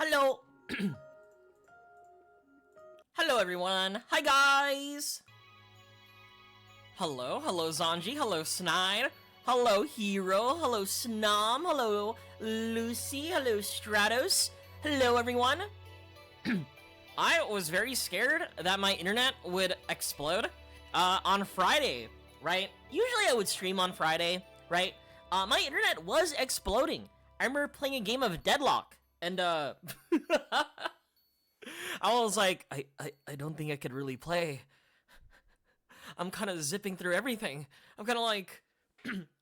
Hello. Hello, everyone. Hi, guys. Hello Zanji. Hello, Snide. Hello, Hero. Hello, Snom. Hello, Lucy. Hello, Stratos. Hello, everyone. I was very scared that my internet would explode on Friday, right? Usually I would stream on Friday, right? My internet was exploding. I remember playing a game of Deadlock, and I was like, I don't think I could really play. I'm kind of zipping through everything. I'm kind of like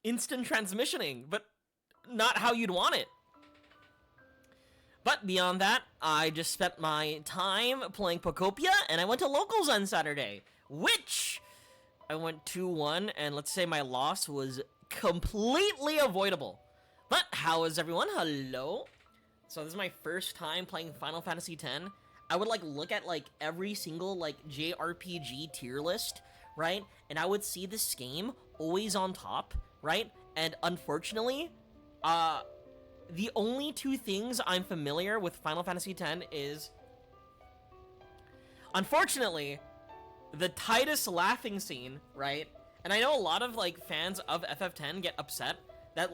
instant transmissioning, but not how you'd want it. But beyond that, I just spent my time playing Pokopia, and I went to locals on Saturday, which I went 2-1, and let's say my loss was completely avoidable. But how is everyone? Hello. So this is my first time playing Final Fantasy X. I would look at every single JRPG tier list, right? And I would see this game always on top, right? And unfortunately, the only two things I'm familiar with Final Fantasy X is, unfortunately, the Titus laughing scene, right? And I know a lot of fans of FF10 get upset that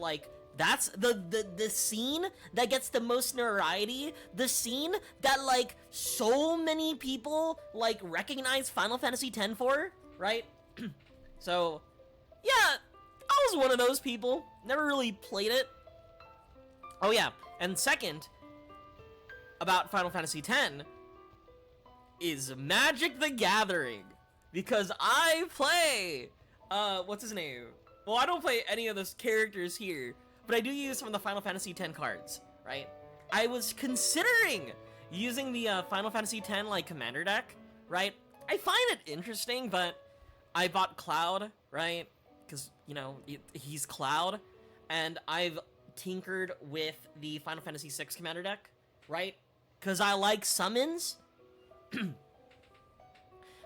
that's the scene that gets the most notoriety, the scene that so many people recognize Final Fantasy X for, right? So yeah, I was one of those people. Never really played it. Oh yeah, and second, about Final Fantasy X, is Magic the Gathering. Because I play, what's his name? Well, I don't play any of those characters here, but I do use some of the Final Fantasy X cards, right? I was considering using the Final Fantasy X, commander deck, right? I find it interesting, but I bought Cloud, right? Because, you know, he's Cloud, and I've tinkered with the Final Fantasy VI commander deck, right? Because I like summons.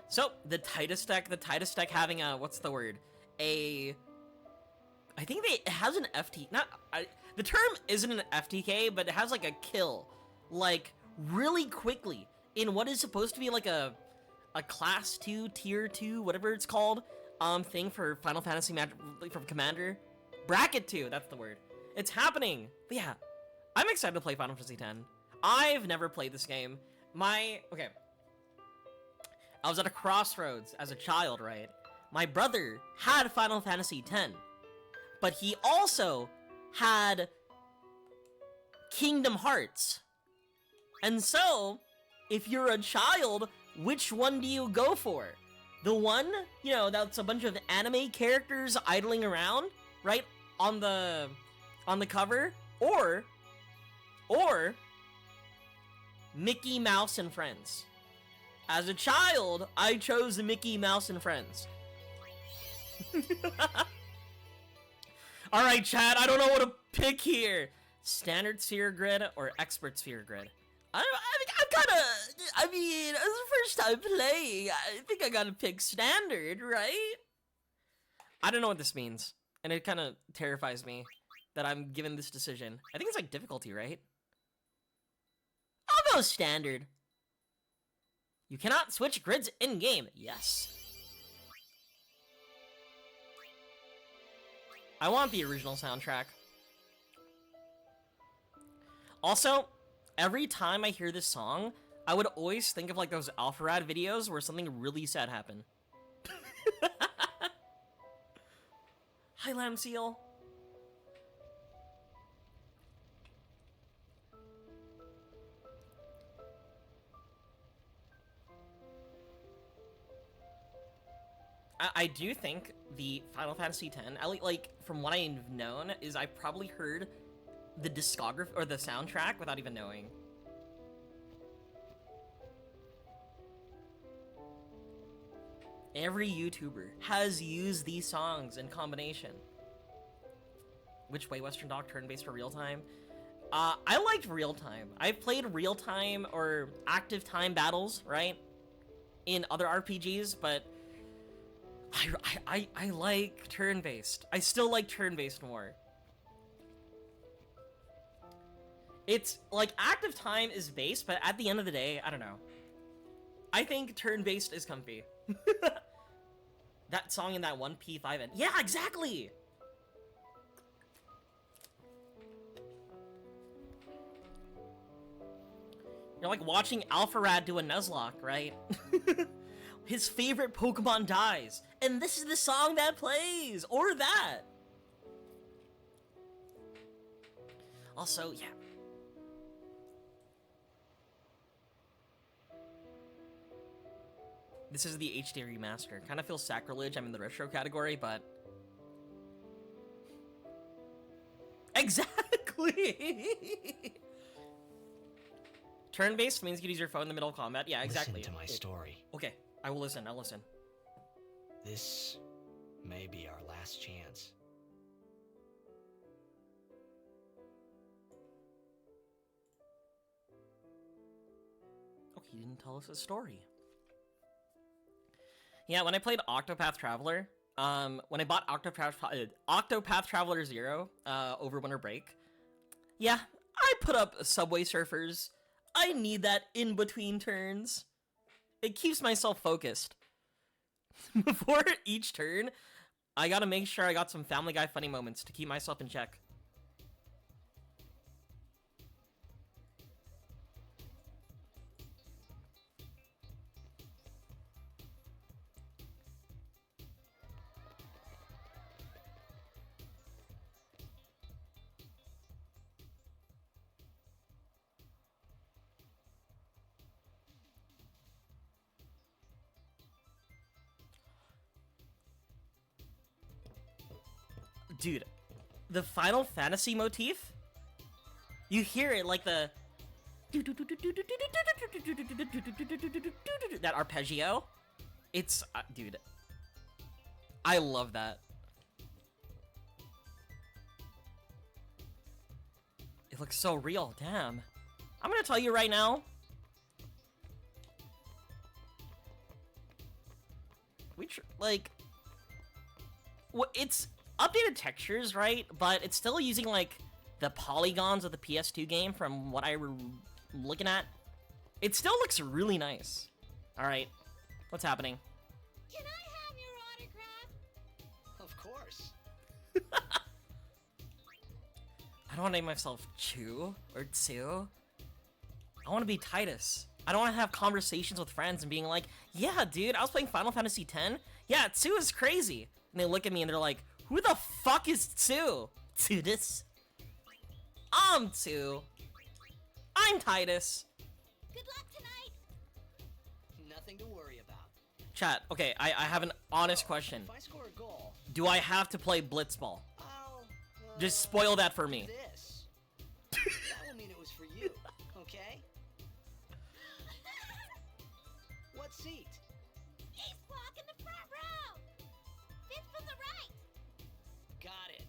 So the Titus deck having a, what's the word? I think it has an FT, the term isn't an FTK, but it has a kill, really quickly in what is supposed to be a class 2, tier 2, whatever it's called, thing for Final Fantasy from Commander. Bracket 2, that's the word. It's happening. But yeah, I'm excited to play Final Fantasy X. I've never played this game. Okay. I was at a crossroads as a child, right? My brother had Final Fantasy X, but he also had Kingdom Hearts. And so, if you're a child, which one do you go for? The one, you know, that's a bunch of anime characters idling around, right? On the cover, or Mickey Mouse and Friends. As a child, I chose Mickey Mouse and Friends. Alright, chat, I don't know what to pick here. Standard sphere grid or expert sphere grid? I mean, as the first time playing, I think I gotta pick standard, right? I don't know what this means, and it kind of terrifies me that I'm given this decision. I think it's difficulty, right? I'll go standard. You cannot switch grids in-game. Yes. I want the original soundtrack. Also, every time I hear this song, I would always think of those Alpharad videos where something really sad happened. Hi, Lamb Seal. I do think the Final Fantasy X, from what I've known, is I probably heard the discography or the soundtrack without even knowing. Every YouTuber has used these songs in combination. Which way, Western Doc, turn-based for real-time? I liked real-time. I've played real-time or active time battles, right? In other RPGs, but I like turn-based. I still like turn-based more. It's like active time is base, but at the end of the day, I don't know. I think turn-based is comfy. That song in that one P5 end. Yeah, exactly! You're like watching Alpharad do a Nuzlocke, right? His favorite Pokemon dies, and this is the song that plays, or that. Also, yeah. This is the HD remaster. Kind of feels sacrilege. I'm in the retro category, but exactly. Turn-based means you can use your phone in the middle of combat. Yeah, exactly. Listen to my story. Okay, I will listen. I'll listen. This may be our last chance. Oh, he didn't tell us a story. Yeah, when I played Octopath Traveler, when I bought Octopath Traveler 0 over winter break, yeah, I put up Subway Surfers. I need that in between turns. It keeps myself focused. Before each turn, I gotta make sure I got some Family Guy funny moments to keep myself in check. Dude, the Final Fantasy motif? You hear it like the... that arpeggio? It's... dude. I love that. It looks so real, damn. I'm gonna tell you right now. Like... Well, it's... updated textures, right? But it's still using, like, the polygons of the PS2 game from what I were looking at. It still looks really nice. Alright, what's happening? Can I have your autograph? Of course. I don't want to name myself Chu or Tsu. I want to be Titus. I don't want to have conversations with friends and being like, yeah, dude, I was playing Final Fantasy X. Yeah, Tsu is crazy. And they look at me and they're like, who the fuck is Tsu? Titus? I'm Tsu. I'm Titus. Good luck tonight. Nothing to worry about. Chat, okay, I have an honest question. If I score a goal, Do I have to play Blitzball? I'll... Just spoil that for me. This. That will mean it was for you, okay? What seat? He's blocking the front row. Fifth from the right. Got it.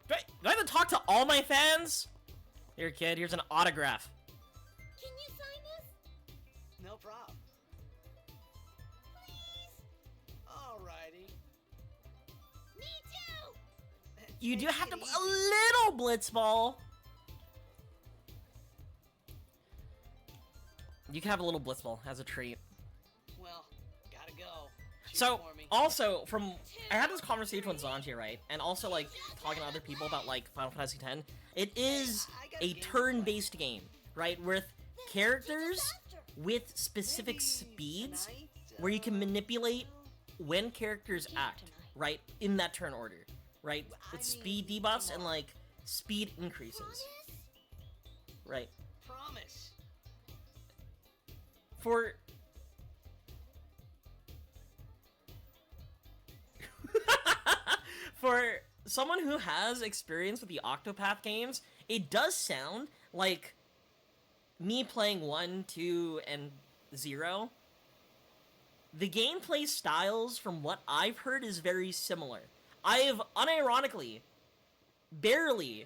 Do I have to talk to all my fans? Here, kid, here's an autograph. Can you sign this? No problem. Please? Alrighty. Me too. You do Take have to it play easy. a little Blitzball. You can have a little Blitzball as a treat. Well, gotta go. Cheer So, for me. also, I had this conversation with Zanji, right? And also, like, talking to other people about, like, Final Fantasy X. It is a turn-based game, right? With characters with specific Maybe speeds tonight, where you can manipulate when characters act, right? In that turn order, right? With speed debuffs and, like, speed increases, Promise? right? Promise. For... For someone who has experience with the Octopath games, it does sound like me playing 1, 2, and 0. The gameplay styles, from what I've heard, is very similar. I have, unironically, barely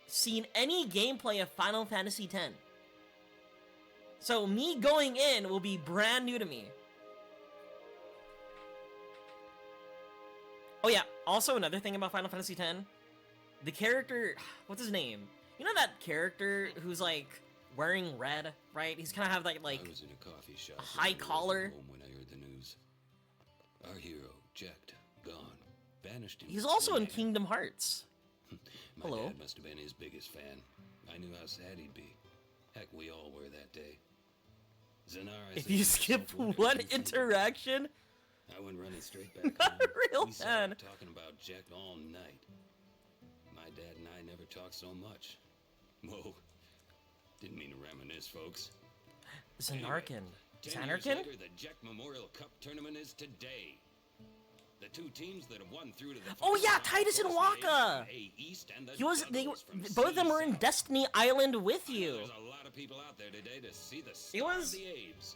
seen any gameplay of Final Fantasy X. So me going in will be brand new to me. Oh yeah, Also, another thing about Final Fantasy X, the character, what's his name? You know that character who's like wearing red, right? He's kind of have that like I was in a coffee shop. high collar. Home when I heard the news. Our hero, Jacked, gone, vanished. He's also in Kingdom Hearts. My Hello. dad must have been his biggest fan. I knew how sad he'd be. Heck, we all were that day. Zanara. If you skip one interaction, I went running straight back home. Real We sat fan. up talking about Jack all night. My dad and I never talked so much. Whoa. Didn't mean to reminisce, folks. Zanarkand. 10 years Zanarkand? later, the Jack Memorial Cup tournament is today. The two teams that have won through to the Oh final yeah, round, Titus and of course, the Waka. A East and the He was. They were. Juggles from Both of them were in C-South. Destiny Island with I know you. There's a lot of people out there today to see the It star was- of the Abes.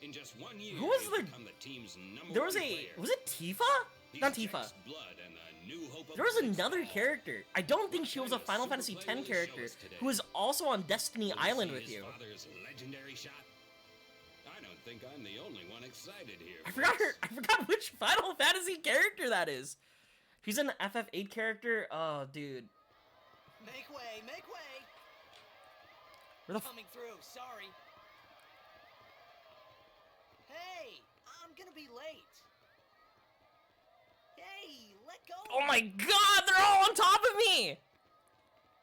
In just 1 year, Who was he's the- become the team's number There was one a. player. Was it Tifa? He's Not Tifa. Jack's blood and the new hope of There was Blitzball. another character. I don't think she was a Final Fantasy X character who was also on Destiny Will Island see with his you. father's legendary shot? I don't think I'm the only one excited here. I forgot her. folks. I forgot which Final Fantasy character that is. She's an FF8 character. Oh, dude. Make way, make way! Where the f Coming through, sorry. Hey, I'm gonna be late. Hey, let go! Oh my god, they're all on top of me!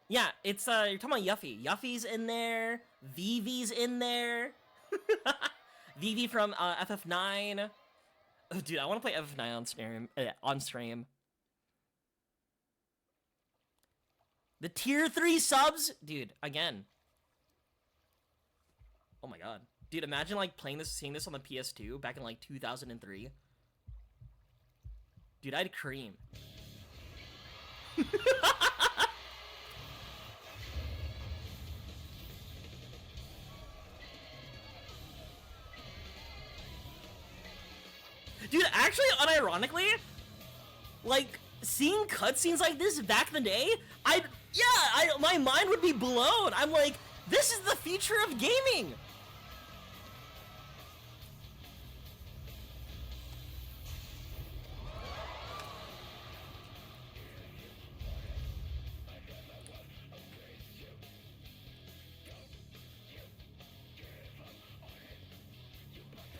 Yeah, it's, you're talking about Yuffie. Yuffie's in there. Vivi's in there. Vivi from, FF9. Oh, dude, I want to play FF9 on stream. On stream. The tier 3 subs? Dude, again. Oh my god. Dude, imagine, like, playing this, seeing this on the PS2 back in, like, 2003. Dude, I'd cream. Dude, actually, unironically, like, seeing cutscenes like this back in the day, my mind would be blown. I'm like, this is the future of gaming.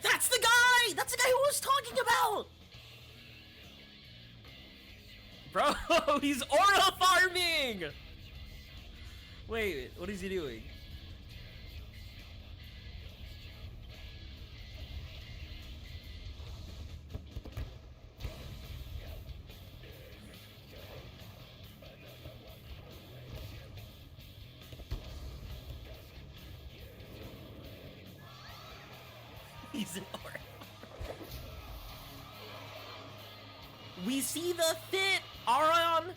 That's the guy! That's the guy who I was talking about! Bro, he's aura farming! Wait, what is he doing? He's an aura. We see the fit, Aron!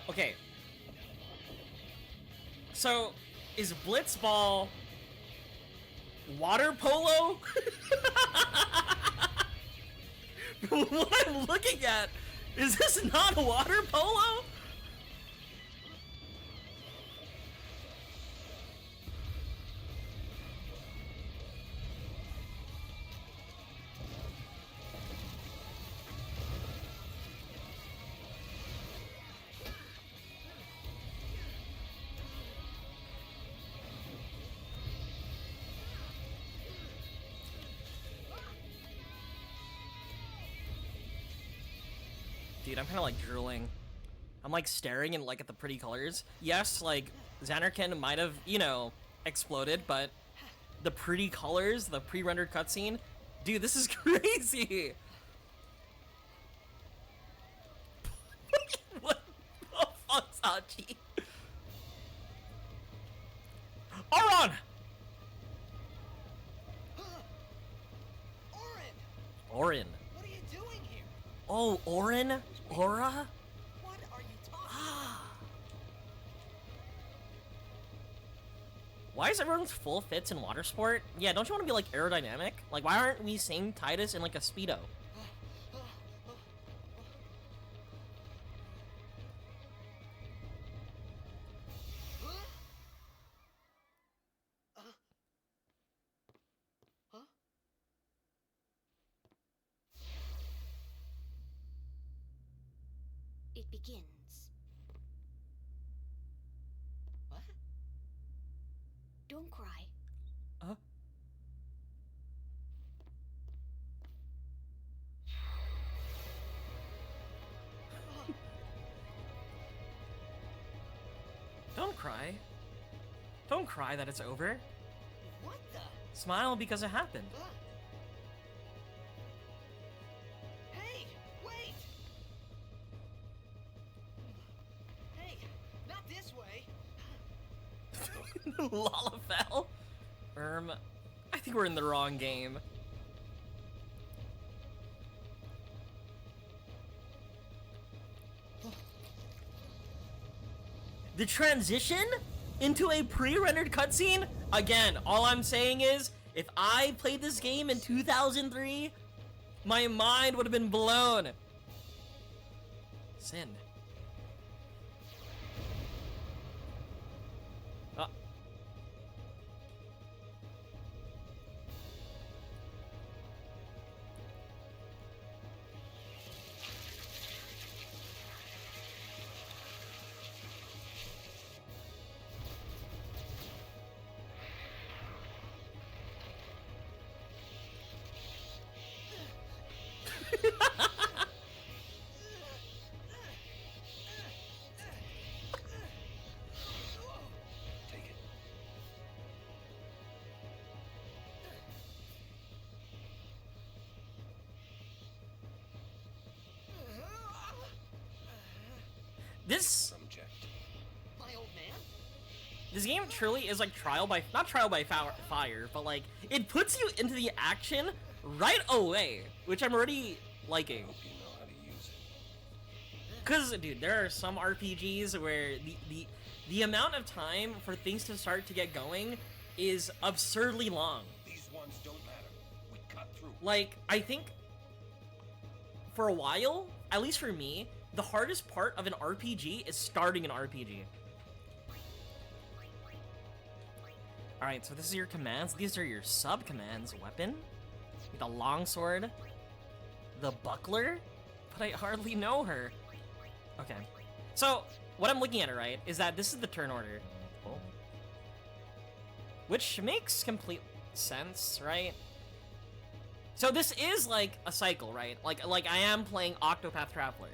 Okay. So, is Blitzball water polo? What I'm looking at, is this not water polo? Dude, I'm kind of like drooling. I'm like staring and like at the pretty colors. Yes, like Zanarkand might have, you know, exploded, but the pretty colors, the pre-rendered cutscene, dude, this is crazy. What the fuck, Sachi? Aron! Orin! Orin. What are you doing here? Oh, Orin? Aura? What are you talking Ah. about? Why is everyone's full fits in water sport? Yeah, don't you want to be like aerodynamic? Like, why aren't we seeing Titus in like a Speedo? It begins. What? Don't cry. Uh, don't cry. Don't cry that it's over. What the? Smile because it happened. Hey, wait! Hey, not this way. Lalafell? I think we're in the wrong game. The transition into a pre-rendered cutscene? Again, all I'm saying is, if I played this game in 2003, my mind would have been blown. Sin. Oh. Take it. This Subject. My old man? This game truly is like not trial by fire, but like it puts you into the action right away, which I'm already liking. Hope you know how to use it. Cause dude, there are some RPGs where the amount of time for things to start to get going is absurdly long. These ones don't matter. We cut through. Like, I think for a while, at least for me, the hardest part of an RPG is starting an RPG. Alright, so this is your commands. These are your sub-commands. Weapon, the longsword, the buckler, but I hardly know her. Okay. So, what I'm looking at, right, is that this is the turn order. Oh. Which makes complete sense, right? So this is like a cycle, right? Like I am playing Octopath Traveler.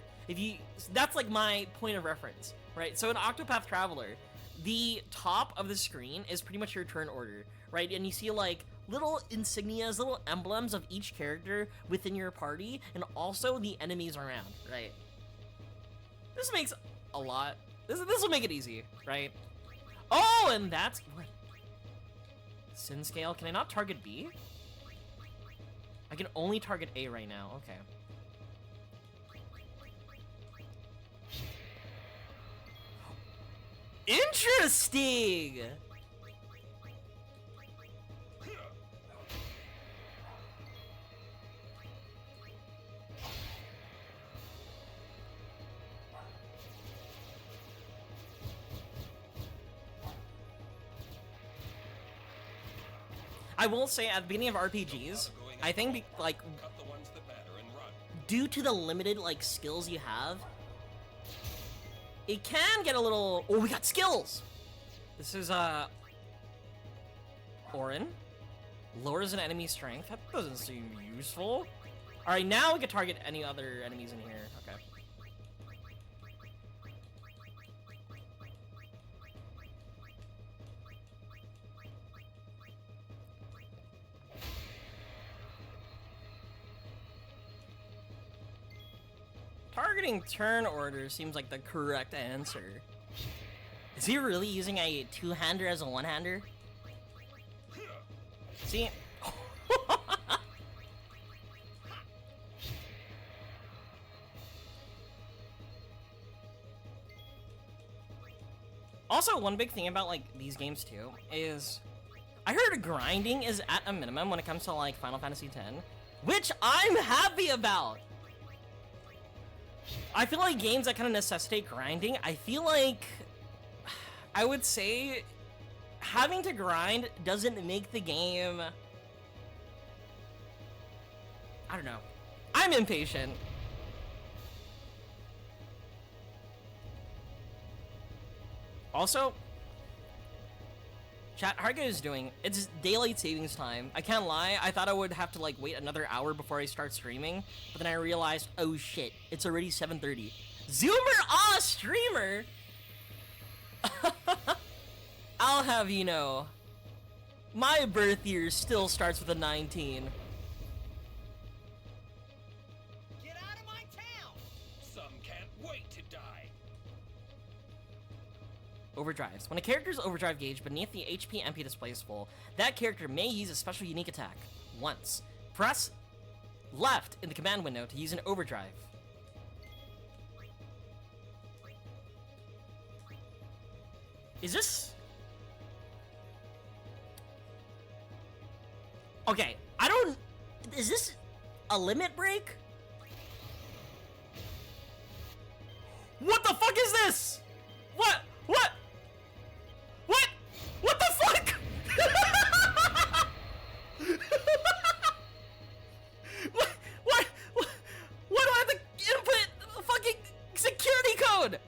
That's like my point of reference, right? So in Octopath Traveler, the top of the screen is pretty much your turn order, right? And you see like little insignias, little emblems of each character within your party, and also the enemies around, right? This makes a lot. This will make it easy, right? Oh, and that's what. Sin scale. Can I not target B? I can only target A right now. Okay. Interesting! I will say, at the beginning of RPGs, I think, like, Cut the ones that matter and run. due to the limited, like, skills you have, it can get a little... Oh, we got skills! This is, Orin. Lowers an enemy's strength. That doesn't seem useful. Alright, now we can target any other enemies in here. Okay. Targeting turn order seems like the correct answer. Is he really using a two-hander as a one-hander? See? Also, one big thing about like these games too is I heard grinding is at a minimum when it comes to like Final Fantasy X, which I'm happy about. I feel like games that kind of necessitate grinding, I feel like I would say having to grind doesn't make the game, I don't know. I'm impatient. Also, chat, how are you guys doing? It's daylight savings time. I can't lie, I thought I would have to like wait another hour before I start streaming, but then I realized, oh shit, it's already 7:30. Zoomer streamer? I'll have you know, my birth year still starts with a 19. Get out of my town! Some can't wait to die. Overdrives. When a character's overdrive gauge beneath the HP MP display is full, that character may use a special unique attack once. Press left in the command window to use an overdrive. Is this... Okay, I don't... Is this a limit break? What the fuck is this? What? What? What? What the fuck? What? Why do I have to input a fucking security code?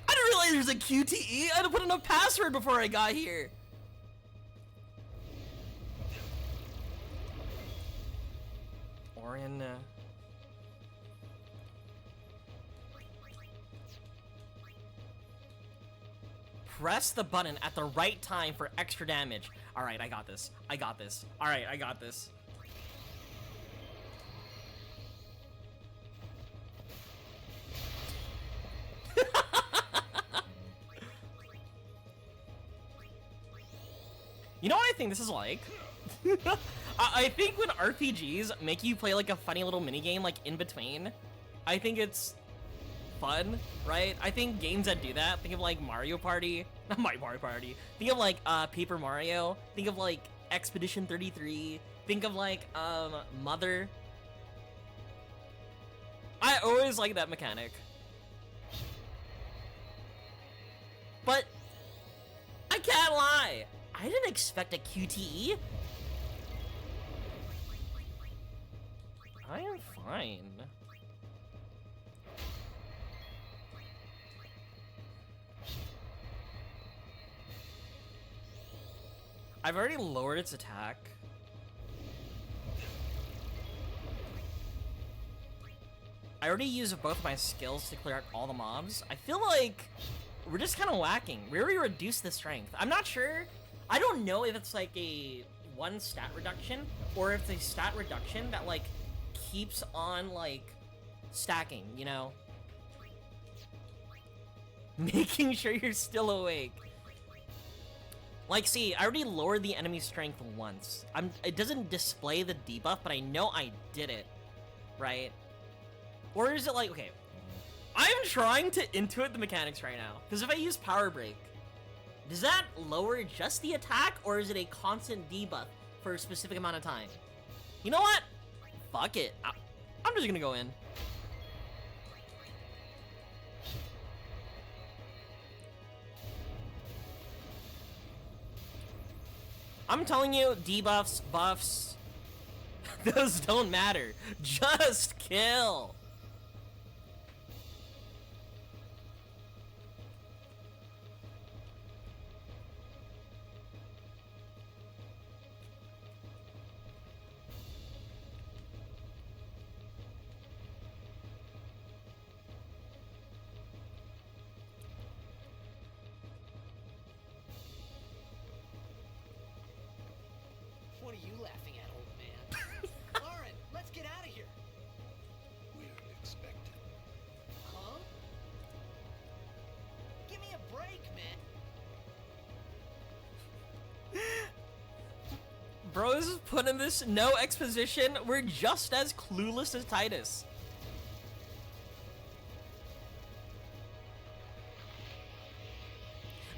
I didn't realize there's a QTE. I had to put in a password before I got here. Orion, press the button at the right time for extra damage. Alright, I got this. I got this. Alright, I got this. You know what I think this is like? I think when RPGs make you play like a funny little minigame like in between, I think it's fun, right? I think games that do that, think of like Mario Party, not Mario Party, think of like Paper Mario, think of like Expedition 33, think of like Mother. I always like that mechanic. But I can't lie, I didn't expect a QTE. I am fine. I've already lowered its attack. I already used both my skills to clear out all the mobs. I feel like we're just kind of whacking. We already reduced the strength. I'm not sure. I don't know if it's like a one stat reduction or if it's a stat reduction that like keeps on like stacking, you know? Making sure you're still awake. Like, see, I already lowered the enemy strength once. It doesn't display the debuff, but I know I did it, right? Or is it like, okay, I'm trying to intuit the mechanics right now. Because if I use Power Break, does that lower just the attack, or is it a constant debuff for a specific amount of time? You know what? Fuck it. I'm just gonna go in. I'm telling you, debuffs, buffs, those don't matter. Just kill. What are you laughing at, old man? Lauren, let's get out of here. We're expected. Huh? Give me a break, man. Bros put in this no exposition. We're just as clueless as Titus.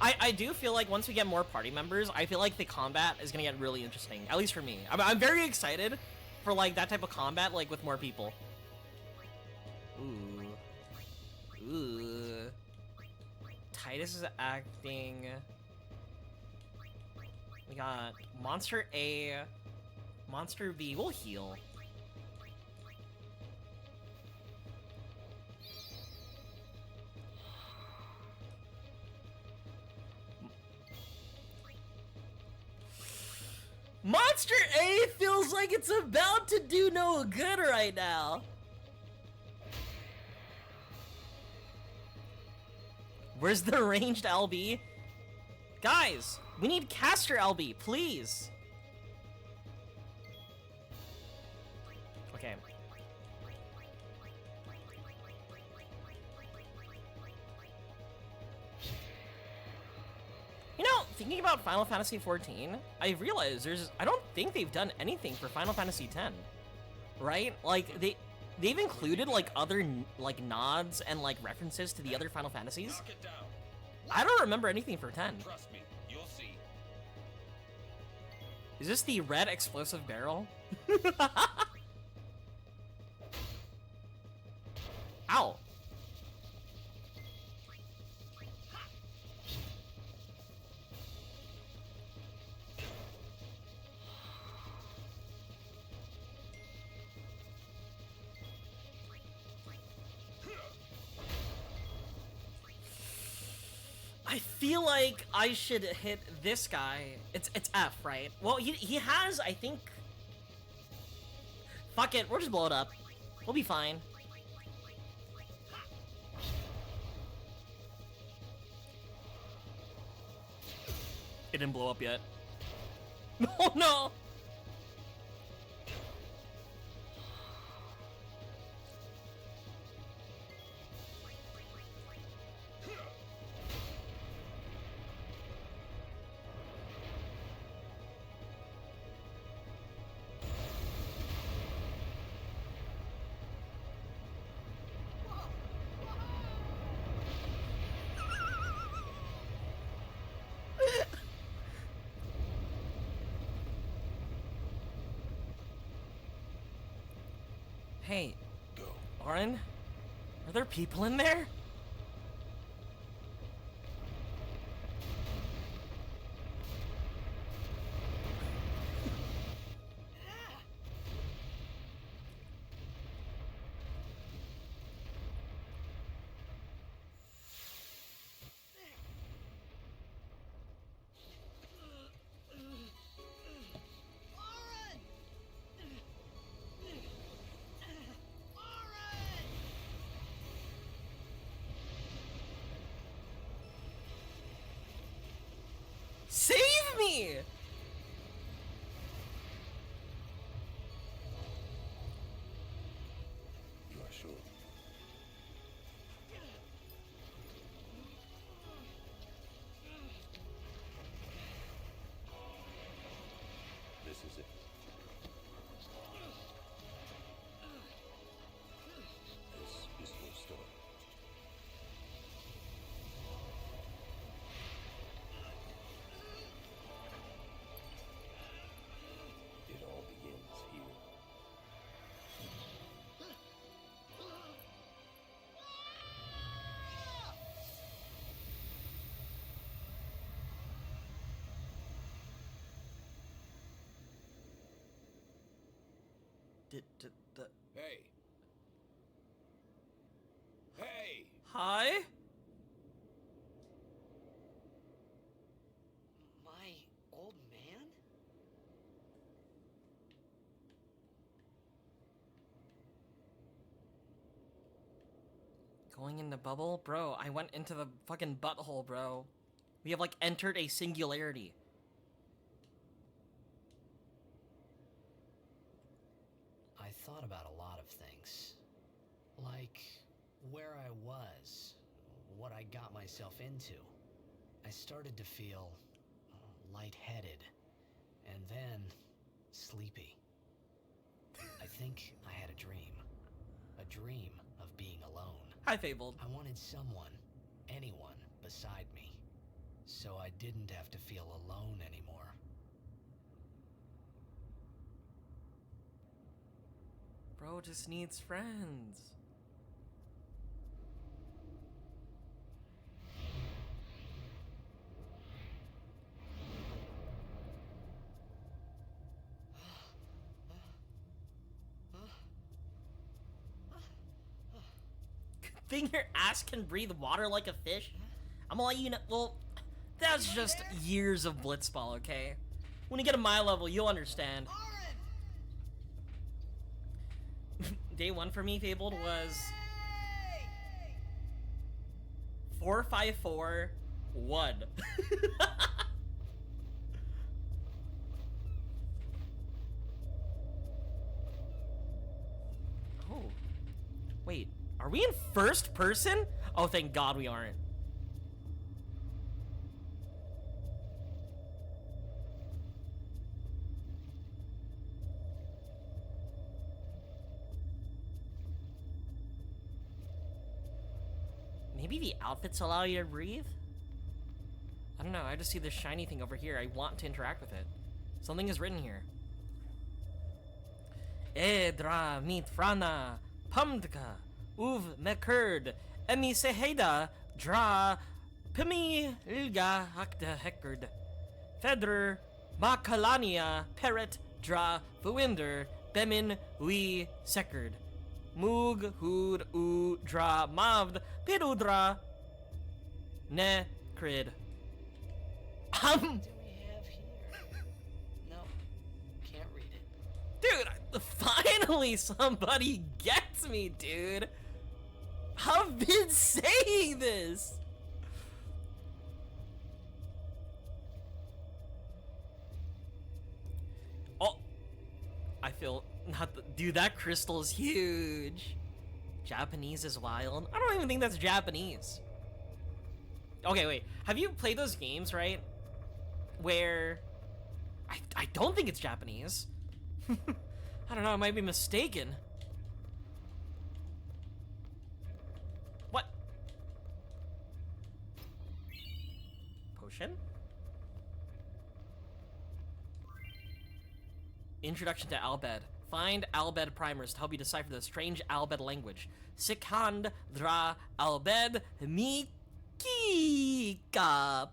I do feel like once we get more party members, I feel like the combat is gonna get really interesting. At least for me. I'm very excited for like that type of combat, like with more people. Ooh. Ooh. Titus is acting. We got Monster A, Monster B. We'll heal. Monster A feels like it's about to do no good right now. Where's the ranged LB? Guys, we need caster LB, please. Okay. You know, thinking about Final Fantasy XIV, I realized I don't think they've done anything for Final Fantasy X, right? Like they've included like other like nods and like references to the other Final Fantasies. Knock it down. I don't remember anything for 10. Trust me, you'll see. Is this the red explosive barrel? Ow. I feel like I should hit this guy. It's F, right? Well, he has, I think... Fuck it, we'll just blow it up. We'll be fine. It didn't blow up yet. Oh no! Hey, Orin? Are there people in there? Save me! You are sure? This is it. This is your story. It all begins here. Hey. Hey! Hi? My old man? Going in the bubble? Bro, I went into the fucking butthole, bro. We have, like, entered a singularity. I thought about a lot of things. Like where I was, what I got myself into. I started to feel lightheaded, and then sleepy. I think I had a dream of being alone. Hi, Fabled. I wanted someone, anyone beside me. so I didn't have to feel alone anymore. Bro just needs friends. Good thing your ass can breathe water like a fish. I'm gonna let you know. Well, that's just years of blitzball, okay? When you get to my level, you'll understand. Day one for me, Fabled, was 4-5-4-1. Oh, wait, are we in first person? Oh, thank God we aren't. Maybe the outfits allow you to breathe? I don't know, I just see this shiny thing over here. I want to interact with it. Something is written here. Edra mit frana, pumdka, uv mekerd, emi seheda, dra, pimi ilga hakta hekerd, fedrer, makalania, peret, dra, fuinder, bemin, wi, sekerd. Moog, hood, u, dra, mavd, pidudra, ne, crid. What do we have here? No, can't read it. Dude, finally somebody gets me, dude. I've been saying this. Oh, I feel not the, dude, that crystal is huge. Japanese is wild. I don't even think that's Japanese. Okay, wait. Have you played those games, right? Where I don't think it's Japanese. I don't know, I might be mistaken. What? Potion? Introduction to Albed. Find Albed primers to help you decipher the strange Albed language. Sikand dra Albed Mikika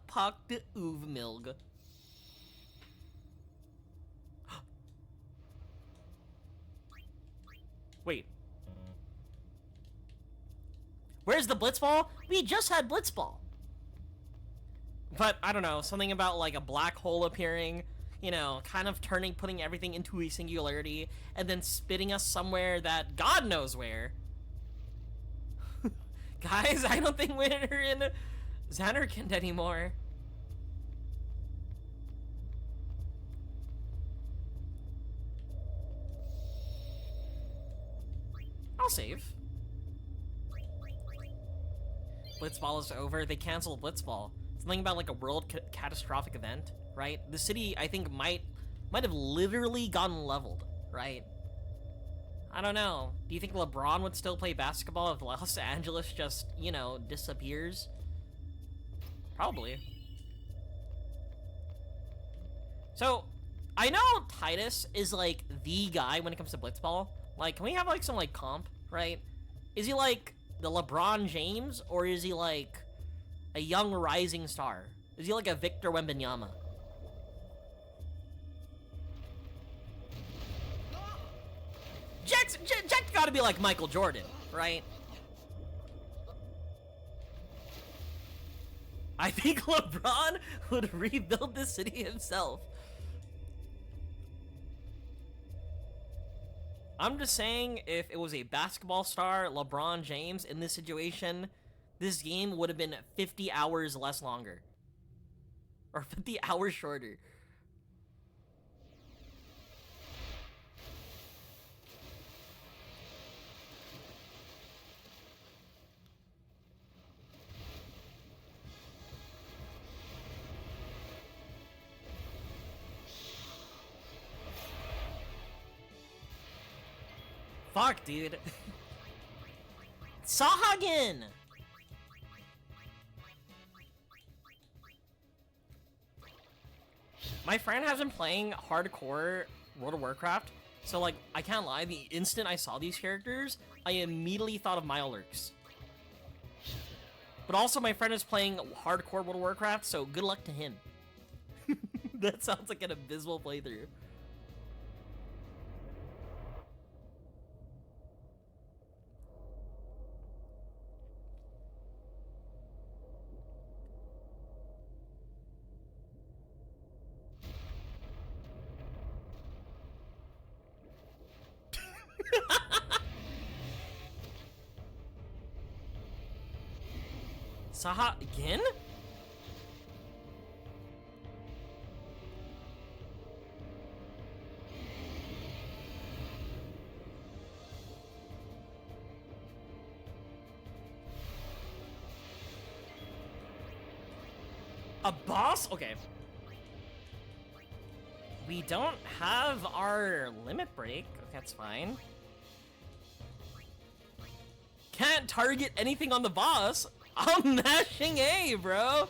Pakt Uvmilg. Wait. Where's the Blitzball? We just had Blitzball. But, I don't know, something about like a black hole appearing, you know, kind of putting everything into a singularity, and then spitting us somewhere that God knows where. Guys, I don't think we're in Xanarkand anymore. I'll save. Blitzball is over. They canceled Blitzball. Something about like a world catastrophic event, right? The city, I think, might have literally gotten leveled, right? I don't know. Do you think LeBron would still play basketball if Los Angeles just, you know, disappears? Probably. So, I know Titus is like the guy when it comes to Blitzball. Like, can we have like some like comp, right? Is he like the LeBron James, or is he like a young rising star? Is he like a Victor Wembanyama? Jack's gotta be like Michael Jordan, right? I think LeBron would rebuild the city himself. I'm just saying, if it was a basketball star, LeBron James, in this situation, this game would have been 50 hours less longer. Or 50 hours shorter. Fuck, dude. Sahagin! My friend has been playing hardcore World of Warcraft, so like, I can't lie, the instant I saw these characters, I immediately thought of Mirelurks. But also my friend is playing hardcore World of Warcraft, so good luck to him. That sounds like an abysmal playthrough. Saha again? A boss? Okay. We don't have our limit break. That's fine. Can't target anything on the boss. I'm mashing A, bro.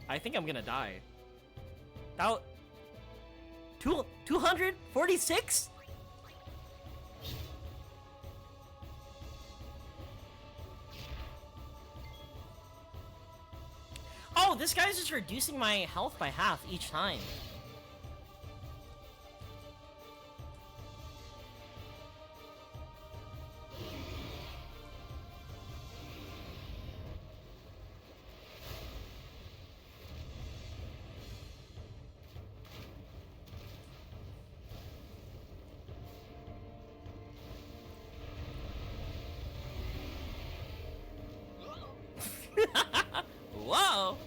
I think I'm gonna die. That 246? Oh, this guy's just reducing my health by half each time. Whoa!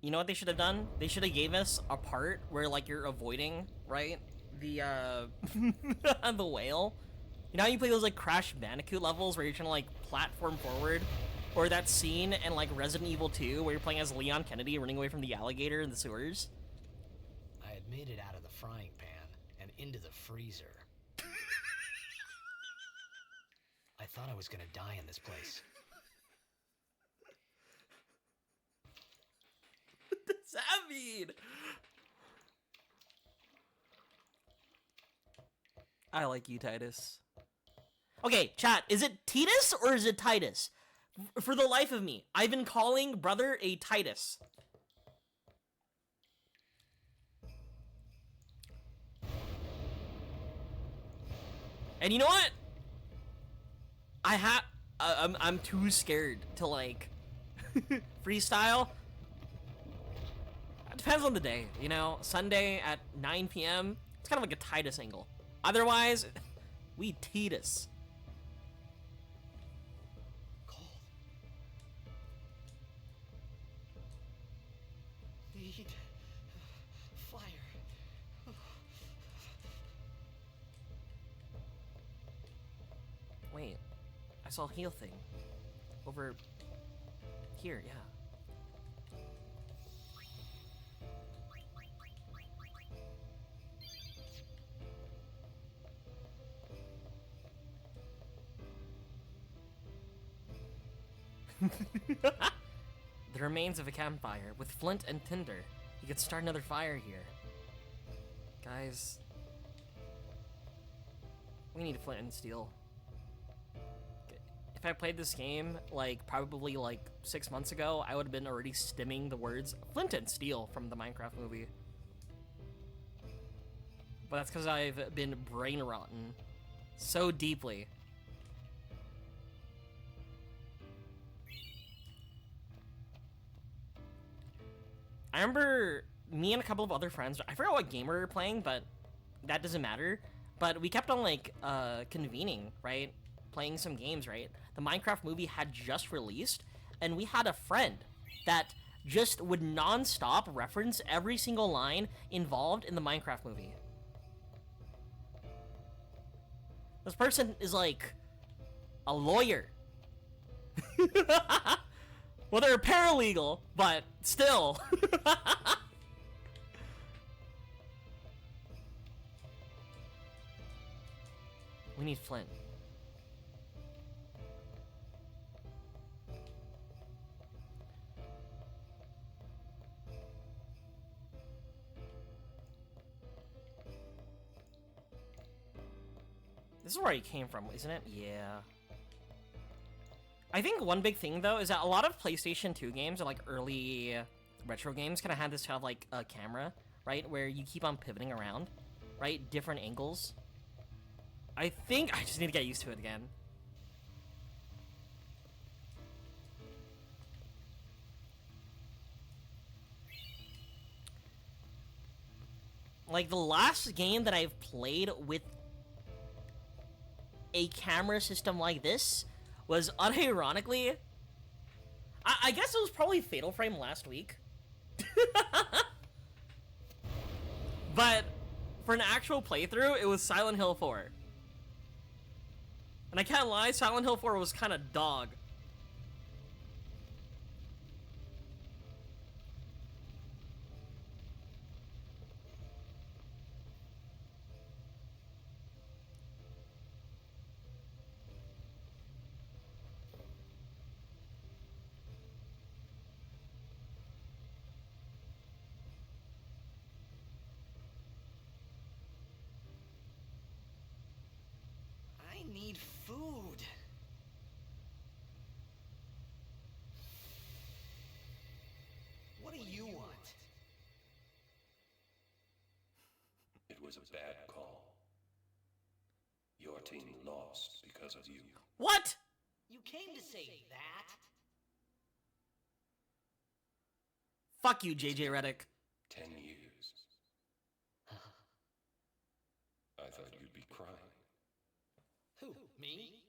You know what they should have done? They should have gave us a part where like you're avoiding, right? The the whale. You know how you play those like Crash Bandicoot levels where you're trying to like platform forward? Or that scene in like Resident Evil 2 where you're playing as Leon Kennedy running away from the alligator in the sewers? I had made it out of the frying pan and into the freezer. I thought I was gonna die in this place. What does that mean? I like you, Titus. Okay, chat, is it Titus or is it Titus? For the life of me, I've been calling brother a Titus. And you know what? I'm too scared to like freestyle. It depends on the day, you know? Sunday at 9 p.m., it's kind of like a Titus angle. Otherwise, we Titus. Cold. Need fire. Wait, I saw a heal thing. Over here, yeah. The remains of a campfire with flint and tinder. You could start another fire here. Guys, we need flint and steel. If I played this game, like, probably, like, 6 months ago, I would have been already stimming the words flint and steel from the Minecraft movie. But that's because I've been brain rotten so deeply. I remember me and a couple of other friends, I forgot what game we were playing, but that doesn't matter. But we kept on, like, convening, right? Playing some games, right? The Minecraft movie had just released, and we had a friend that just would non-stop reference every single line involved in the Minecraft movie. This person is, like, a lawyer. Well, they're paralegal, but still. We need Flint. This is where he came from, isn't it? Yeah. I think one big thing, though, is that a lot of PlayStation 2 games, or like early retro games, kind of had this kind of like a camera, right? Where you keep on pivoting around, right? Different angles. I think I just need to get used to it again. Like, the last game that I've played with a camera system like this was, unironically, I guess it was probably Fatal Frame last week. But for an actual playthrough, it was Silent Hill 4. And I can't lie, Silent Hill 4 was kind of dog. I need food. What do you want? It was a bad call. Your team lost because of you. What? You came to say that? Fuck you, JJ Redick. 10 years. I thought you'd be crying. Who, me?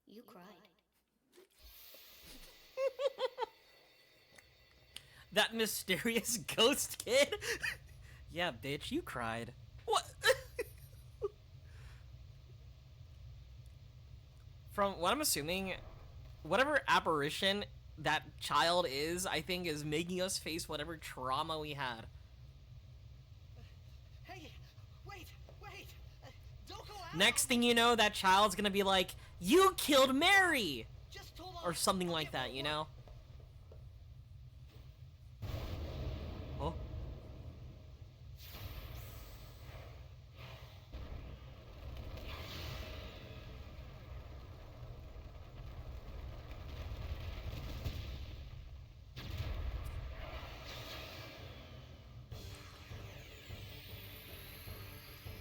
You cried. That mysterious ghost kid? Yeah, bitch, you cried. What? From what I'm assuming, whatever apparition that child is, I think is making us face whatever trauma we had. Hey, wait! Don't go out! Next thing you know, that child's gonna be like, "You killed Mary!" Just hold on. Or something I'll like get that, my you work. know? Oh.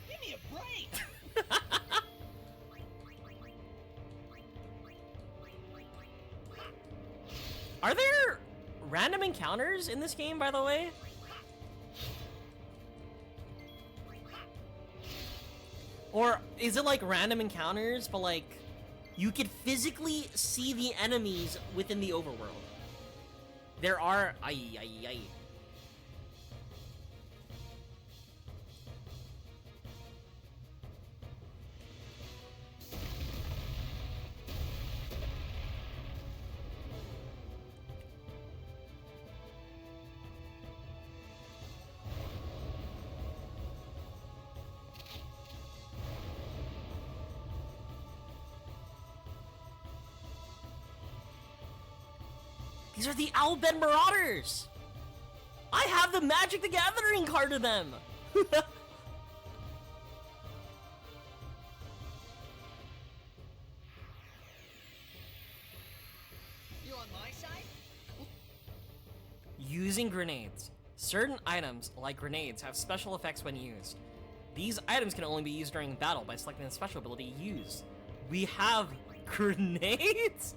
Give me a break! Are there random encounters in this game, by the way? Or is it like random encounters, but like you could physically see the enemies within the overworld? There are. Ay. These are the Owlbed Marauders! I have the Magic the Gathering card of them! You on my side? Using grenades. Certain items, like grenades, have special effects when used. These items can only be used during battle by selecting the special ability used. We have grenades?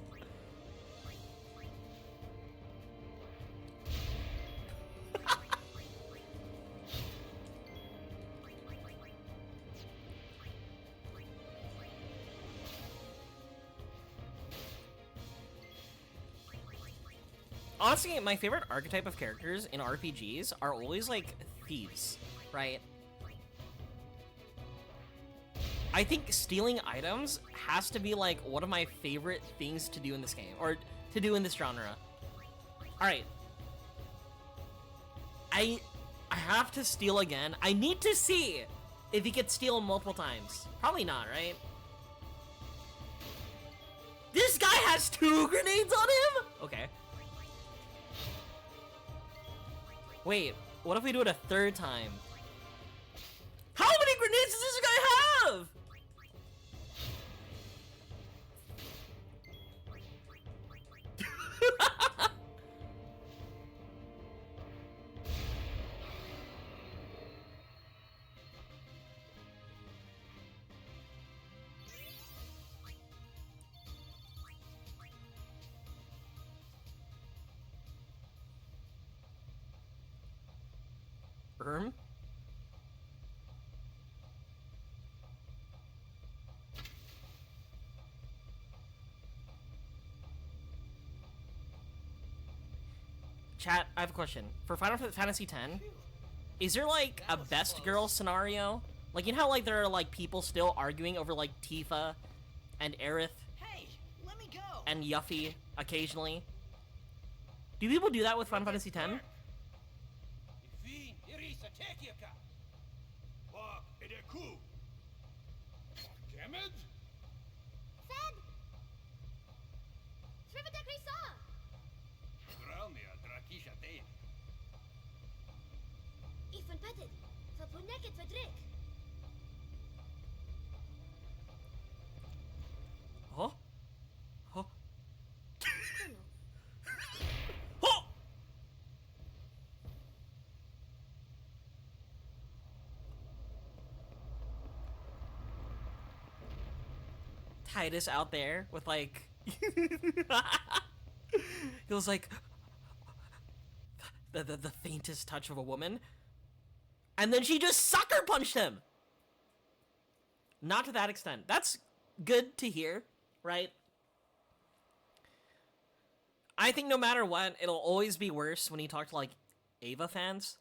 Honestly, my favorite archetype of characters in RPGs are always like thieves, right? I think stealing items has to be like one of my favorite things to do in this game, or to do in this genre. All right. I have to steal again. I need to see if he could steal multiple times. Probably not, right? This guy has 2 grenades on him? Okay. Wait, what if we do it a 3rd time? How many grenades does this guy have? Chat, I have a question. For Final Fantasy X, is there like a best girl scenario? Like, you know how like there are like people still arguing over like Tifa and Aerith Hey, let me go. and Yuffie occasionally? Do people do that with Final Fantasy X? Fed! Srivatek Risa! Ifan Petit, Fapuneket Fadrik. Huh? Huh? Colonel, Huh? Titus out there with like it was like the faintest touch of a woman, and then she just sucker punched him. Not to that extent. That's good to hear, right? I think no matter what, it'll always be worse when you talk to like Ava fans.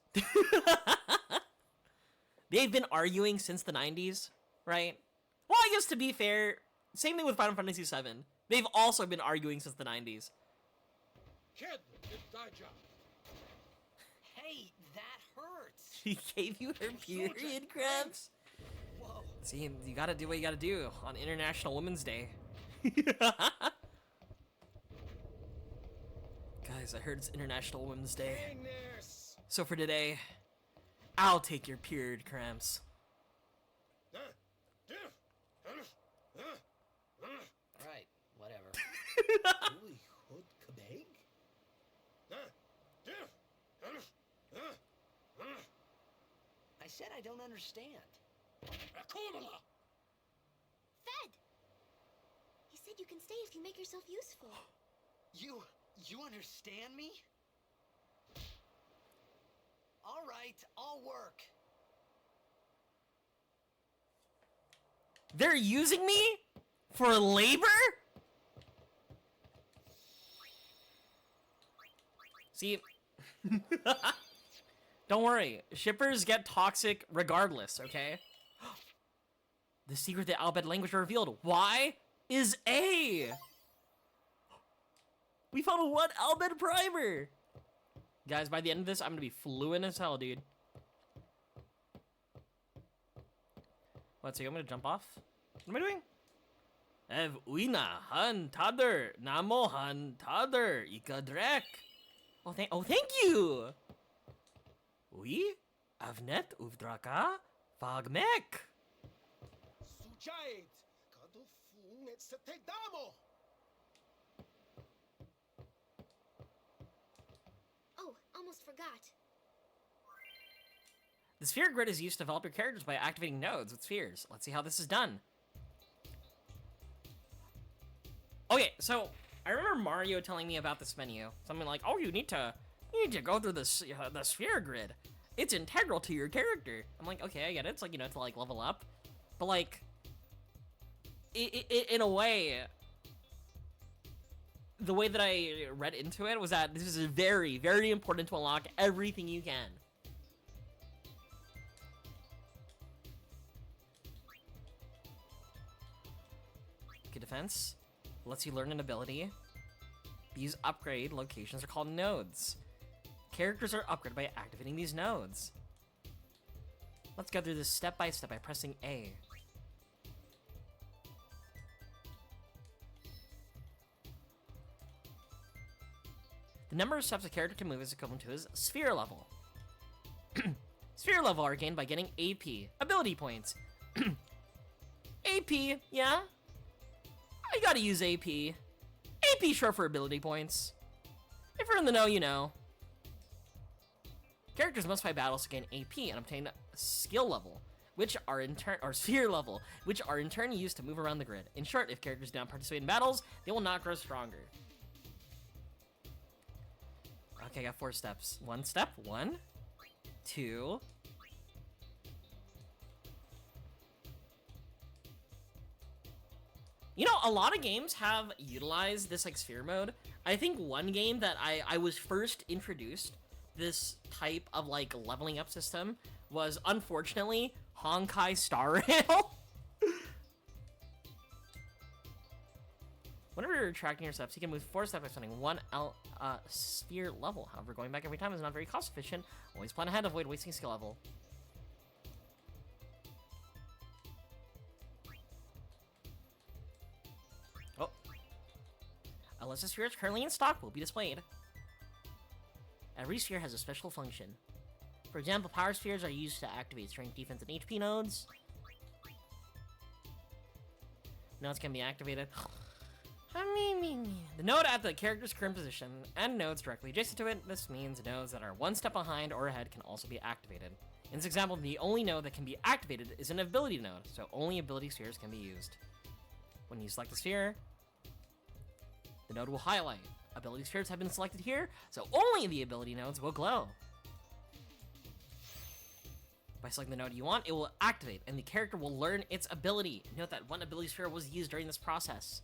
They've been arguing since the 90s, right? Well, I guess to be fair, same thing with Final Fantasy VII. They've also been arguing since the 90s. Hey, that hurts. She gave you her period cramps? Whoa. See, you gotta do what you gotta do on International Women's Day. Guys, I heard it's International Women's Day. So for today, I'll take your period cramps. Right, whatever. Holy hood kabag? I said I don't understand. Fed! He said you can stay if you make yourself useful. You understand me? All right, I'll work. They're using me for labor? See, don't worry. Shippers get toxic regardless, okay? The secret to Albed language revealed. Y is A. We found one Albed primer. Guys, by the end of this, I'm gonna be fluent as hell, dude. Let's see, I'm gonna jump off. What am I doing? Ev uina han tader namo han tader ikadrek. Oh, thank you. Oui, avnet uvdraka fagmek. Sujait, kadufun et setedamo. Oh, almost forgot. The sphere grid is used to develop your characters by activating nodes with spheres. Let's see how this is done. Okay, so I remember Mario telling me about this menu. Something like, "Oh, you need to go through the sphere grid. It's integral to your character." I'm like, "Okay, I get it. It's like, you know, to like level up." But like, in a way, the way that I read into it was that this is very, very important to unlock everything you can. defense. Lets you learn an ability. These upgrade locations are called nodes. Characters are upgraded by activating these nodes. Let's go through this step by step by pressing A. The number of steps a character can move is equivalent to his sphere level. Sphere level are gained by getting AP, ability points. AP, yeah? I gotta use AP. AP short for ability points. If you're in the know, you know. Characters must fight battles to gain AP and obtain skill level, which are in turn, or sphere level, which are in turn used to move around the grid. In short, if characters do not participate in battles, they will not grow stronger. Okay, I got 4 steps. 1 step, 1, 2. You know, a lot of games have utilized this like sphere mode. I think one game that I was first introduced this type of like leveling up system was unfortunately Honkai Star Rail. Whenever you're tracking your steps, you can move 4 steps by spending 1 sphere level. However, going back every time is not very cost efficient. Always plan ahead, avoid wasting skill level. Oh. A list of spheres currently in stock will be displayed. Every sphere has a special function. For example, power spheres are used to activate strength, defense, and HP nodes. Nodes can be activated. The node at the character's current position and nodes directly adjacent to it. This means nodes that are 1 step behind or ahead can also be activated. In this example, the only node that can be activated is an ability node, so only ability spheres can be used. When you select the sphere, the node will highlight. Ability spheres have been selected here, so only the ability nodes will glow. By selecting the node you want, it will activate, and the character will learn its ability. Note that 1 ability sphere was used during this process.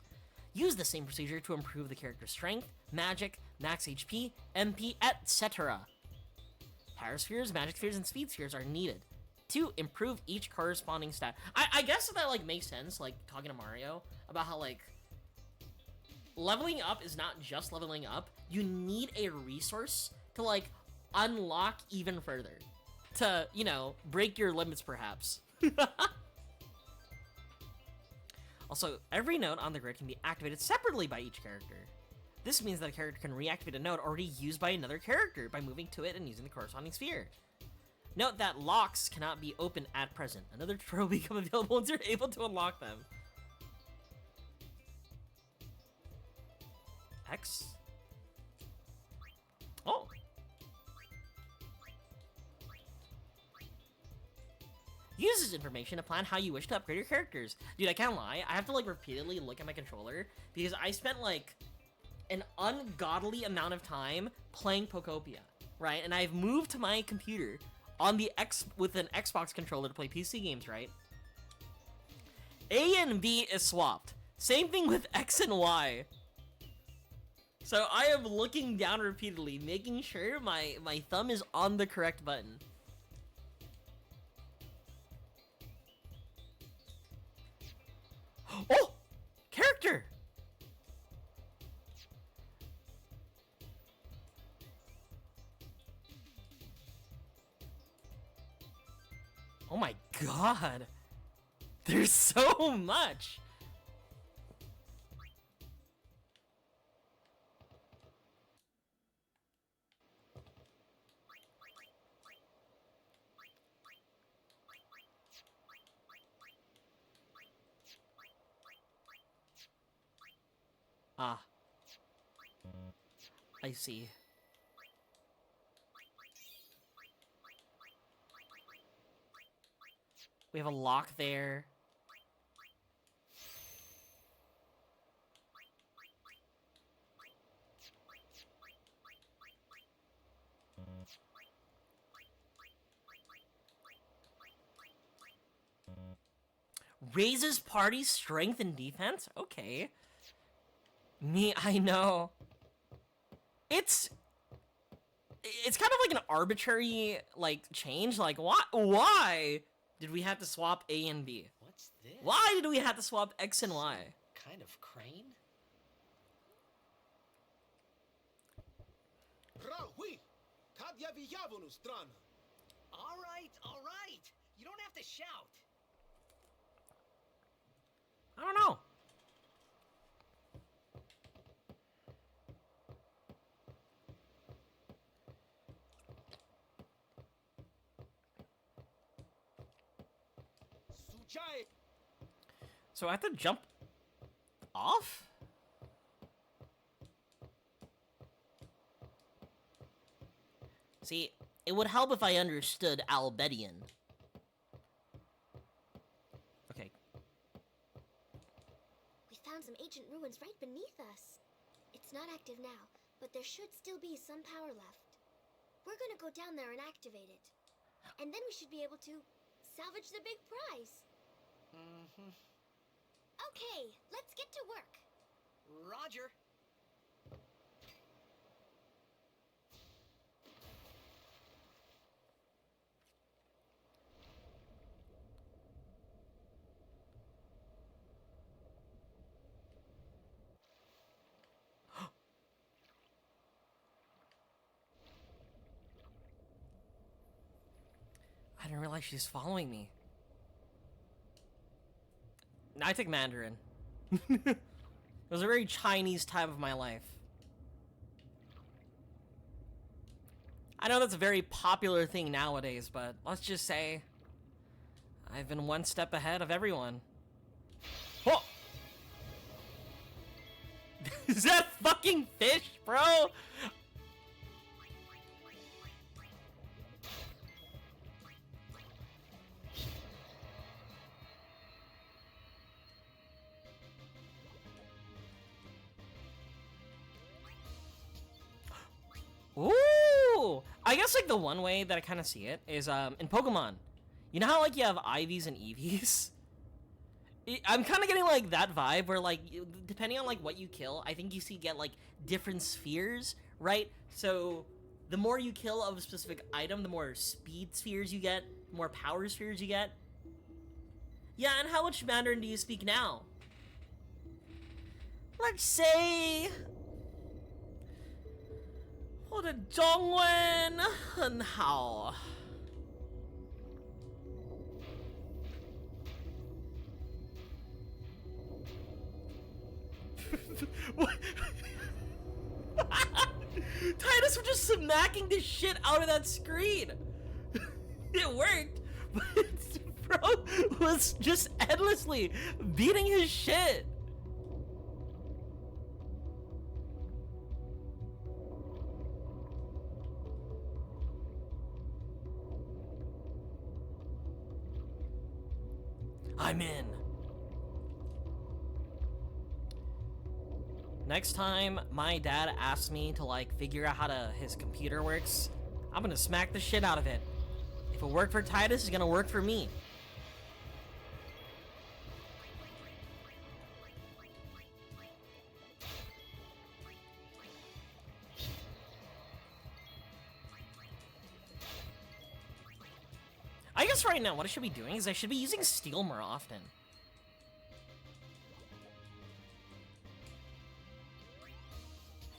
Use the same procedure to improve the character's strength, magic, max HP, MP, etc. Power spheres, magic spheres, and speed spheres are needed to improve each corresponding stat. I guess that like makes sense, like talking to Mario about how like leveling up is not just leveling up. You need a resource to like unlock even further. To, you know, break your limits perhaps. Also, every node on the grid can be activated separately by each character. This means that a character can reactivate a node already used by another character by moving to it and using the corresponding sphere. Note that locks cannot be opened at present. Another tutorial will become available once you're able to unlock them. X? Oh! Use this information to plan how you wish to upgrade your characters. Dude, I can't lie. I have to like repeatedly look at my controller because I spent like an ungodly amount of time playing Pokopia, right? And I've moved to my computer on the with an Xbox controller to play PC games, right? A and B is swapped. Same thing with X and Y. So I am looking down repeatedly, making sure my thumb is on the correct button. Oh! Character! Oh my god! There's so much! Ah. I see. We have a lock there. Raises party strength and defense? Okay. I know. It's kind of like an arbitrary, like, change. Like, why did we have to swap A and B? What's this? Why did we have to swap X and Y? kind of crane? Rahui! Kadja Vijavonu strana! All right. You don't have to shout. I don't know. Sujai! So I have to jump off? See, it would help if I understood Albedian. Okay. We found some ancient ruins right beneath us. It's not active now, but there should still be some power left. We're gonna go down there and activate it. And then we should be able to salvage the big prize. Mm-hmm. Okay, let's get to work. Roger. I didn't realize she's following me. I took Mandarin. It was a very Chinese time of my life. I know that's a very popular thing nowadays, but let's just say I've been one step ahead of everyone. Oh! Is that fucking fish, bro? Ooh! I guess, like, the one way that I kind of see it is, in Pokemon. You know how, like, you have IVs and EVs? I'm kind of getting, like, that vibe where, like, depending on, like, what you kill, I think you get, like, different spheres, right? So, the more you kill of a specific item, the more speed spheres you get, the more power spheres you get. Yeah, and how much Mandarin do you speak now? Let's say... 我的中文很好。What? Titus was just smacking the shit out of that screen. It worked, but bro was just endlessly beating his shit. I'm in. Next time my dad asks me to, like, figure out how his computer works, I'm gonna smack the shit out of it. If it worked for Titus, it's gonna work for me. I guess right now what I should be doing is I should be using steel more often.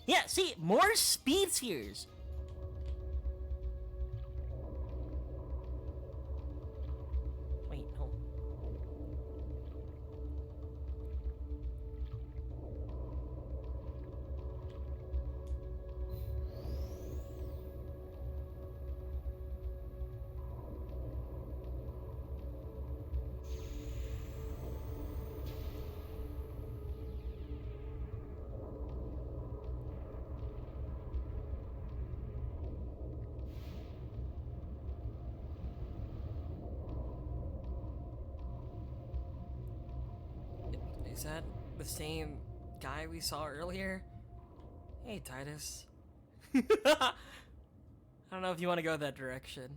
Yeah, see, more speed spheres. Wait, no. Is that the same guy we saw earlier? Hey, Titus. I don't know if you want to go that direction.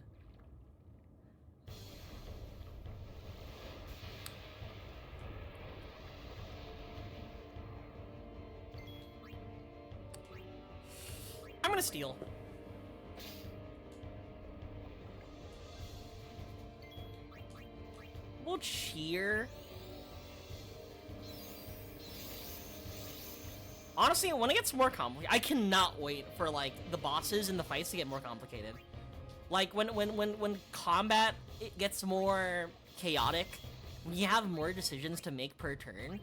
I'm gonna steal. We'll cheer. Honestly, when it gets more complicated, I cannot wait for like the bosses and the fights to get more complicated. Like when combat it gets more chaotic, when you have more decisions to make per turn,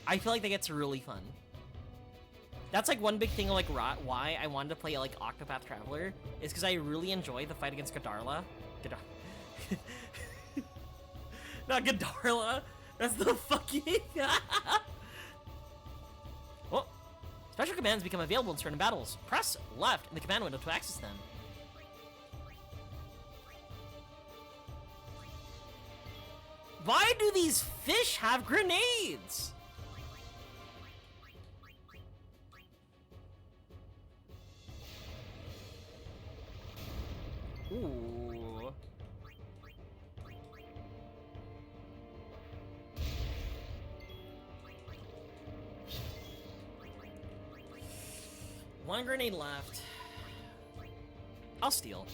I feel like that gets really fun. That's like one big thing, like why I wanted to play like Octopath Traveler is because I really enjoy the fight against Godarla. Not Godarla. That's the fucking. Well, special commands become available in certain battles. Press left in the command window to access them. Why do these fish have grenades? Ooh. One grenade left. I'll steal.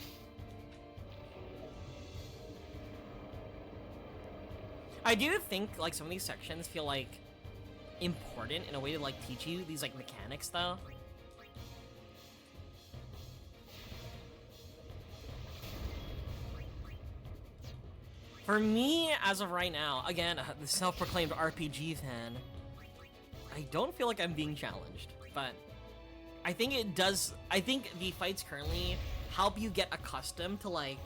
I do think like some of these sections feel like important in a way to like teach you these like mechanics though. For me, as of right now, again, the self-proclaimed RPG fan, I don't feel like I'm being challenged, but I think it does. I think the fights currently help you get accustomed to like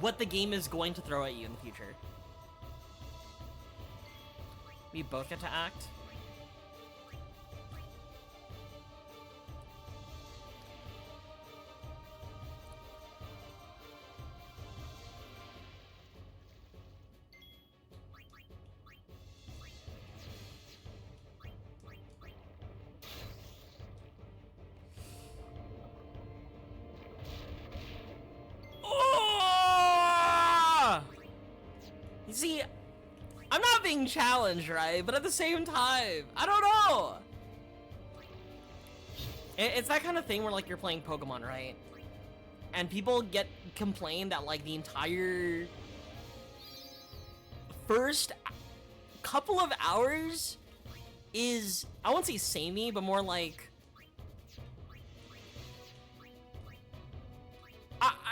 what the game is going to throw at you in the future. We both get to act. You see, I'm not being challenged, right? But at the same time, I don't know. It's that kind of thing where like you're playing Pokemon, right? And people complain that like the entire first couple of hours is, I won't say samey, but more like,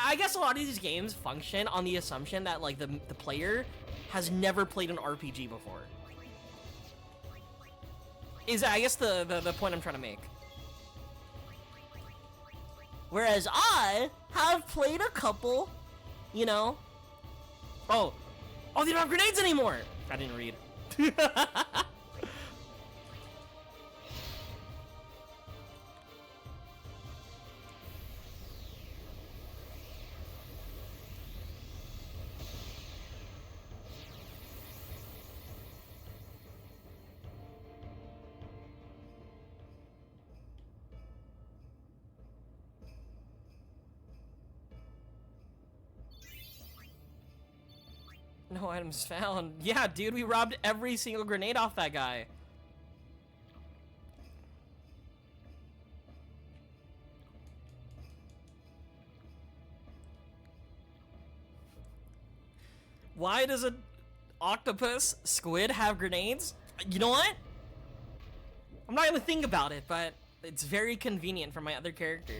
I guess a lot of these games function on the assumption that like the player has never played an RPG before. Is I guess the point I'm trying to make. Whereas I have played a couple, you know. Oh, they don't have grenades anymore. I didn't read. No items found. Yeah, dude, we robbed every single grenade off that guy. Why does an octopus squid have grenades? You know what? I'm not gonna think about it, but it's very convenient for my other character.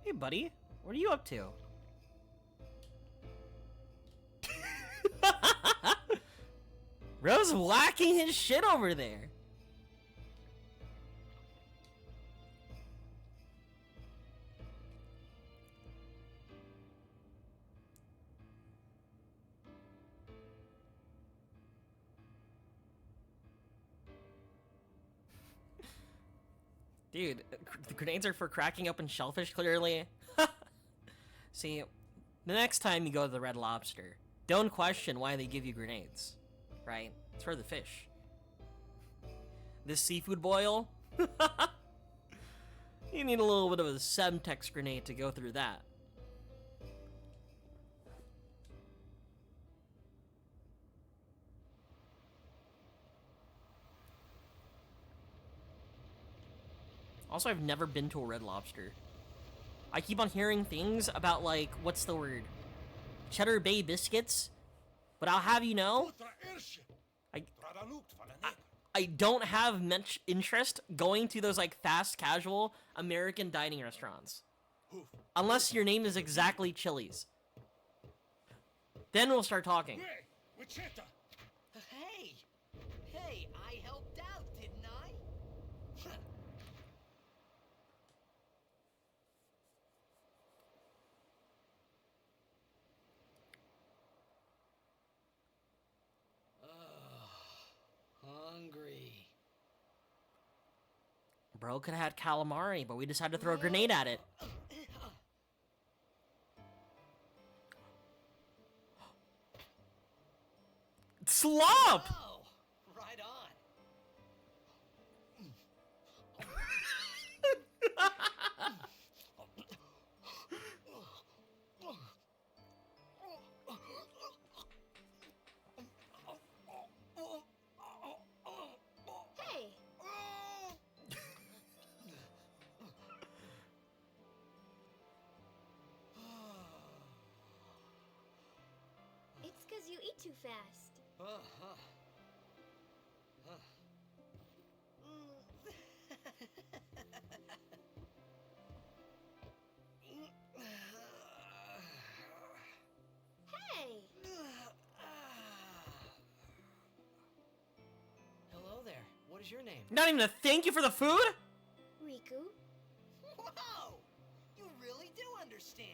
Hey, buddy, what are you up to? Bro's whacking his shit over there. Dude, the grenades are for cracking open shellfish, clearly. See, the next time you go to the Red Lobster, don't question why they give you grenades. right? It's for the fish. This seafood boil? You need a little bit of a Semtex grenade to go through that. Also, I've never been to a Red Lobster. I keep on hearing things about, like, what's the word? Cheddar Bay biscuits? But I'll have you know, I don't have much interest going to those, like, fast casual American dining restaurants. Unless your name is exactly Chili's. Then we'll start talking. Hey! Hey, I helped out, didn't I? Hungry. Bro could have had calamari, but we decided to throw a grenade at it. Slop! Oh, right on. Hey! It's because you eat too fast. Hey! Hello there. What is your name? Not even a thank you for the food? Riku? Whoa! You really do understand.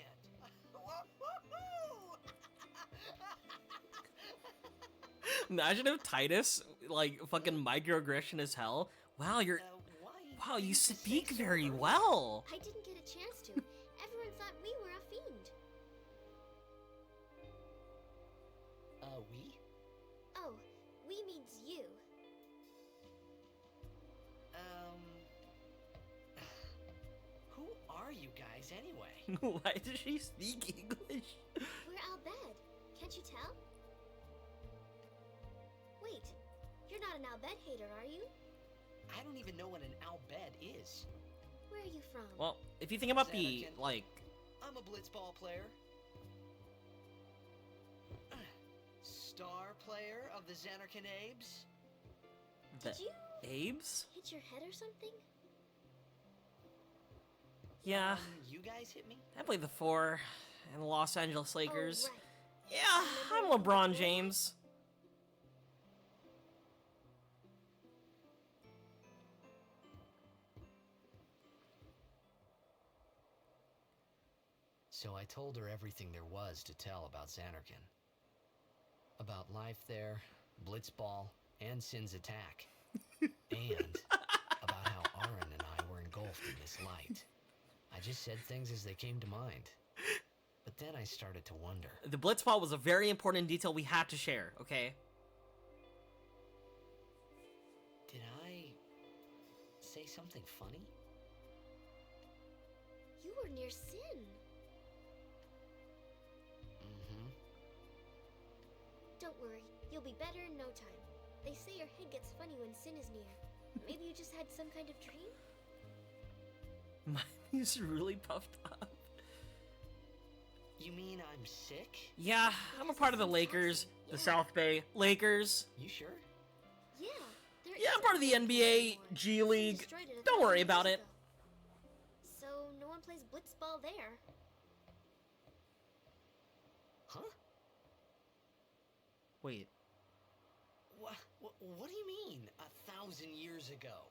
Imagine if Titus, like, fucking microaggression as hell. Wow, you're... Why? Wow, you did say speak so very early? well. I didn't get a chance to. Everyone thought we were a fiend. We? Oh, we means you. Who are you guys anyway? Why does she speak English? We're Al Bhed. Can't you tell? Wait, you're not an Al Bhed hater, are you? I don't even know what an Albed is. Where are you from? Well, if you think about the, Xanakin. like... I'm a blitzball player. Star player of the Xanarkin Abes. The Did you Abes? hit your head or something? Yeah, You guys hit me? I played the 4 and the Los Angeles Lakers. Oh, right. Yeah, I'm LeBron James. So I told her everything there was to tell about Xanarkin. About life there, Blitzball, and Sin's attack. And about how Aaron and I were engulfed in this light. I just said things as they came to mind. But then I started to wonder. The Blitzball was a very important detail we had to share, okay? Did I say something funny? You were near Sin. Mm-hmm. Don't worry, you'll be better in no time. They say your head gets funny when Sin is near. Maybe you just had some kind of dream? He's really puffed up. You mean I'm sick? Yeah, I'm a part of the Lakers, the South Bay Lakers. You sure? Yeah. there Yeah, I'm isn't part of the one NBA, anymore. G Sin League. destroyed it Don't worry 1,000 about years it. ago. So no one plays blitzball there. Huh? Wait, What do you mean, 1,000 years ago?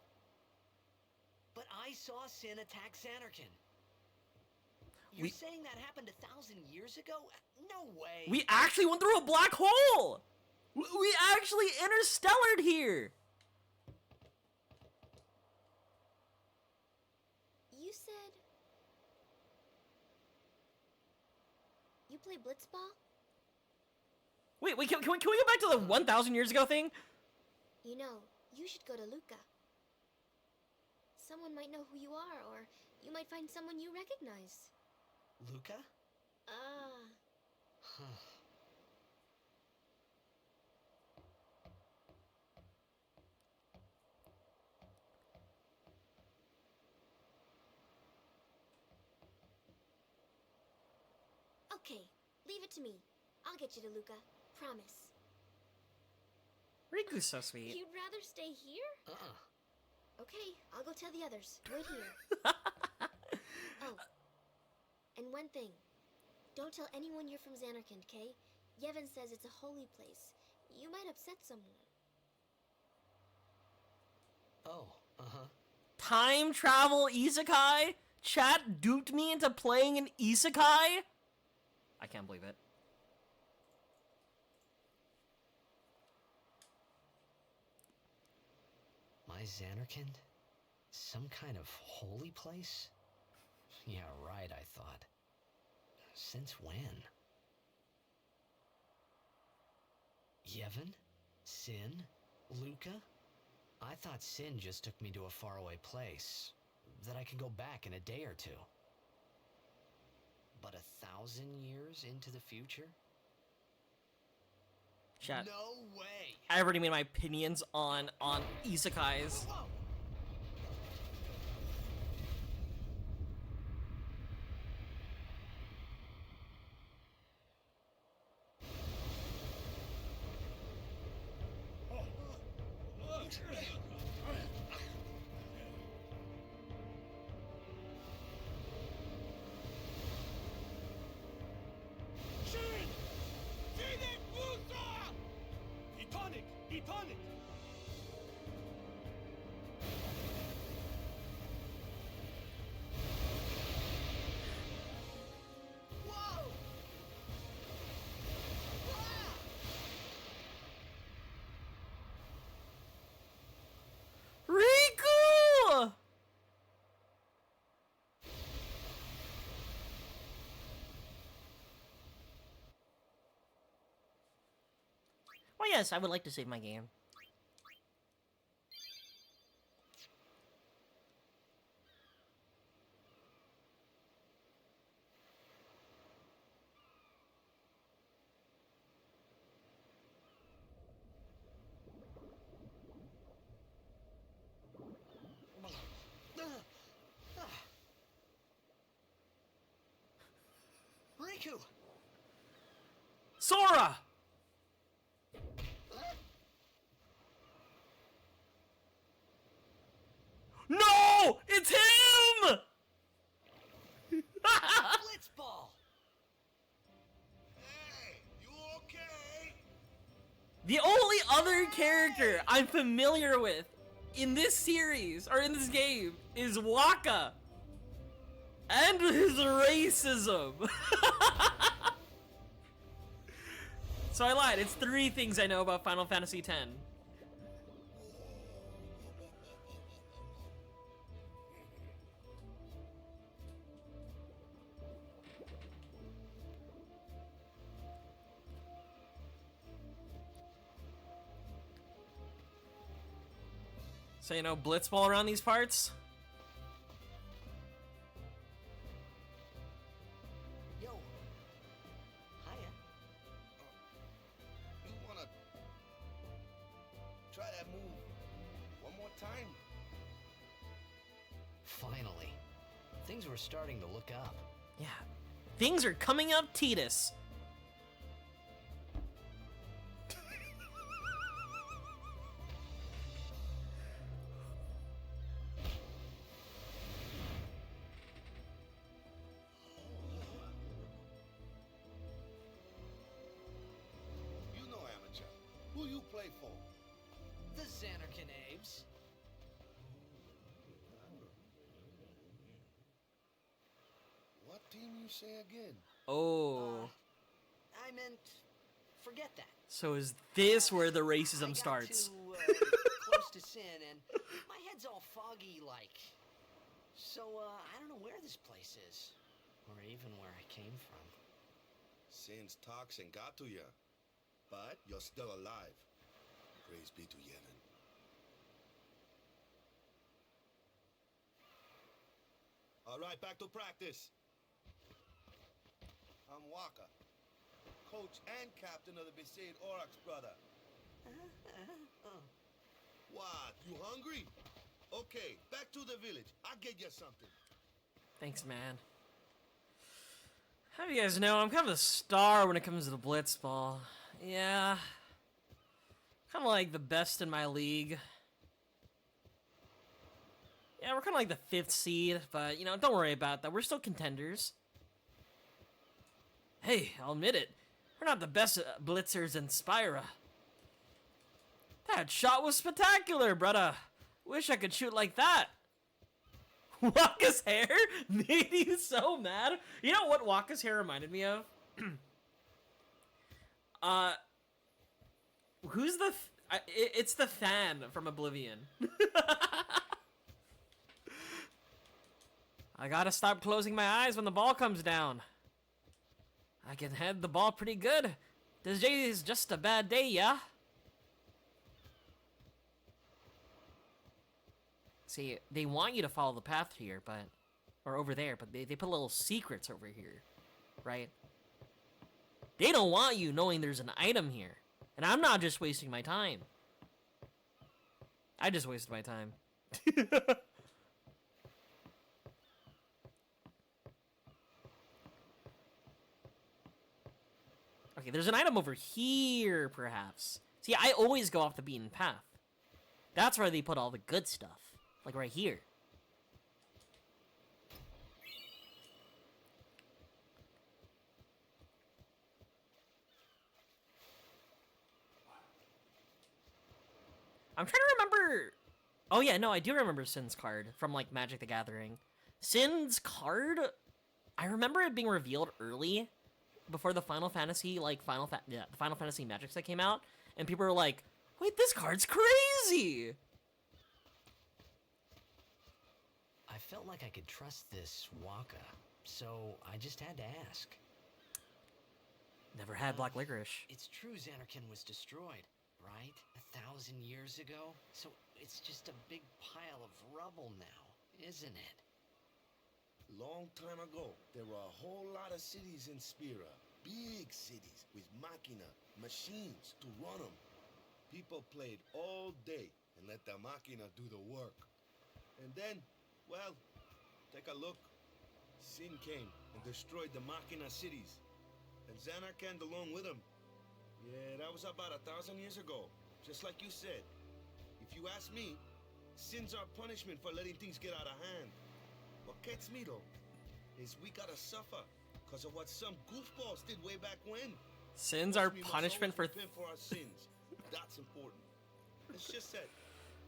But I saw Sin attack Xanarkin. You're saying that happened 1,000 years ago? No way. we actually went through a black hole! We actually interstellared here! You said... You play blitzball? Wait, can we go back to the 1,000 years ago thing? You know, you should go to Luca. Someone might know who you are, or you might find someone you recognize. Luca? Ah, Huh. okay. Leave it to me. I'll get you to Luca. Promise. Riku's so sweet. You'd rather stay here? Okay, I'll go tell the others. Wait here. Oh, and one thing. Don't tell anyone you're from Xanarkand, okay? Yevon says it's a holy place. You might upset someone. Oh, uh-huh. Time travel isekai? Chat duped me into playing an isekai? I can't believe it. My Xanarkand? Some kind of holy place? Yeah, right, I thought. Since when? Yevon? Sin? Luca? I thought Sin just took me to a faraway place, that I could go back in a day or two. But 1,000 years into the future? Chat. No way! I already made my opinions on isekais. Whoa! Etonic! Whoa! Ah! Riku! Well, yes, I would like to save my game. Riku! Sora! No! It's him! Blitzball! Hey, you okay? The only other character I'm familiar with in this series, or in this game, is Waka. And his racism. So I lied, it's 3 things I know about Final Fantasy X. So you know Blitzball around these parts? Yo. Hiya. You wanna try that move one more time? Finally. Things were starting to look up. Yeah. Things are coming up, Titus. You know amateur. Who you play for? The Xanarkand Abes. What team you say again? Oh. I meant, forget that. So is this where the I racism got starts? Too, close to Sin, and my head's all foggy like. So, I don't know where this place is. Or even where I came from. Sin's toxin got to ya. but you're still alive. Praise be to Yevon. All right, back to practice. I'm Waka, coach and captain of the Besaid Aurochs, brother. What, you hungry? Okay, back to the village. I'll get you something. Thanks, man. How do you guys know I'm kind of a star when it comes to the blitzball? Yeah. Kind of like the best in my league. Yeah, we're kind of like the 5th seed, but, you know, don't worry about that. We're still contenders. Hey, I'll admit it. We're not the best blitzers in Spyra. That shot was spectacular, brother. Wish I could shoot like that. Waka's hair made you so mad. You know what Waka's hair reminded me of? Who's the... it's the fan from Oblivion. I gotta stop closing my eyes when the ball comes down. I can head the ball pretty good. This day is just a bad day, yeah? See, they want you to follow the path here, but... Or over there, but they put little secrets over here, right? They don't want you knowing there's an item here. And I'm not just wasting my time. I just wasted my time. Okay, there's an item over here, perhaps. See, I always go off the beaten path. That's where they put all the good stuff. Like right here. I'm trying to remember... Oh yeah, no, I do remember Sin's card from, like, Magic the Gathering. Sin's card... I remember it being revealed early, before the Final Fantasy, like, the Final Fantasy Magic set came out, and people were like, wait, this card's crazy! I felt like I could trust this Waka, so I just had to ask. Never had black licorice. It's true Xanarkand was destroyed, right? 1,000 years ago? So it's just a big pile of rubble now, isn't it? Long time ago, there were a whole lot of cities in Spira. Big cities with machina, machines to run them. People played all day and let the machina do the work. And then, well, take a look. Sin came and destroyed the machina cities. And Xanarkand along with him. Yeah, that was about 1,000 years ago. Just like you said. If you ask me, Sin's our punishment for letting things get out of hand. What gets me, though, is we gotta suffer because of what some goofballs did way back when. Sin's our We must punishment for... always repent for our sins. That's important. It's just that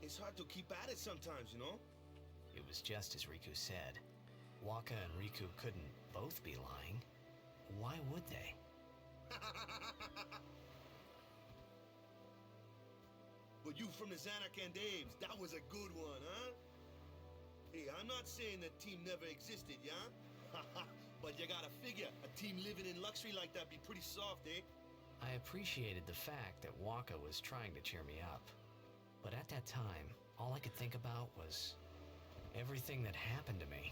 it's hard to keep at it sometimes, you know? It was just as Riku said. Waka and Riku couldn't both be lying. Why would they? But you from the Xanarkand Daves, that was a good one, huh? Hey, I'm not saying that team never existed, yeah? But you gotta figure, a team living in luxury like that be pretty soft, eh? I appreciated the fact that Waka was trying to cheer me up. But at that time, all I could think about was everything that happened to me.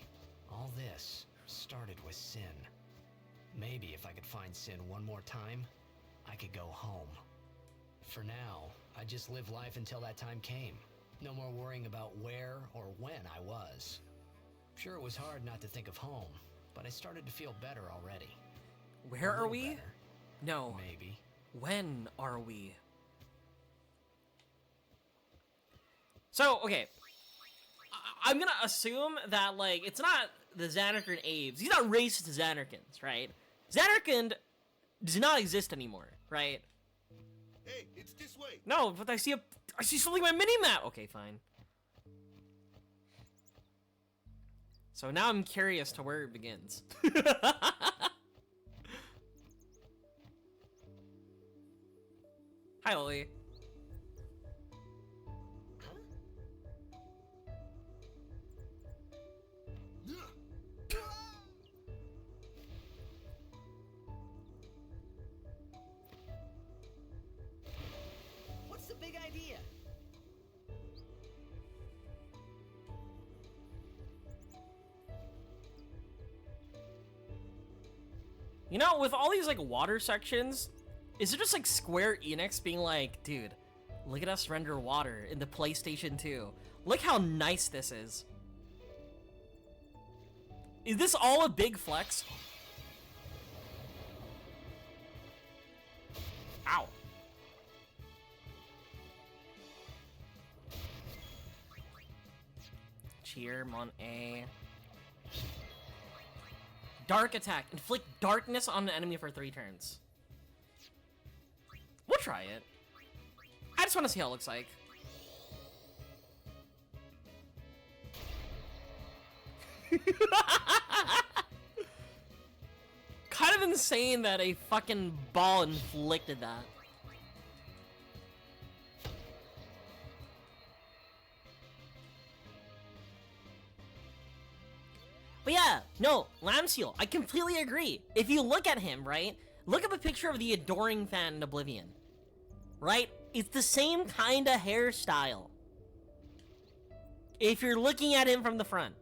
All this started with Sin. Maybe if I could find Sin one more time, I could go home. For now, I just live life until that time came. No more worrying about where or when I was. Sure, it was hard not to think of home, but I started to feel better already. Where A are little we? better, No. maybe. When are we? So, okay. I'm gonna assume that, like, it's not the Xanarkand Aves. These are racist Xanarkands, right? Xanarkand does not exist anymore, right? Hey, it's this way. No, but I see something on my mini-map! Okay, fine. So now I'm curious to where it begins. Hi, Lily. You know, with all these like water sections, is it just like Square Enix being like, dude, look at us render water in the PlayStation 2. Look how nice this is. Is this all a big flex? Ow. Cheer, Mon A. Dark attack. Inflict darkness on an enemy for 3 turns. We'll try it. I just want to see how it looks like. Kind of insane that a fucking ball inflicted that. But yeah, no, Lamseal, I completely agree. If you look at him, right? Look up a picture of the Adoring fan in Oblivion. Right? It's the same kind of hairstyle. If you're looking at him from the front.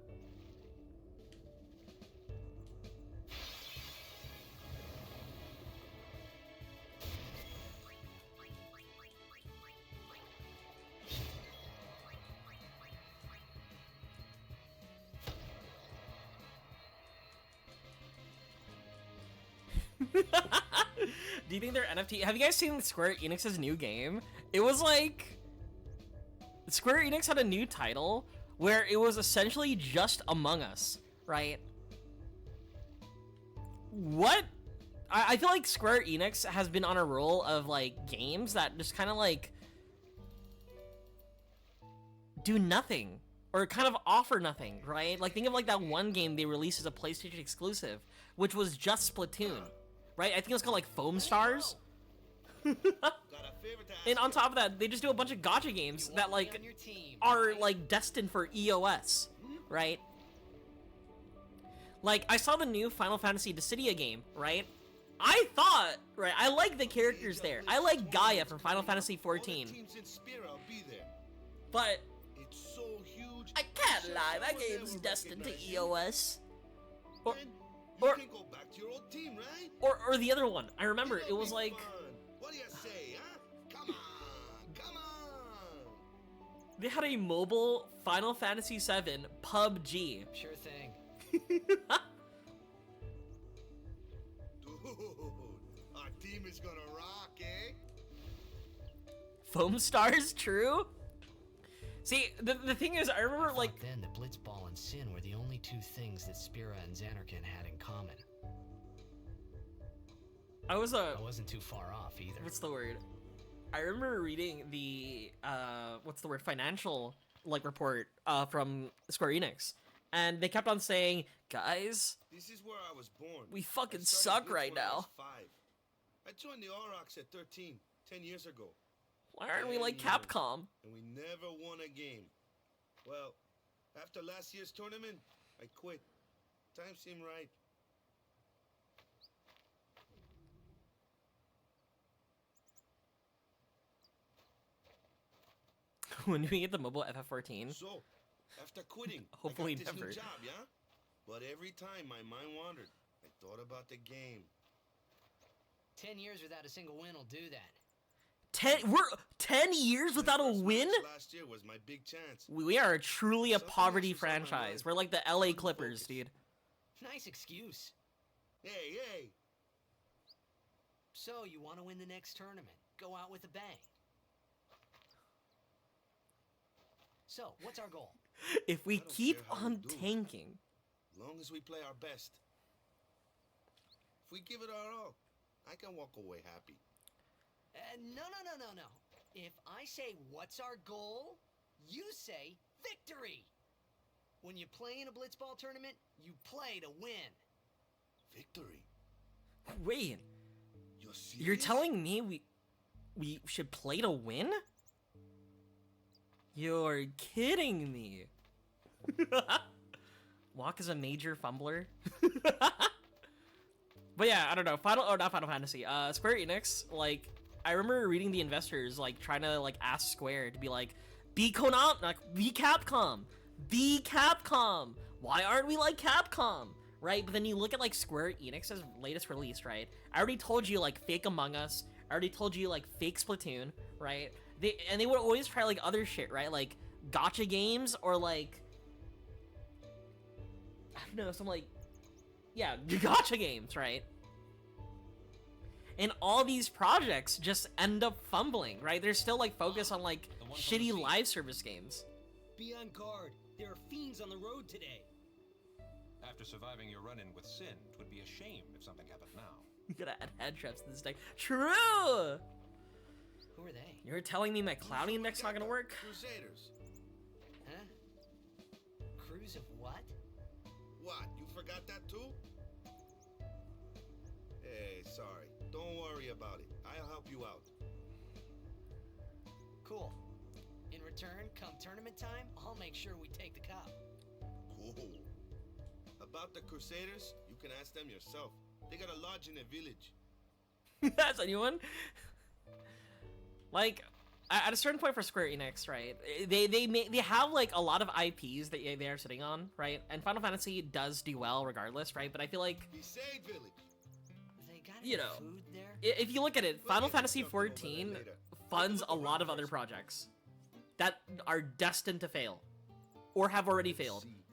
Do you think they're NFT? Have you guys seen Square Enix's new game? It was like... Square Enix had a new title where it was essentially just Among Us, right? What? I feel like Square Enix has been on a roll of like games that just kind of like do nothing or kind of offer nothing, right? Like think of like that one game they released as a PlayStation exclusive, which was just Splatoon, right? I think it was called like Foam Stars. And on top of that, they just do a bunch of gacha games that like are like destined for EOS, right? Like I saw the new Final Fantasy Dissidia game, right? I thought, right, I like the characters there. I like Gaia from Final Fantasy 14. But I can't lie, that game's destined to EOS. Or the other one. I remember it was like What do you say, huh? Come on, come on. they had a mobile Final Fantasy 7 PUBG. Sure thing. Dude, our team is gonna rock, eh? Foam Stars, true? See, the thing is, I remember I like thought then that Blitzball and Sin were the only 2 things that Spira and Xanarkin had in common. I wasn't too far off either. what's the word? I remember reading the financial like report from Square Enix, and they kept on saying, guys, This is where I was born. we fucking I started suck Blitz right when I now. was 5. I joined the Aurochs at 13, 10 years ago. Why aren't we like 10 years, Capcom? And we never won a game. Well, after last year's tournament, I quit. Time seemed right. When do we get the mobile FF14? So, after quitting, Hopefully I got this never. new job, yeah? But every time my mind wandered, I thought about the game. 10 years without a single win will do that. 10 years without a My first win? match last year was my big chance. We are truly a Something poverty else was on my franchise. mind. We're like the LA Couldn't Clippers, focus. dude. Nice excuse. Hey, hey! So, you want to win the next tournament. Go out with a bang. So, what's our goal? If we I don't keep care how on we do. tanking, Long as we play our best. If we give it our all, I can walk away happy. No. If I say, what's our goal? You say, victory! When you play in a Blitzball tournament, you play to win. Victory? wait, You're serious? you're telling me we should play to win? You're kidding me. Walk is a major fumbler. But yeah, I don't know. Not Final Fantasy. Square Enix, like, I remember reading the investors, like, trying to, like, ask Square to be like, be Capcom. Be Capcom. Why aren't we like Capcom? right? But then you look at like Square Enix's latest release, right? I already told you like fake Among Us. I already told you like fake Splatoon, right? They would always try like other shit, right? Like gacha games or like I don't know, some like yeah, gacha games, right? And all these projects just end up fumbling, right? They're still like focused on like shitty live service games. Be on guard. There are fiends on the road today. After surviving your run-in with Sin, it would be a shame if something happened now. You gotta add head traps to this deck. True! Who are they? You're telling me my clouding deck's not gonna work? Crusaders. Huh? Crews of what? What? You forgot that too? Hey, sorry. Don't worry about it. I'll help you out. Cool. In return, come tournament time, I'll make sure we take the cup. Cool. About the Crusaders, you can ask them yourself. They got a lodge in a village. That's anyone? Like, at a certain point for Square Enix, right? They have like a lot of IPs that they are sitting on, right? And Final Fantasy does do well regardless, right? But I feel like, Besaid village. They got You any know, food there? if you look at it, Final Fantasy Talk about that 14 later. funds a lot of other projects that are destined to fail or have already failed. See.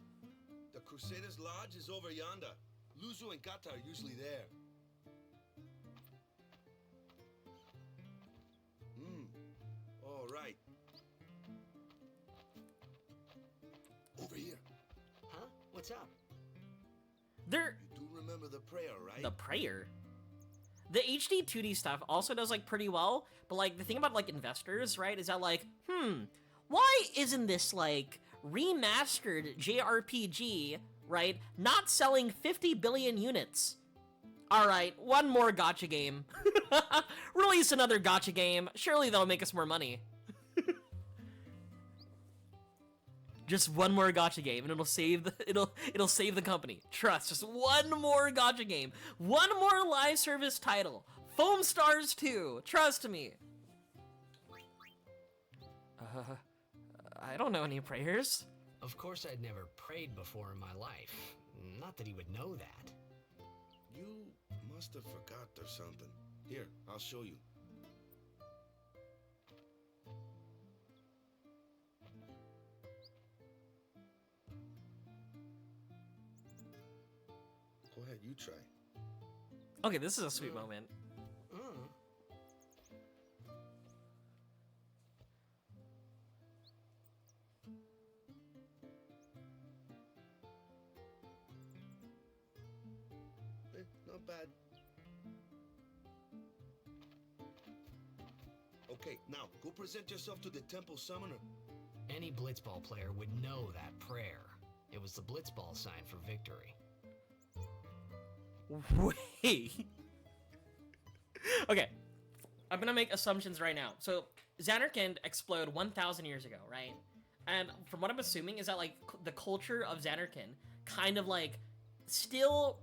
The Crusaders lodge is over yonder. Luzu and Kata are usually there. All right. Over here. Huh? What's up? They're You do remember the prayer, right? the prayer. The HD 2D stuff also does like pretty well, but like the thing about like investors, right, is that like, why isn't this like remastered JRPG, right, not selling 50 billion units? Alright, one more gacha game. Release another gacha game. Surely that'll make us more money. Just one more gacha game and it'll save the it'll save the company. Trust, just one more gacha game. One more live service title. Foam Stars 2. Trust me. I don't know any prayers. Of course I'd never prayed before in my life. Not that he would know that. You must have forgot or something. Here, I'll show you. Go ahead, you try. Okay, this is a sweet moment. Mm. Not bad. Okay, now go present yourself to the temple summoner. Any blitzball player would know that prayer. It was the blitzball sign for victory. Wait. Okay. I'm gonna make assumptions right now. So, Xanarkand exploded 1,000 years ago, right? And from what I'm assuming is that, like, the culture of Xanarkand kind of, like, still...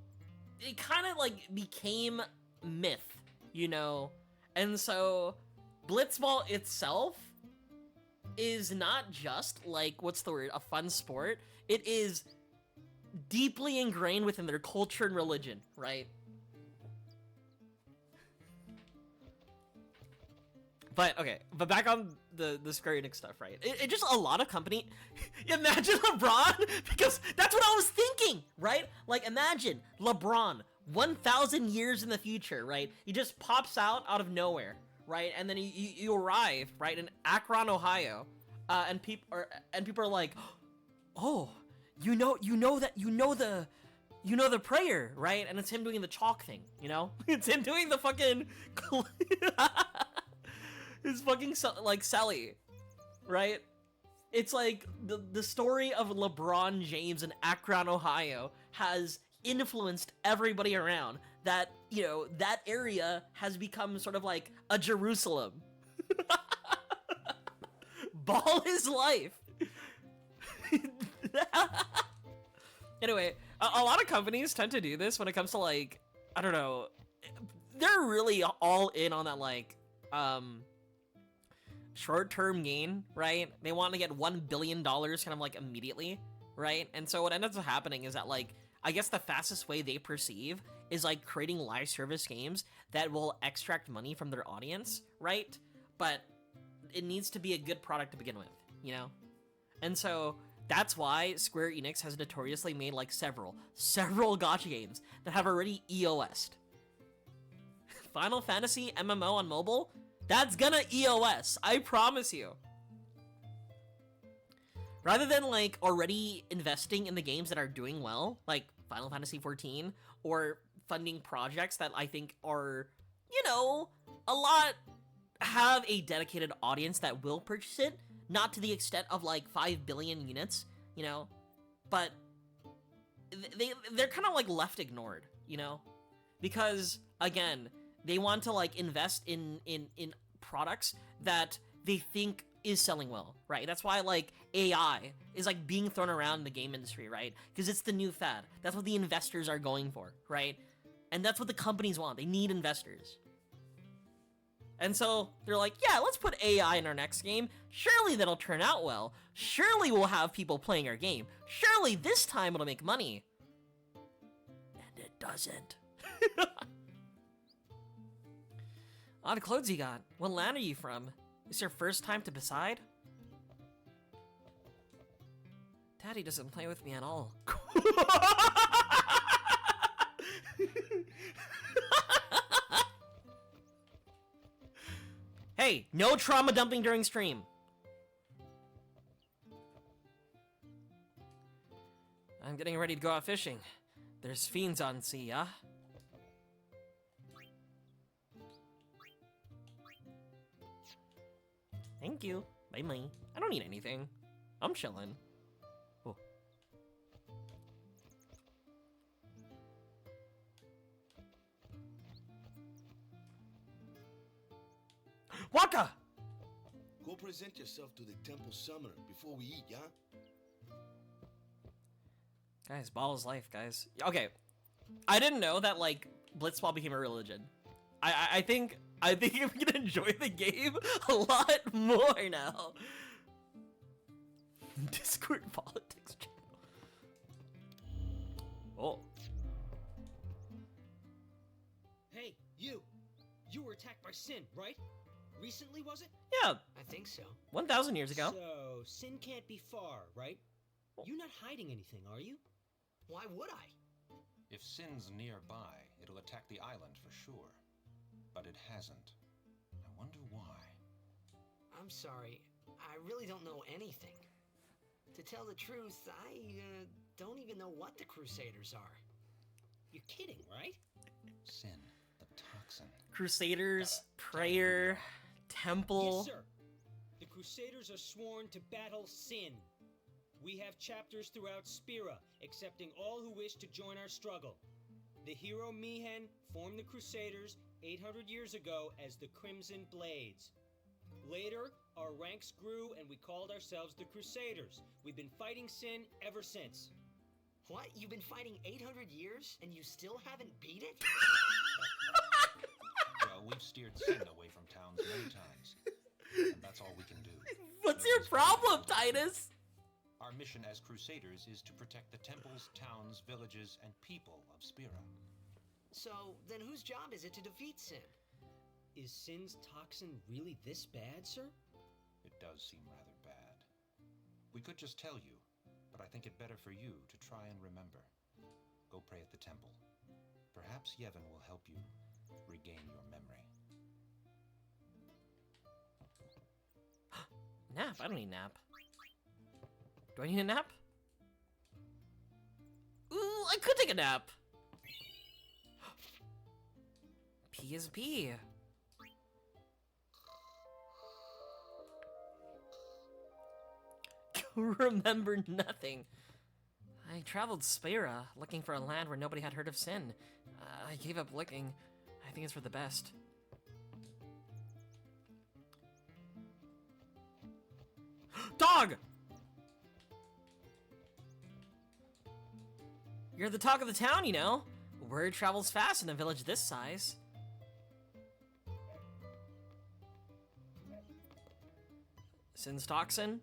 It kind of, like, became myth, you know? And so, Blitzball itself is not just, like, what's the word? A fun sport. It is deeply ingrained within their culture and religion, right? But okay, but back on the Square Enix stuff, right? It just a lot of company. Imagine LeBron, because that's what I was thinking, right? Like imagine LeBron 1,000 years in the future, right? He just pops out of nowhere, right? And then you arrive, right, in Akron, Ohio, and people are like, oh, you know the prayer, right? And it's him doing the chalk thing, you know? It's him doing the fucking his fucking like Sally, right? It's like the story of LeBron James in Akron, Ohio has influenced everybody around. That, you know, that area has become sort of like a Jerusalem. Ball is life. Anyway, a lot of companies tend to do this when it comes to, like, I don't know, they're really all in on that, like, short-term gain, right? They want to get $1 billion kind of, like, immediately, right? And so what ends up happening is that, like, I guess the fastest way they perceive is like creating live service games that will extract money from their audience, right? But it needs to be a good product to begin with, you know? And so that's why Square Enix has notoriously made like several gacha games that have already EOS'd. Final Fantasy MMO on mobile, that's gonna EOS, I promise you. Rather than like already investing in the games that are doing well, like Final Fantasy XIV, or funding projects that I think are, you know, a lot have a dedicated audience that will purchase it, not to the extent of like 5 billion units, you know, but they're kind of like left ignored, you know, because again, they want to like invest in products that they think is selling well, right? That's why like AI is like being thrown around in the game industry, right? Because it's the new fad. That's what the investors are going for, right? And that's what the companies want. They need investors. And so they're like, yeah, let's put AI in our next game. Surely that'll turn out well. Surely we'll have people playing our game. Surely this time it'll make money. And it doesn't. Odd clothes you got. What land are you from? Is your first time to Beside? Daddy doesn't play with me at all. Hey, no trauma dumping during stream. I'm getting ready to go out fishing. There's fiends on sea, yeah? Thank you. Bye. I don't need anything. I'm chilling. Oh. Waka! Go present yourself to the temple summoner before we eat, yeah? Guys, ball is life, guys. Okay, I didn't know that like Blitzball became a religion. I think I'm gonna enjoy the game a lot more now. Discord politics channel. Oh. Hey, you were attacked by Sin, right? Recently, was it? Yeah, I think so. 1,000 years ago. So, Sin can't be far, right? You're not hiding anything, are you? Why would I? If Sin's nearby, it'll attack the island for sure. But it hasn't. I wonder why. I'm sorry. I really don't know anything. To tell the truth, I don't even know what the Crusaders are. You're kidding, right? Sin, the toxin. Crusaders, prayer, temple. Yes, sir. The Crusaders are sworn to battle Sin. We have chapters throughout Spira, accepting all who wish to join our struggle. The hero Mihen formed the Crusaders 800 years ago as the Crimson Blades. Later, our ranks grew and we called ourselves the Crusaders. We've been fighting Sin ever since. What? You've been fighting 800 years and you still haven't beat it? Well, we've steered Sin away from towns many times. And that's all we can do. What's your problem, Titus? Our mission as Crusaders is to protect the temples, towns, villages, and people of Spira. So, then whose job is it to defeat Sin? Is Sin's toxin really this bad, sir? It does seem rather bad. We could just tell you, but I think it better for you to try and remember. Go pray at the temple. Perhaps Yevon will help you regain your memory. Nap? I don't need nap. Do I need a nap? Ooh, I could take a nap. P is P. Remember nothing. I traveled Spira, looking for a land where nobody had heard of Sin. I gave up looking. I think it's for the best. Dog! You're the talk of the town, you know. Word travels fast in a village this size. Sin's toxin?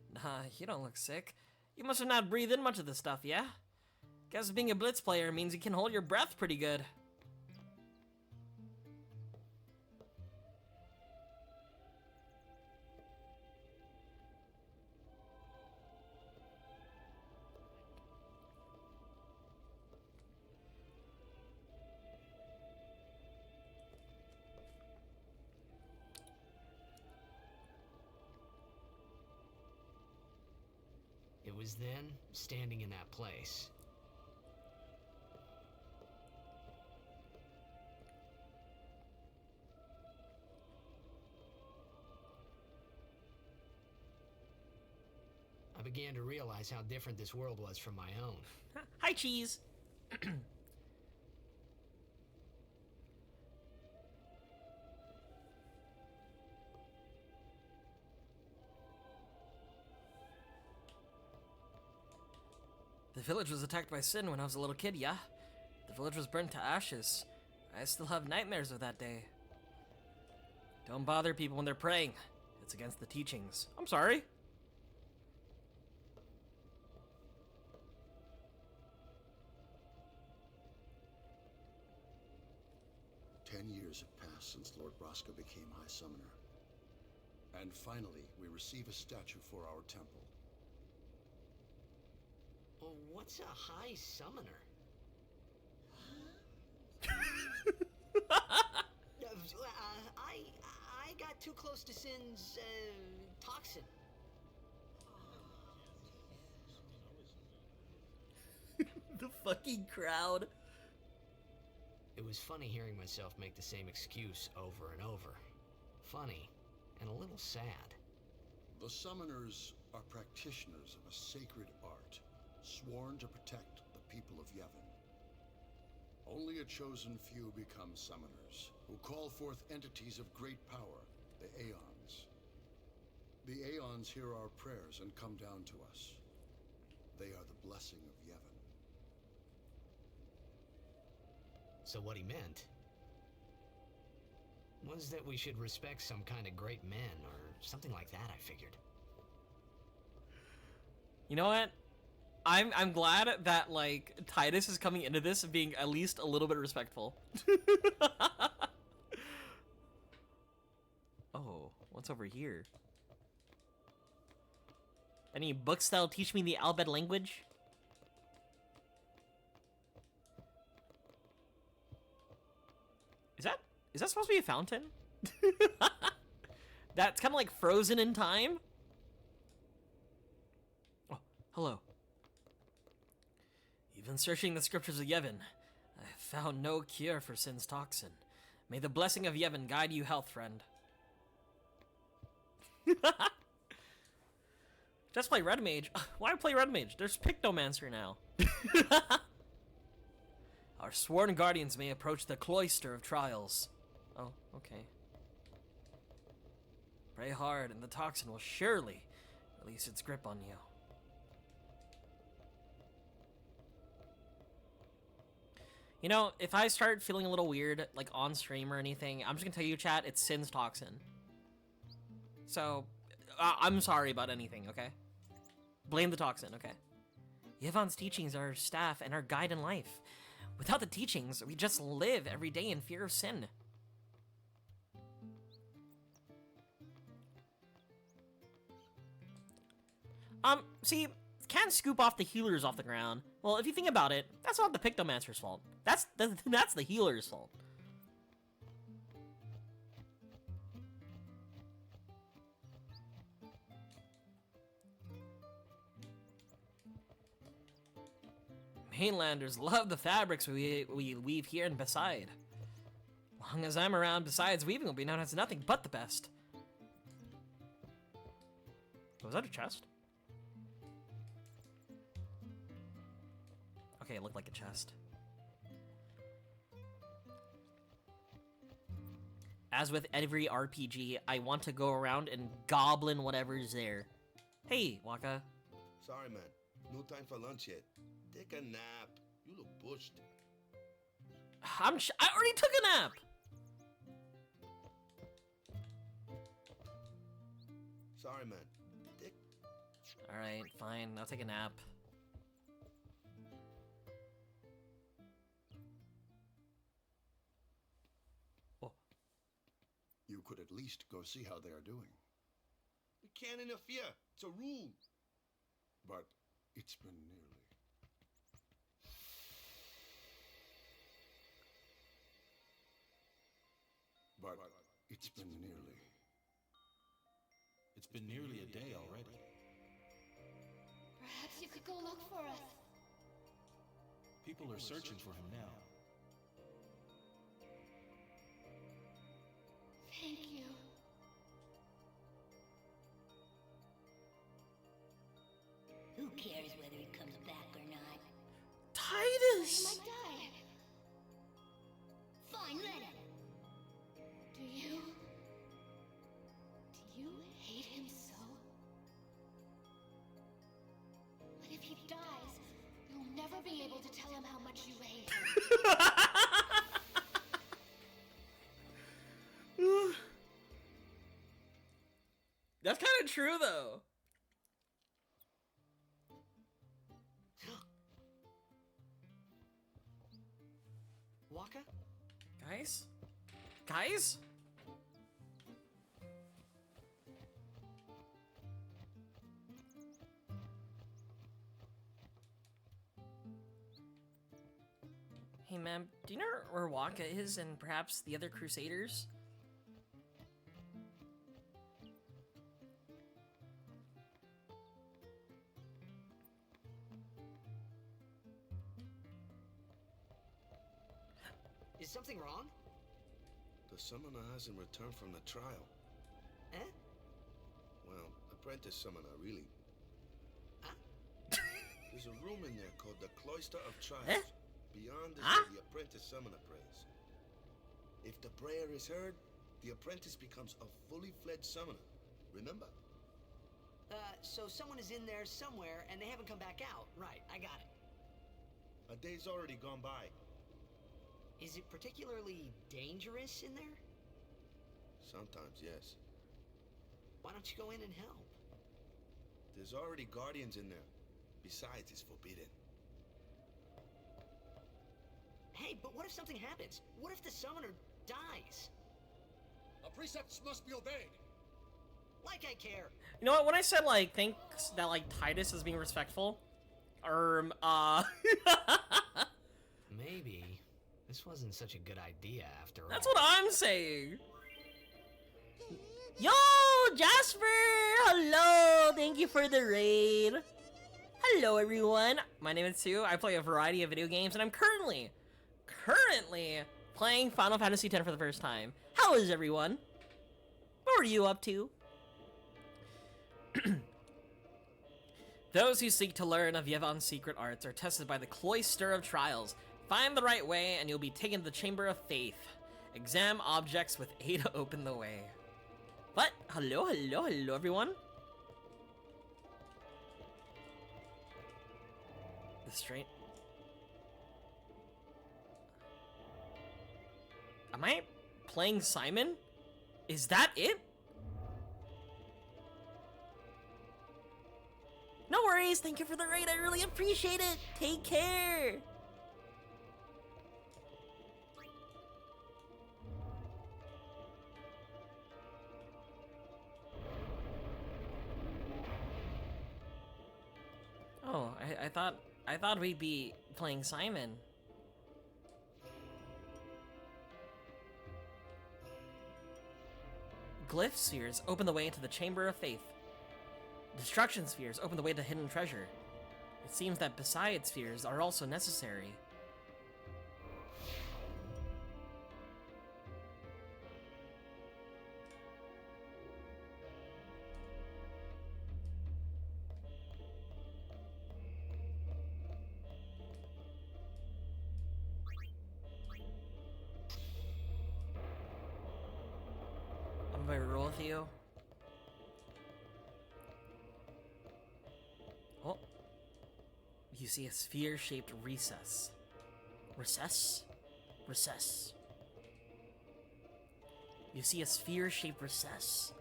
You don't look sick. You must have not breathed in much of this stuff, yeah? Guess being a blitz player means you can hold your breath pretty good. It was then, standing in that place, I began to realize how different this world was from my own. Hi, cheese. The village was attacked by Sin when I was a little kid, yeah? The village was burnt to ashes. I still have nightmares of that day. Don't bother people when they're praying. It's against the teachings. I'm sorry. Years have passed since Lord Braska became High Summoner. And finally, we receive a statue for our temple. Well, what's a High Summoner? I got too close to Sin's, toxin. The fucking crowd. It was funny hearing myself make the same excuse over and over. Funny, and a little sad. The summoners are practitioners of a sacred art, sworn to protect the people of Yevon. Only a chosen few become summoners, who call forth entities of great power, the Aeons. The Aeons hear our prayers and come down to us. They are the blessing of Yevon. So what he meant was that we should respect some kind of great men, or something like that, I figured. You know what? I'm glad that, like, Titus is coming into this being at least a little bit respectful. Oh, what's over here? Any books that'll teach me the Albed language? Is that supposed to be a fountain? That's kind of like frozen in time? Oh, hello. Even searching the scriptures of Yevon, I found no cure for Sin's toxin. May the blessing of Yevon guide you health, friend. Just play Red Mage. Why play Red Mage? There's Pictomancer now. Our sworn guardians may approach the cloister of trials. Oh, okay. Pray hard, and the toxin will surely release its grip on you. You know, if I start feeling a little weird, like on stream or anything, I'm just gonna tell you, chat, it's Sin's toxin. So, I'm sorry about anything, okay? Blame the toxin, okay? Yevon's teachings are our staff and our guide in life. Without the teachings, we just live every day in fear of sin. See, can't scoop off the healers off the ground. Well, if you think about it, that's not the Pictomancer's fault. That's the healer's fault. Mainlanders love the fabrics we weave here in Beside. Long as I'm around, Besides, weaving will be known as nothing but the best. Was that a chest? Okay, it looked like a chest. As with every RPG, I want to go around and goblin whatever's there. Hey, Waka. Sorry, man. No time for lunch yet. Take a nap. You look bushed. I already took a nap! Sorry, man. Alright, fine. I'll take a nap. could at least go see how they are doing. We can't interfere. It's a rule. But it's been nearly. But it's been nearly. It's been nearly a day already. Perhaps you could go look for us. People are searching for him now. Thank you. Who cares whether he comes back or not? He Titus! might die. Fine, let him. Do you hate him so? But if he dies, you'll never be able to tell him how much you hate him. That's kind of true, though. Waka? Guys? Guys? Hey, ma'am, do you know where Waka is and perhaps the other Crusaders? Is something wrong? The summoner hasn't returned from the trial. Eh? Well, apprentice summoner, really. Huh? There's a room in there called the Cloister of Trials. Eh? Beyond is Huh? where the apprentice summoner prays. If the prayer is heard, the apprentice becomes a fully fledged summoner. Remember? So someone is in there somewhere and they haven't come back out. Right, I got it. A day's already gone by. Is it particularly dangerous in there? Sometimes, yes. Why don't you go in and help? There's already guardians in there. Besides, it's forbidden. Hey, but what if something happens? What if the summoner dies? Our precepts must be obeyed. Like I care. You know what? When I said, like, thanks that, like, Titus is being respectful, Maybe this wasn't such a good idea after all. that's what I'm saying. Yo, Jasper! Hello! Thank you for the raid. Hello, everyone. My name is Sue. I play a variety of video games, and I'm currently playing Final Fantasy X for the first time. How is everyone? What are you up to? Those who seek to learn of Yevon's secret arts are tested by the Cloister of Trials. Find the right way, and you'll be taken to the Chamber of Faith. Examine objects with A to open the way. What? Hello, everyone? The straight... Am I playing Simon? Is that it? No worries, thank you for the raid, I really appreciate it! Take care! Oh, I thought we'd be playing Simon. Glyph spheres open the way into the Chamber of Faith. Destruction spheres open the way to hidden treasure. It seems that beside spheres are also necessary. I'm gonna roll with you. Oh. You see a sphere-shaped recess. Recess? Recess. You see a sphere-shaped recess.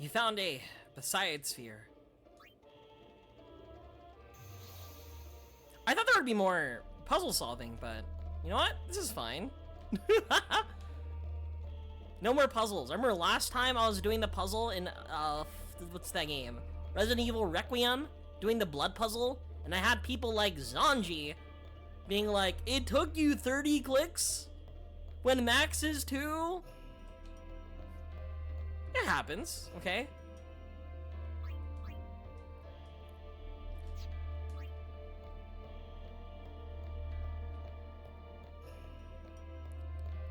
You found a Poseid sphere. I thought there would be more puzzle solving, but you know what? This is fine. No more puzzles. I remember last time I was doing the puzzle in, what's that game? Resident Evil Requiem, doing the blood puzzle, and I had people like Zanji being like, it took you 30 clicks when max is 2? It happens, okay?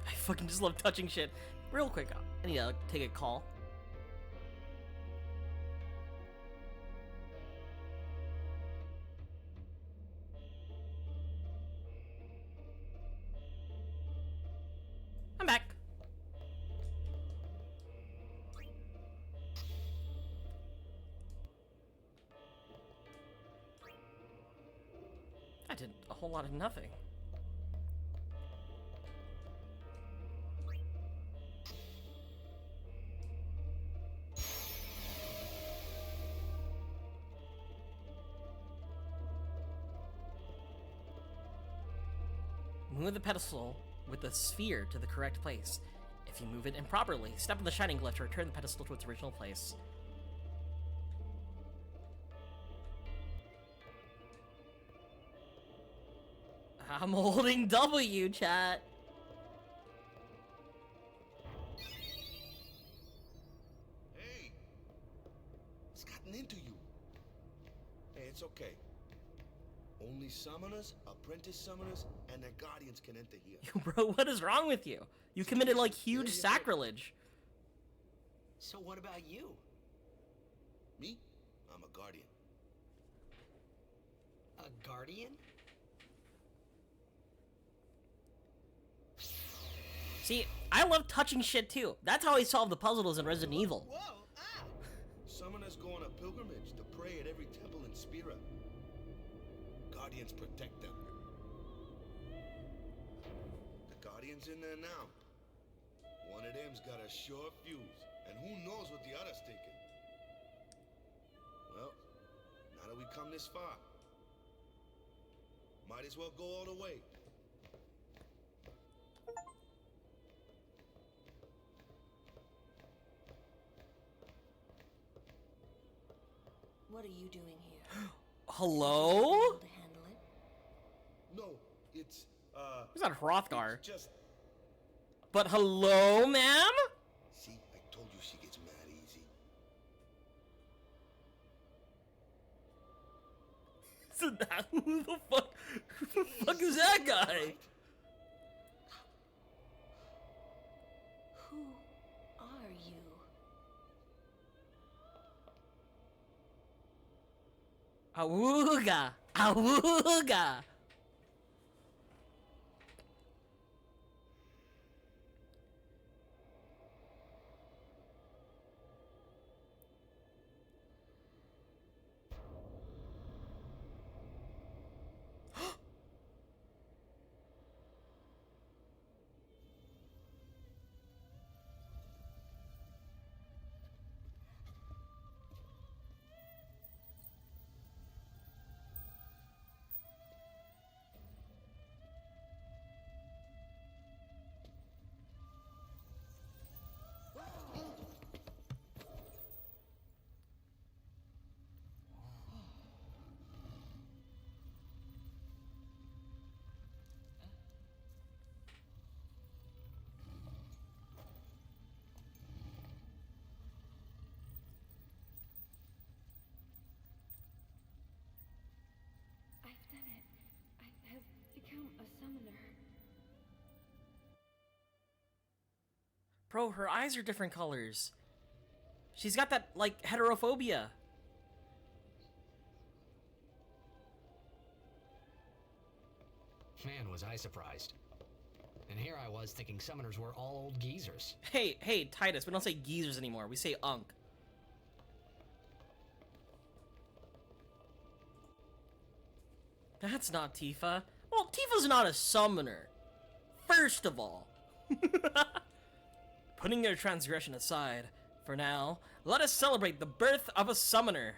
I fucking just love touching shit. Real quick, I need to take a call. I'm back. I did a whole lot of nothing. Move the pedestal with the sphere to the correct place. If you move it improperly, step on the shining glyph to return the pedestal to its original place. I'm holding W, chat. Hey! What's gotten into you? Hey, it's okay. Only summoners, apprentice summoners, and their guardians can enter here. Yo, bro, what is wrong with you? You committed, like, huge sacrilege. So what about you? Me? I'm a guardian. A guardian? See, I love touching shit too. That's how I solve the puzzles in Resident Evil. Whoa! Ah! Summoners go on a pilgrimage to pray at every temple in Spira. Guardians protect them. The Guardian's in there now. One of them's got a short fuse, and who knows what the other's thinking. Well, now that we come this far, might as well go all the way. What are you doing here? Hello? Able to handle it? No, it's, Who's that Hrothgar? it's just... But hello, ma'am? See, I told you she gets mad easy. So that, who the fuck is that guy? Who are you? Awooga! Awooga! I've done it. I have become a summoner. Bro, her eyes are different colors. She's got that, like, heterophobia. Man, was I surprised. And here I was thinking summoners were all old geezers. Hey, Titus, we don't say geezers anymore. We say unk. That's not Tifa. Well, Tifa's not a summoner. First of all. Putting their transgression aside, For now, let us celebrate the birth of a summoner.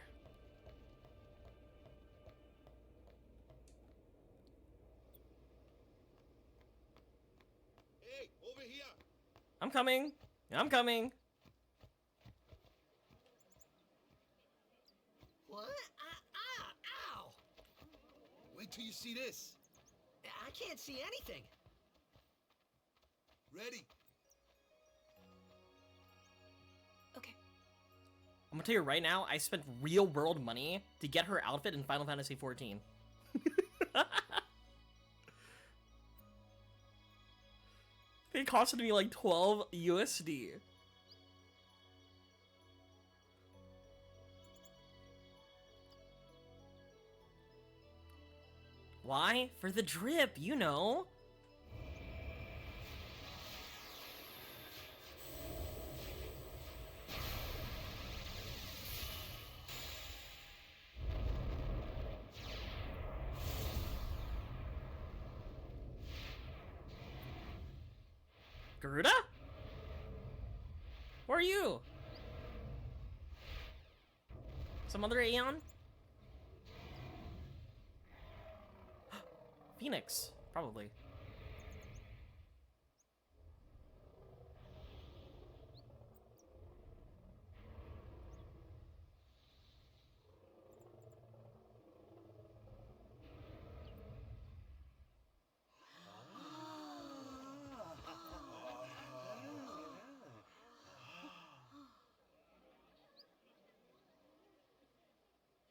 Hey, over here! I'm coming. I'm coming. What? Ow! Wait till you see this. I can't see anything. Ready? Okay. I'm gonna tell you right now, I spent real world money to get her outfit in Final Fantasy XIV. It costed me like 12 USD. Why? For the drip, you know. Garuda? Who are you? Some other Aeon? Phoenix, probably.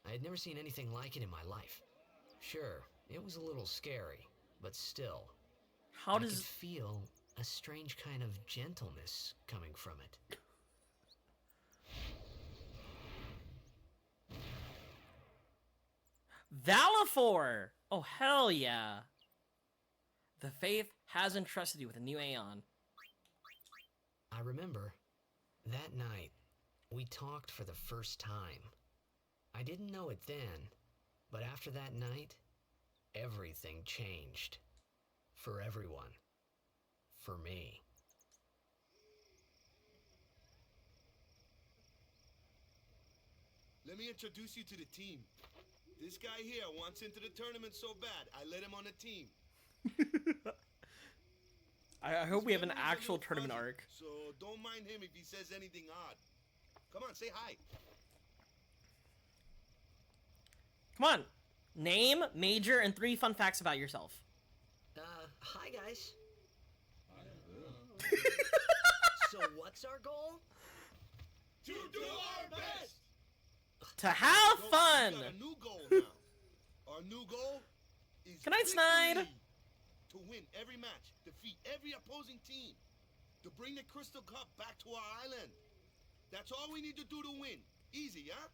I had never seen anything like it in my life. Sure, it was a little scary, but still. How I could does... feel a strange kind of gentleness coming from it. Valifor! Oh, hell yeah. The Faith has entrusted you with a new Aeon. I remember, that night, we talked for the first time. I didn't know it then, but after that night, everything changed. For everyone. For me. Let me introduce you to the team. This guy here wants into the tournament so bad, I let him on the team. I hope we have an His memory's a actual little tournament fuzzy, arc. So don't mind him if he says anything odd. Come on, say hi. Come on. Name, major, and 3 fun facts about yourself. Hi guys. So what's our goal? To do our best! To have So, fun! we got a new goal now. Our new goal is Good night, victory. Snide. To win every match, defeat every opposing team, to bring the Crystal Cup back to our island. That's all we need to do to win. Easy, huh?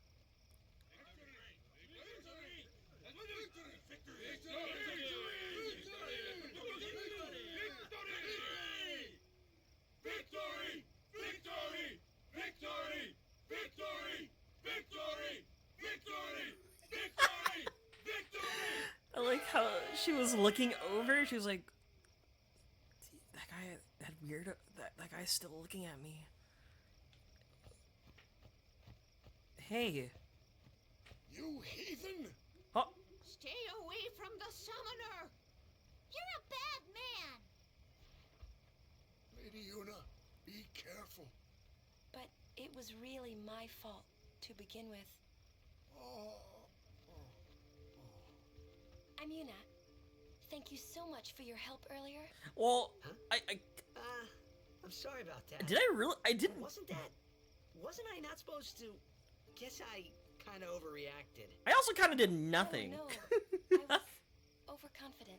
Victory! Victory! Victory! Victory! Victory! Victory! Victory! Victory! I like how she was looking over. She was like, that guy, that weird, that guy's still looking at me. Hey. You heathen! Oh, Stay away from the summoner! You're a bad man! Lady Yuna, be careful. But it was really my fault to begin with. Oh. I'm Yuna. Thank you so much for your help earlier. well, Huh? I'm sorry about that. did I really? I didn't. Wasn't I not supposed to? Guess I kind of overreacted. I also kind of did nothing. Oh, no. I was overconfident.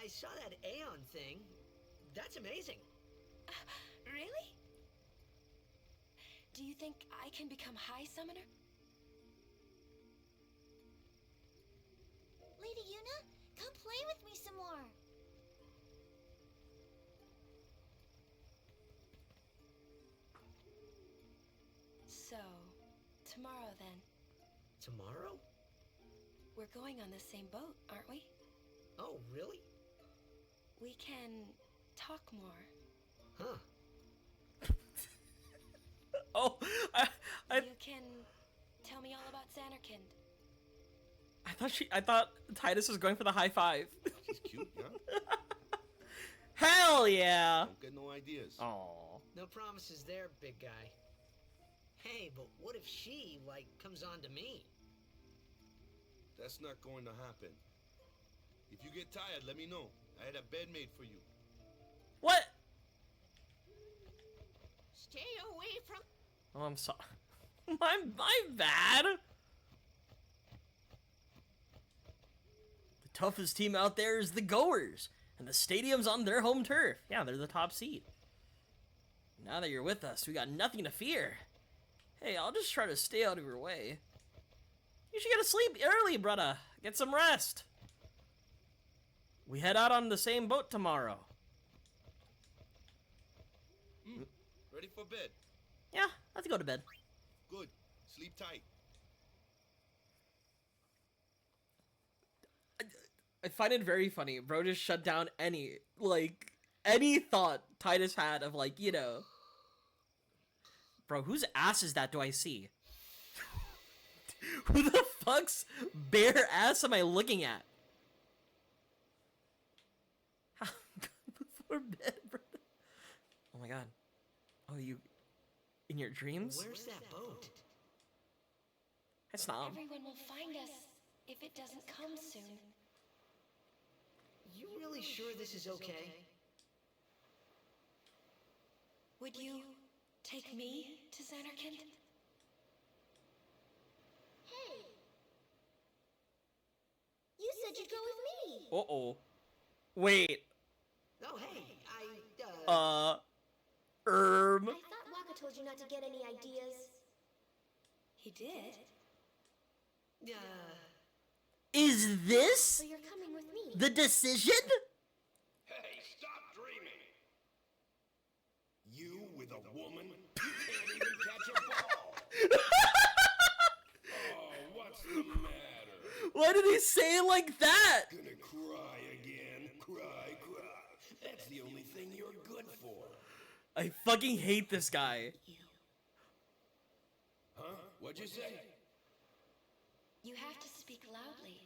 I saw that Aeon thing. That's amazing. Really? Do you think I can become High Summoner? Lady Yuna, come play with me some more. So, tomorrow then. Tomorrow? We're going on the same boat, aren't we? Oh, really? We can talk more. Huh. Oh, I You can tell me all about Xanarkand. I thought Titus was going for the high five. She's cute, yeah? Hell yeah. Don't get no ideas. Aw. No promises there, big guy. Hey, but what if she, like, comes on to me? That's not going to happen. If you get tired, let me know. I had a bed made for you. What? Stay away from. Oh, I'm sorry. My bad. The toughest team out there is the Goers, and the stadium's on their home turf. Yeah, they're the top seed. Now that you're with us, we got nothing to fear. Hey, I'll just try to stay out of your way. You should get to sleep early, brother. Get some rest. We head out on the same boat tomorrow. Ready for bed? Yeah, let's go to bed. Good. Sleep tight. I find it very funny. Bro just shut down any thought Titus had of, like, you know. Bro, whose ass is that do I see? Who the fuck's bare ass am I looking at? Before bed, bro. Oh my god. Oh, you... in your dreams? Where's that boat? It's not. Everyone will find us if it doesn't come soon. You really sure this is okay? Would you take me to Xanarkand? Hey! You said you'd go with me! Uh-oh. Wait. Oh, hey, I thought Waka told you not to get any ideas. He did? Is this So you're coming with me? the decision? Hey, stop dreaming! You with a woman? You can't even catch a ball! Oh, what's the matter? Why did he say it like that? Gonna cry again? Cry. That's the only thing you're good for. I fucking hate this guy. Huh? What'd you say? You have to speak loudly.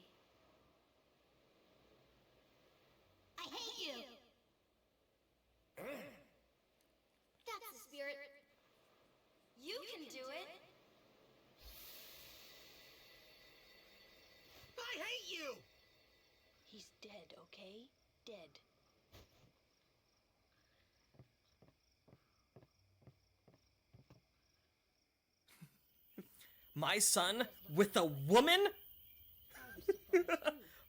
I hate you. That's the spirit. You can do it. I hate you! He's dead, okay? Dead. My son with a woman?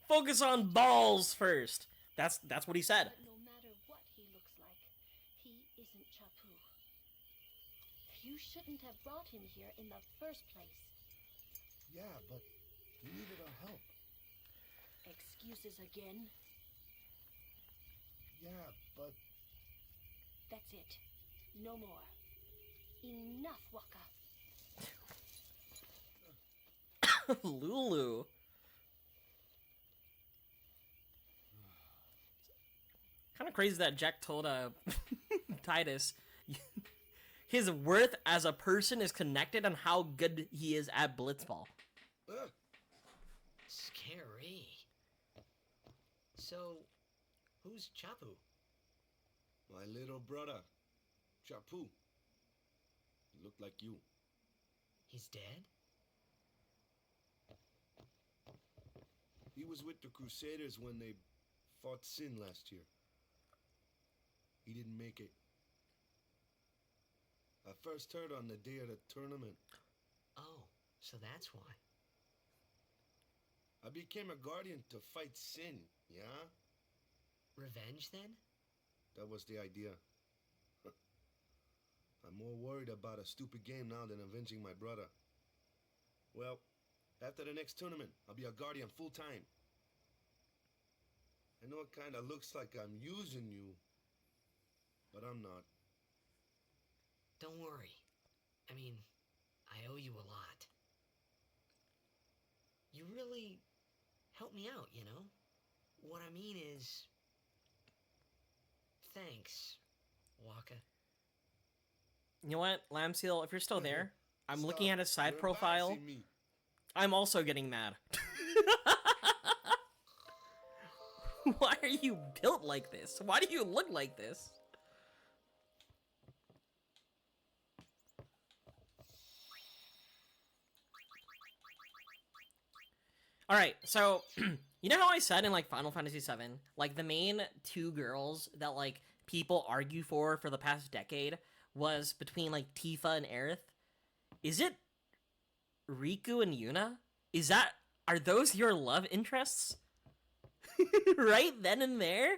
Focus on balls first. That's what he said. But no matter what he looks like, he isn't Chapu. You shouldn't have brought him here in the first place. Yeah, but we needed our help. Excuses again? Yeah, but... That's it. No more. Enough, Waka. Lulu. Kind of crazy that Jack told Titus his worth as a person is connected on how good he is at blitzball. Scary. So, who's Chapu? My little brother, Chapu. He looked like you. He's dead? He was with the Crusaders when they fought Sin last year. He didn't make it. I first heard on the day of the tournament. Oh, so that's why. I became a guardian to fight Sin, yeah? Revenge, then? That was the idea. I'm more worried about a stupid game now than avenging my brother. Well, after the next tournament, I'll be a guardian full-time. I know it kinda looks like I'm using you, but I'm not. Don't worry. I mean, I owe you a lot. You really helped me out, you know? What I mean is... Thanks, Waka. You know what, Lamseal, if you're still there, I'm looking Stop. at his side You're profile. embarrassing me. I'm also getting mad. Why are you built like this? Why do you look like this? Alright, so, you know how I said in, like, Final Fantasy VII, like, the main two girls that, like, people argue for the past decade was between, like, Tifa and Aerith? Is it Riku and Yuna? Are those your love interests? Right then and there?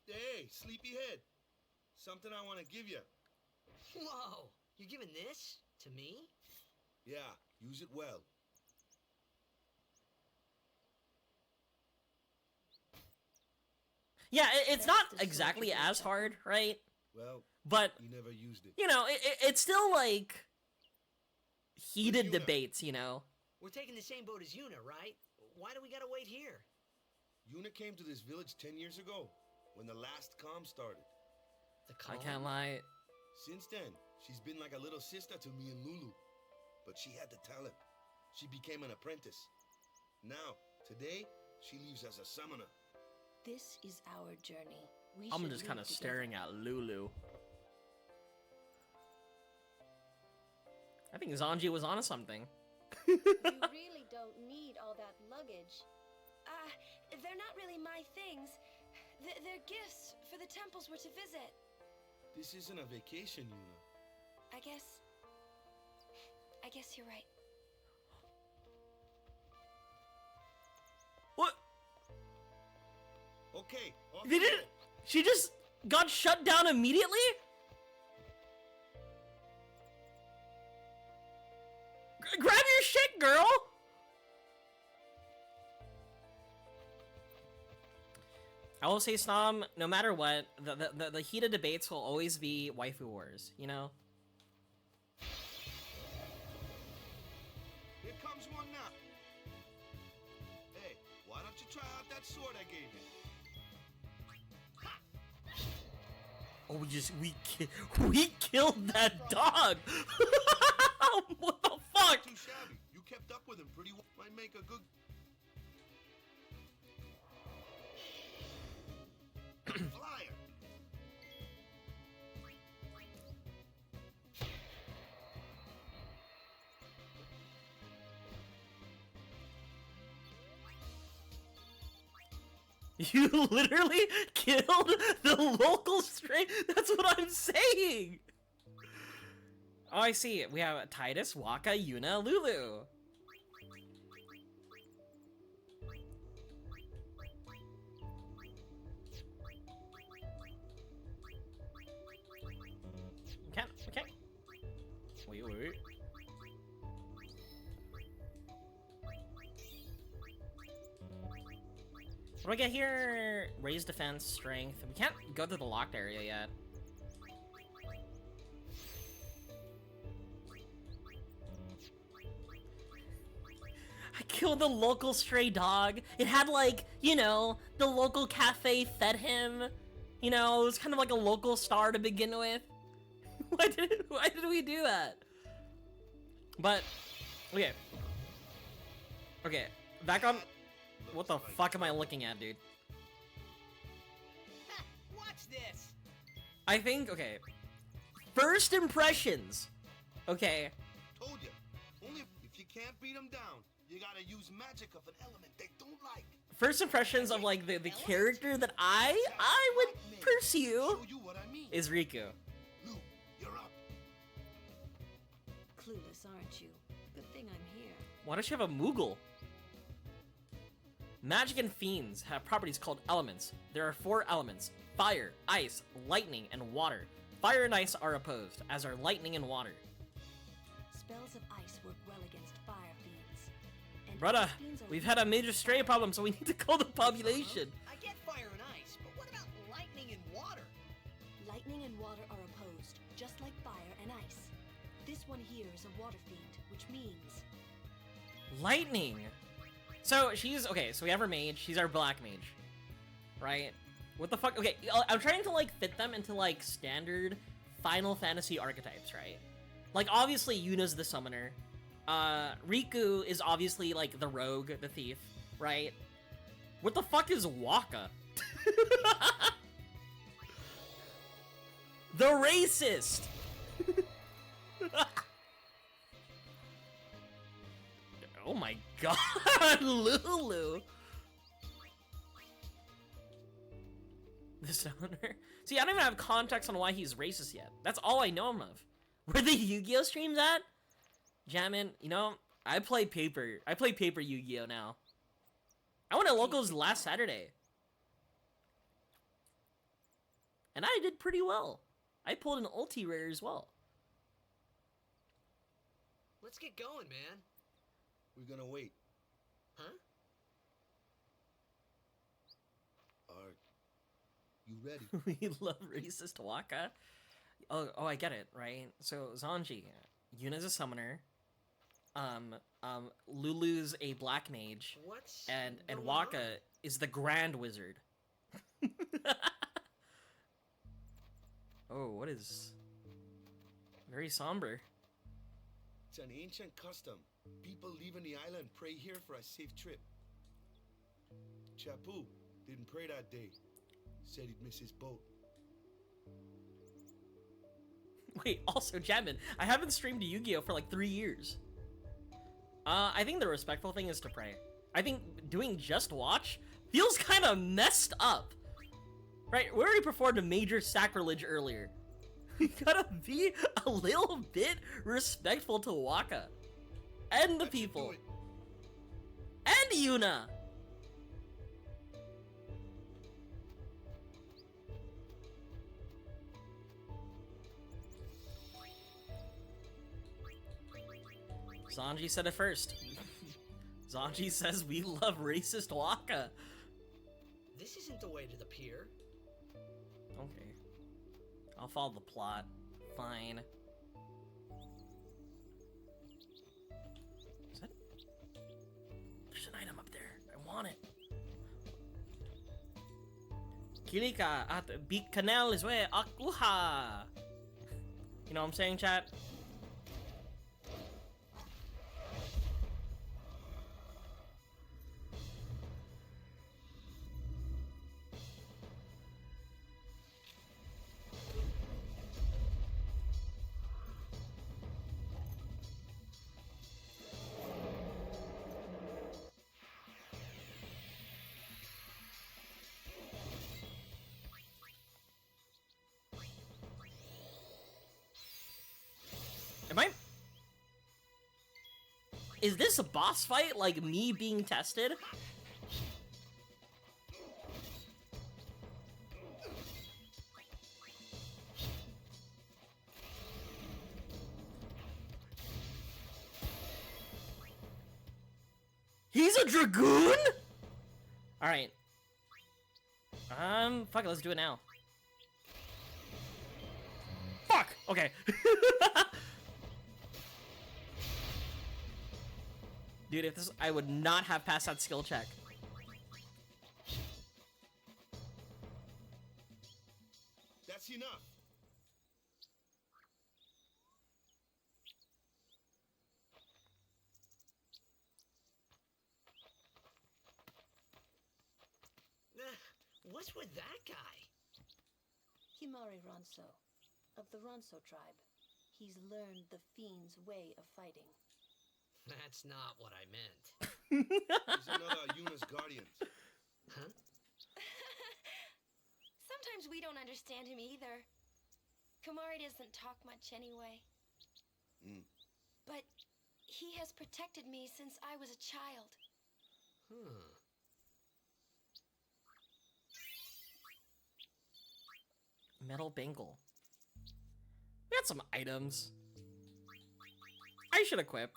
Hey, sleepyhead. Something I want to give you. Whoa, you're giving this to me? Yeah, use it well. Yeah, it's not exactly as hard, right? Well, But, you never used it. you know, it's still, like, heated Yuna? debates, you know? We're taking the same boat as Yuna, right? Why do we gotta wait here? Yuna came to this village 10 years ago, when the last calm started. The I calm? can't lie. Since then, she's been like a little sister to me and Lulu. But she had the talent. She became an apprentice. Now, today, she leaves as a summoner. This is our journey. We I'm should just kind of leave staring at Lulu. I think Zanji was onto something. together. You really don't need all that luggage. They're not really my things. They're gifts for the temples we're to visit. This isn't a vacation, Yuna. I guess you're right. What? Okay, off Did you it? go. She just got shut down immediately? Grab your shit, girl! I will say, Snom, no matter what, the heated debates will always be waifu wars, you know? Here comes one now. Hey, why don't you try out that sword I gave you? Oh, we killed that dog! What the fuck? Too shabby. You kept up with him pretty well. Might make a good... flyer. You literally killed the local stray. That's what I'm saying. Oh, I see. We have Titus, Waka, Yuna, Lulu. Okay. Wait. What do I get here? Raise defense, strength. We can't go to the locked area yet. I killed the local stray dog. It had, like, you know, the local cafe fed him. You know, it was kind of like a local star to begin with. Why did we do that? But, okay. Okay, back on... What the fuck am I looking at, dude? Ha! Watch this! I think, okay. First impressions. Okay. Told you. Only if you can't beat them down, you gotta use magic of an element they don't like. First impressions of, like, the character that I would pursue Show you what I mean. is Riku. Lou, you're up. Clueless, aren't you? Good thing I'm here. Why does she have a Moogle? Magic and fiends have properties called elements. There are 4 elements: fire, ice, lightning, and water. Fire and ice are opposed, as are lightning and water. Spells of ice work well against fire fiends. And Brother, ice fiends are we've had a major stray problem, so we need to call the population. I get fire and ice, but what about lightning and water? Lightning and water are opposed, just like fire and ice. This one here is a water fiend, which means Lightning! So she's okay. So we have her mage. She's our black mage, right? What the fuck? Okay, I'm trying to like fit them into like standard Final Fantasy archetypes, right? Like obviously Yuna's the summoner. Riku is obviously like the rogue, the thief, right? What the fuck is Waka? The racist! Oh my god, Lulu! The summoner? See, I don't even have context on why he's racist yet. That's all I know him of. Where the Yu-Gi-Oh streams at? Jammin', you know, I play paper Yu-Gi-Oh now. I went to locals last Saturday. And I did pretty well. I pulled an ulti rare as well. Let's get going, man. We're gonna wait. Huh? Are you ready? We love racist Waka. Oh, I get it, right? So Zanji, Yuna's a summoner. Lulu's a black mage. What's and going Waka on? is the grand wizard. Oh, what is very somber. It's an ancient custom. People leaving the island pray here for a safe trip. Chapu didn't pray that day. Said he'd miss his boat. Wait, also Jammin, I haven't streamed Yu-Gi-Oh for like 3 years. I think the respectful thing is to pray. I think doing just watch feels kind of messed up. Right, we already performed a major sacrilege earlier. We gotta be a little bit respectful to Waka. And the people. And Yuna. Zanji said it first. Zanji says we love racist Waka. This isn't the way to the pier. Okay. I'll follow the plot. Fine. Is that... There's an item up there. I want it. Kilika at big canal is where akuha. You know what I'm saying, chat? Am I... Is this a boss fight like me being tested? He's a dragoon? Alright. Fuck it, let's do it now. Fuck! Okay. Dude, if this, I would not have passed that skill check. That's enough. What's with that guy? Himari Ronso, of the Ronso tribe. He's learned the fiend's way of fighting. That's not what I meant. He's another Yuna's guardians. Huh? Sometimes we don't understand him either. Kumari doesn't talk much anyway. But he has protected me since I was a child. Huh. Metal bangle. We got some items. I should equip.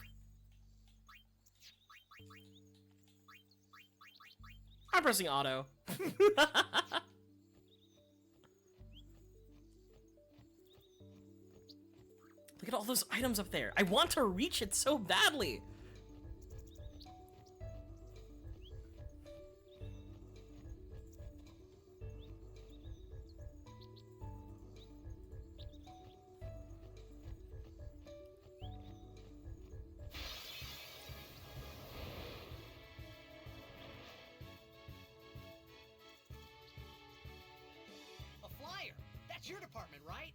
I'm pressing auto. Look at all those items up there. I want to reach it so badly. department, right?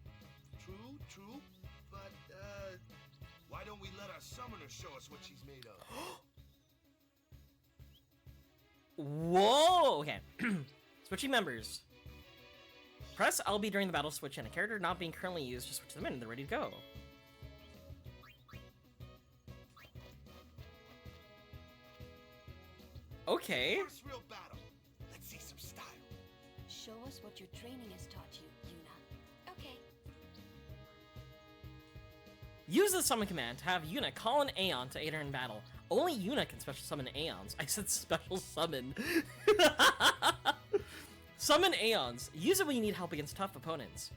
True. But, why don't we let our summoner show us what she's made of? Whoa! Okay. Switching members. Press LB during the battle switch and a character not being currently used, just switch them in and they're ready to go. Okay. First real battle. Let's see some style. Show us what your training has taught you, Yuna. Okay. Use the summon command to have Yuna call an Aeon to aid her in battle. Only Yuna can special summon Aeons. I said special summon. Summon Aeons. Use it when you need help against tough opponents.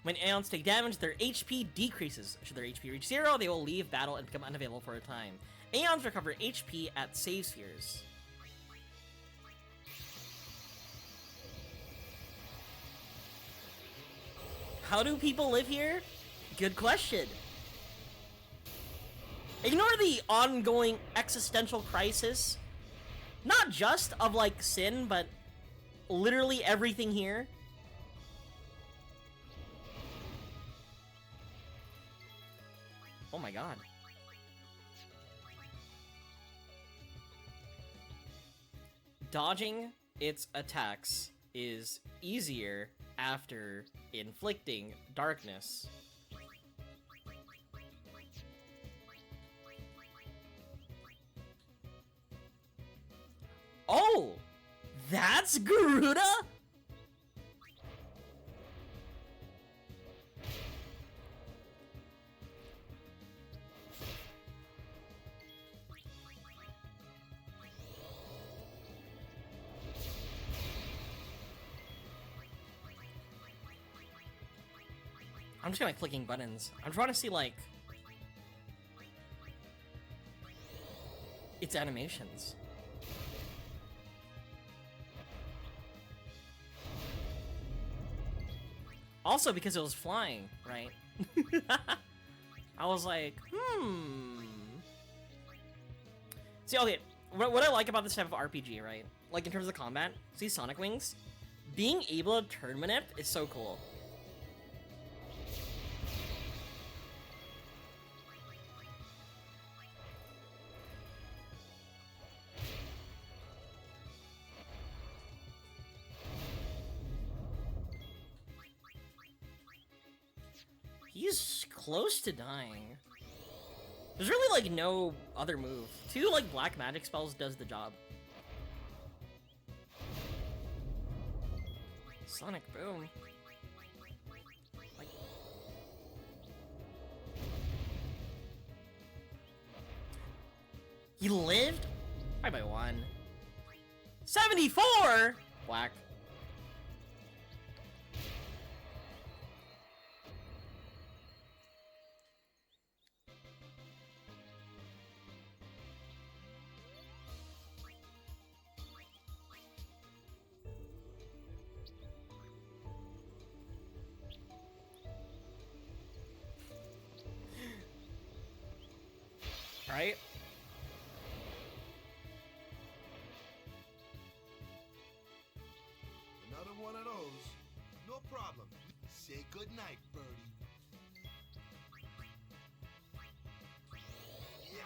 When Aeons take damage, their HP decreases. Should their HP reach 0, they will leave battle and become unavailable for a time. Aeons recover HP at save spheres. How do people live here? Good question. Ignore the ongoing existential crisis, not just of like sin, but literally everything here. Oh my god. Dodging its attacks is easier after inflicting darkness. Oh! That's Garuda? I'm just gonna clicking buttons. I'm trying to see, like, its animations. Also, because it was flying, right? I was like, See, okay, what I like about this type of RPG, right? Like, in terms of combat, see Sonic Wings? Being able to turn manip is so cool. He's close to dying. There's really, like, no other move. 2, like, black magic spells does the job. Sonic Boom. Like... He lived? Probably by 1. 74! Black. Right? Another one of those. No problem. Say goodnight, birdie. Yeah.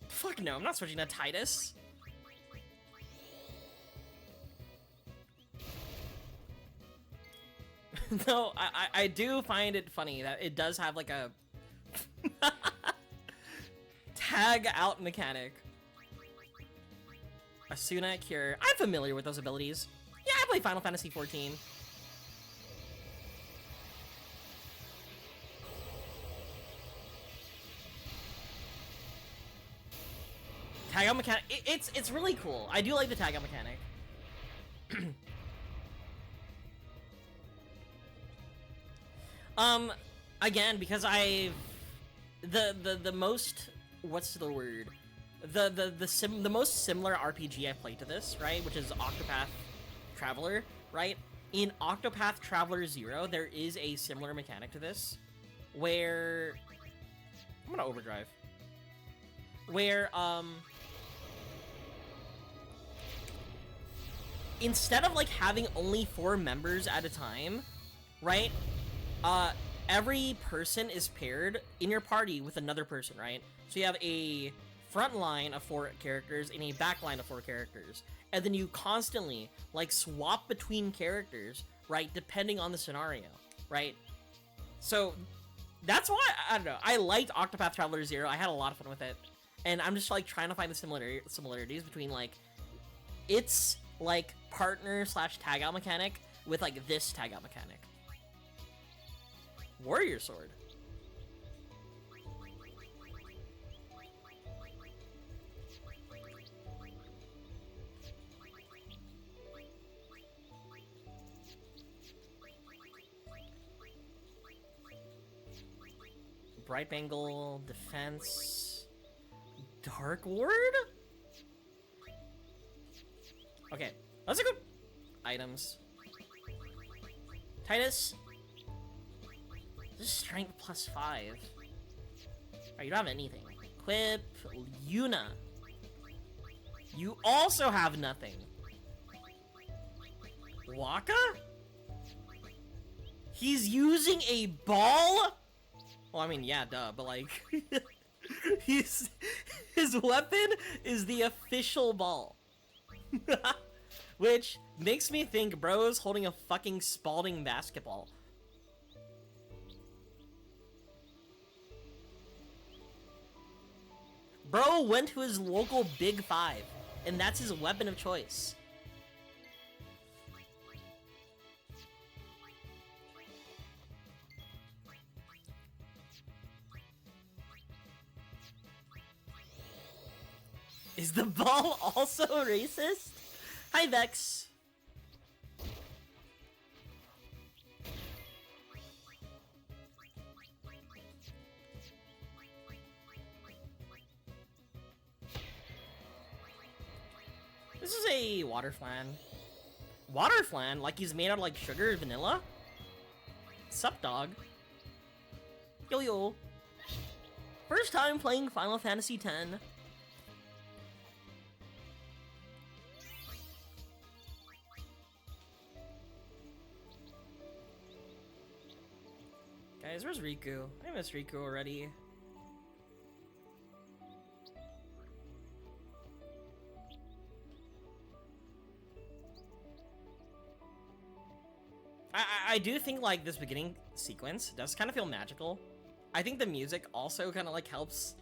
Fuck no, I'm not switching to Titus. No, I do find it funny that it does have like a tag out mechanic. Asuna Cure. I'm familiar with those abilities. Yeah, I play Final Fantasy XIV. Tag out mechanic. It's really cool. I do like the tag out mechanic. Again, because I've the most, what's the word? The most similar RPG I've played to this, right? Which is Octopath Traveler, right? In Octopath Traveler 0, there is a similar mechanic to this, where I'm gonna overdrive. Where instead of like having only 4 members at a time, right? Every person is paired in your party with another person, right? So you have a front line of 4 characters and a back line of 4 characters. And then you constantly, like, swap between characters, right? Depending on the scenario, right? So, that's why, I don't know, I liked Octopath Traveler 0. I had a lot of fun with it. And I'm just, like, trying to find the similarities between, like, its, like, partner slash tag-out mechanic with, like, this tag-out mechanic. Warrior Sword. Bright Bangle, Defense, Dark Ward? Okay, let's go. Items. Titus. This is Strength +5. Alright, you don't have anything. Equip Yuna. You also have nothing. Waka? He's using a ball? Well, I mean, yeah, duh, but like, his weapon is the official ball. Which makes me think bro's holding a fucking Spalding basketball. Bro went to his local Big 5, and that's his weapon of choice. Is the ball also racist? Hi, Vex. This is a water flan. Water flan? Like he's made out of like sugar and vanilla? Sup, dog? Yo yo. First time playing Final Fantasy X. Guys, where's Riku? I miss Riku already. I do think, like, this beginning sequence does kind of feel magical. I think the music also kind of, like, helps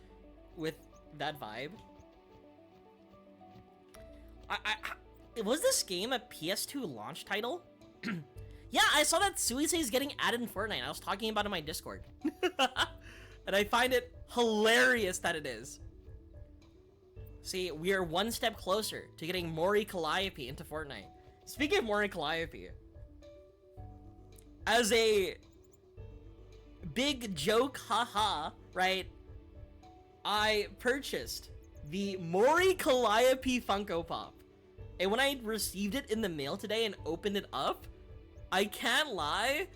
with that vibe. Was this game a PS2 launch title? Yeah, I saw that Suisei is getting added in Fortnite. I was talking about it in my Discord. And I find it hilarious that it is. See, we are one step closer to getting Mori Calliope into Fortnite. Speaking of Mori Calliope, as a big joke, haha, right? I purchased the Mori Calliope Funko Pop. And when I received it in the mail today and opened it up, I can't lie,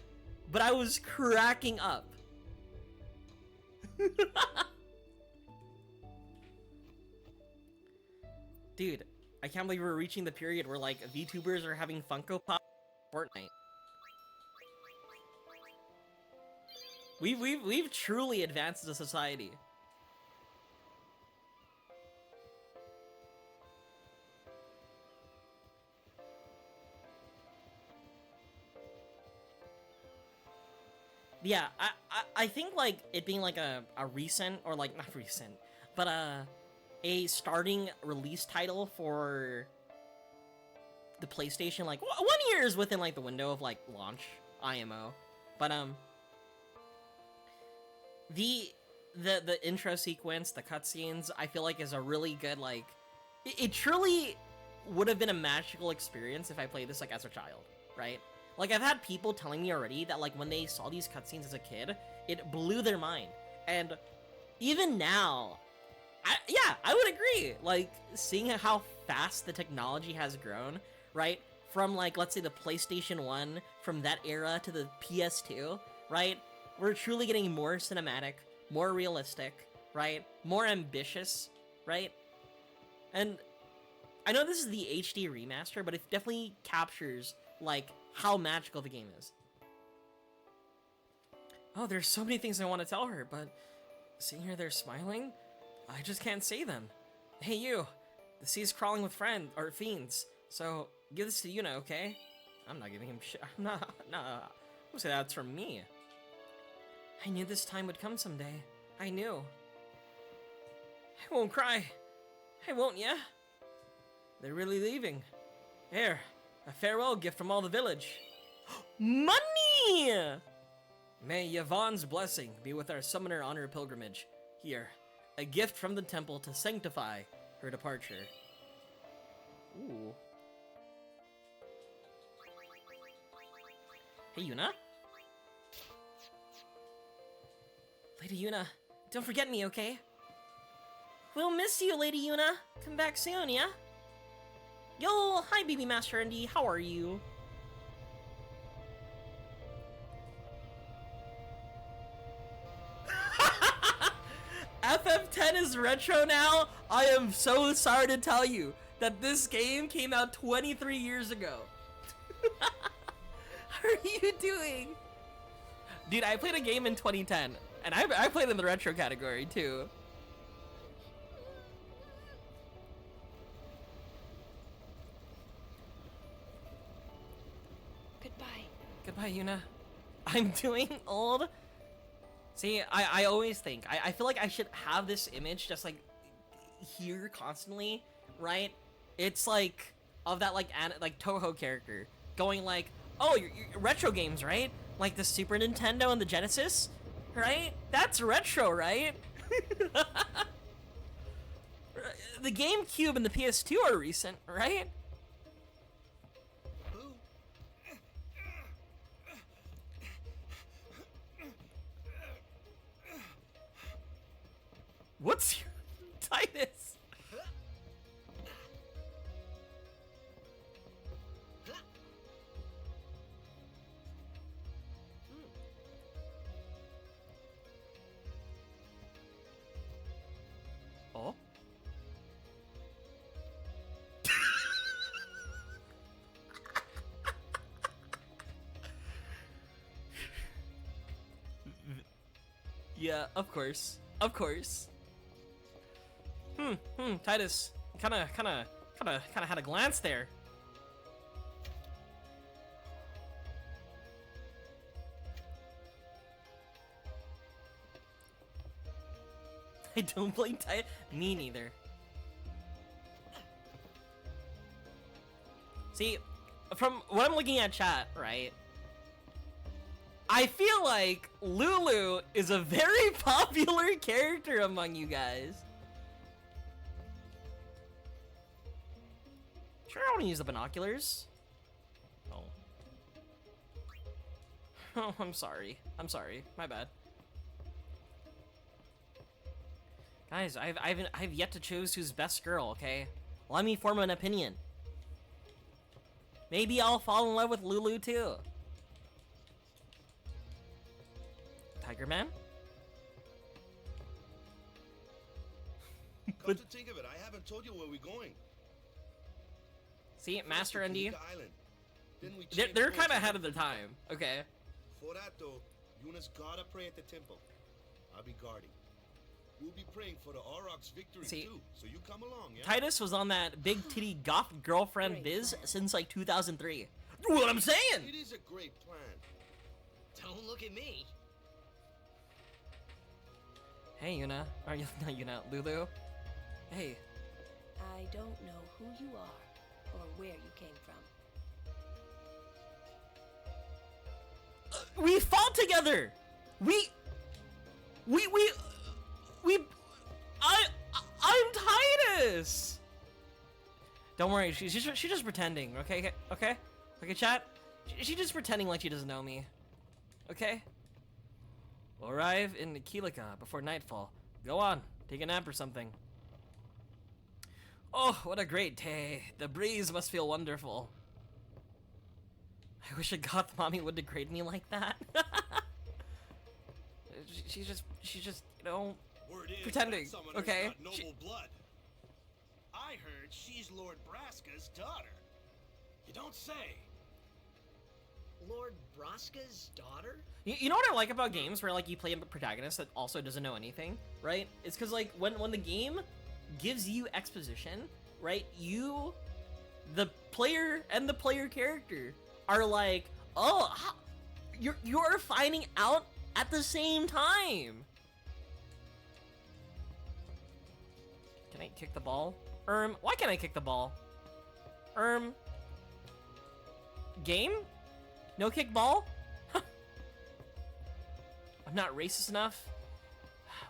but I was cracking up. Dude, I can't believe we're reaching the period where, like, VTubers are having Funko Pop Fortnite. We've truly advanced as a society. Yeah, I think, like, it being, like, a recent, or, like, not recent, but, a starting release title for the PlayStation, like, 1 year is within, like, the window of, like, launch, IMO. But, the intro sequence, the cutscenes, I feel like is a really good, like, it truly would have been a magical experience if I played this, like, as a child, right? Like, I've had people telling me already that, like, when they saw these cutscenes as a kid, it blew their mind. And even now, I would agree. Like, seeing how fast the technology has grown, right? From, like, let's say the PlayStation 1, from that era to the PS2, right? We're truly getting more cinematic, more realistic, right? More ambitious, right? And I know this is the HD remaster, but it definitely captures, like, how magical the game is. Oh, there's so many things I want to tell her, but seeing her there smiling, I just can't say them. Hey, you. The sea's crawling with fiends, so give this to Yuna, okay? I'm not giving him shit. Nah. Who said that's from me? I knew this time would come someday. I knew. I won't cry. I won't, yeah? They're really leaving. Here, a farewell gift from all the village. Money! May Yvonne's blessing be with our summoner on her pilgrimage. Here, a gift from the temple to sanctify her departure. Ooh. Hey, Yuna? Lady Yuna, don't forget me, okay? We'll miss you, Lady Yuna. Come back soon, yeah? Yo, hi, BB Master ND. How are you? FF10 is retro now? I am so sorry to tell you that this game came out 23 years ago. How are you doing? Dude, I played a game in 2010, and I played in the retro category, too. Goodbye, Yuna. I'm doing old. See, I always think, I feel like I should have this image just like here constantly, right? It's like of that like Toho character going like, oh, you're retro games, right? Like the Super Nintendo and the Genesis, right? That's retro, right? The GameCube and the PS2 are recent, right? What's your Titus? Oh? Yeah, of course. Of course. Titus, kinda had a glance there. I don't play Titus. Me neither. See, from what I'm looking at chat, right? I feel like Lulu is a very popular character among you guys. Sure, I want to use the binoculars. Oh. Oh, I'm sorry. I'm sorry. My bad. Guys, I've yet to choose who's best girl, okay? Let me form an opinion. Maybe I'll fall in love with Lulu too. Tiger Man? Come to think of it, I haven't told you where we're going. See, Master ND? They're They're kind of ahead of their time. Okay. For that though, Yuna's gotta pray at the temple. I'll be guarding. We'll be praying for the Aurochs' victory too, so you come along, yeah? Titus was on that big titty goth girlfriend biz since like 2003. What I'm saying! It is a great plan. Don't look at me. Hey, Yuna. Are you not Yuna? Lulu? Hey. I don't know who you are or where you came from. We fought together! I'm Titus! Don't worry, she's just pretending, okay? Okay, chat? She's just pretending like she doesn't know me. Okay? We'll arrive in Kilika before nightfall. Go on, take a nap or something. Oh, what a great day. The breeze must feel wonderful. I wish a goth mommy would degrade me like that. She's just, you know, pretending, okay? Noble blood. I heard heard she's Lord Braska's daughter. You don't say. Lord Braska's daughter? You know what I like about games where like you play a protagonist that also doesn't know anything, right? It's because like when the game gives you exposition, right? You, the player and the player character are like, oh, you're finding out at the same time. Can I kick the ball? Why can't I kick the ball? Game? No kick ball? I'm not racist enough.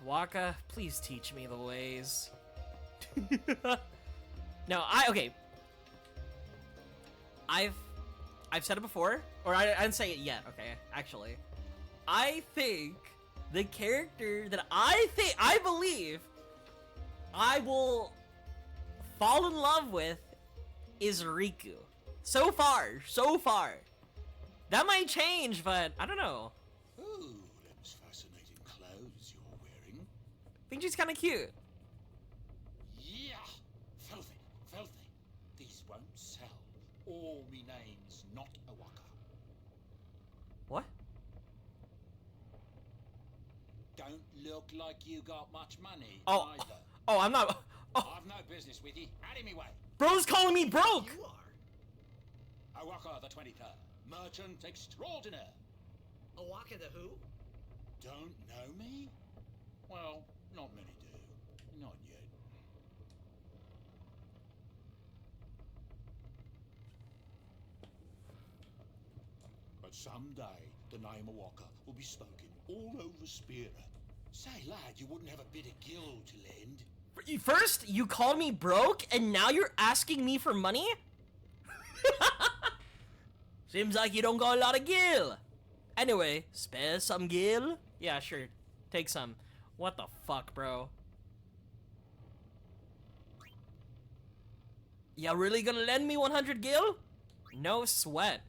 Waka, please teach me the ways. No, okay. I've said it before, or I didn't say it yet, okay, actually. I think the character that I believe I will fall in love with is Riku. So far. That might change, but I don't know. Ooh, them's fascinating clothes you're wearing. I think she's kind of cute. Yeah, filthy. These won't sell. All me name's not a waka. What? Don't look like you got much money either. Oh, I'm not. Oh, I've no business with you. Out of me way. bro's calling me broke. You are. Awaka the 23rd. Merchant extraordinaire. Awaka the who? Don't know me? Well, not many do. Not yet. But someday, the name Awaka will be spoken all over Spira. Say, lad, you wouldn't have a bit of gil to lend? First, you called me broke, and now you're asking me for money? Seems like you don't got a lot of gil. Anyway, spare some gil? Yeah, sure. Take some. What the fuck, bro? You really gonna lend me 100 gil? No sweat.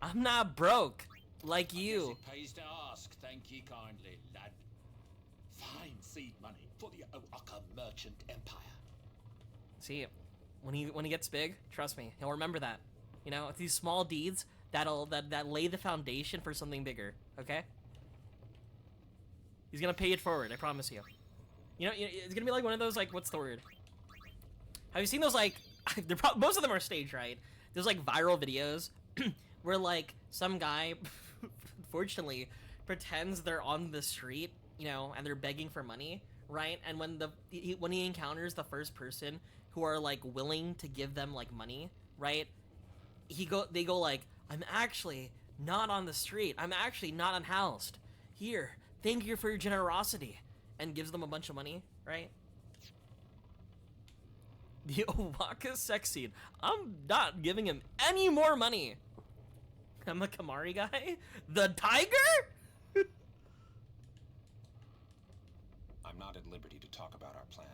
I'm not broke, like you. It pays to ask, thank ye kindly, lad. Fine seed money for the Awaka merchant empire. See, when he gets big, trust me, he'll remember that. You know, it's these small deeds that lay the foundation for something bigger. Okay? He's gonna pay it forward. I promise you. You know, it's gonna be like one of those, like, what's the word? Have you seen those, like, most of them are staged, right? There's like viral videos where like some guy, fortunately, pretends they're on the street, you know, and they're begging for money, right? And when he encounters the first person who are like willing to give them like money, right? They go like, I'm actually not on the street. I'm actually not unhoused. Here, thank you for your generosity, and gives them a bunch of money, right? The Owaka sex scene. I'm not giving him any more money. I'm a Kamari guy? The tiger? I'm not at liberty to talk about our plan.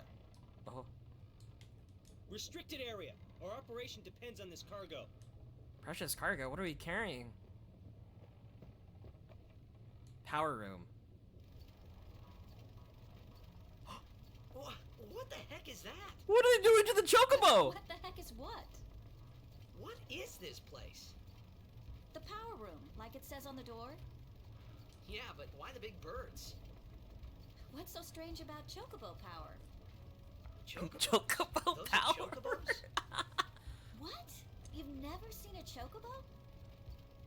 Oh. Restricted area. Our operation depends on this cargo. Precious cargo? What are we carrying? Power room. What the heck is that? What are they doing to the chocobo? What the heck is what? What is this place? The power room, like it says on the door? Yeah, but why the big birds? What's so strange about chocobo power? Chocobo Those power? are chocobos? What? You've never seen a chocobo?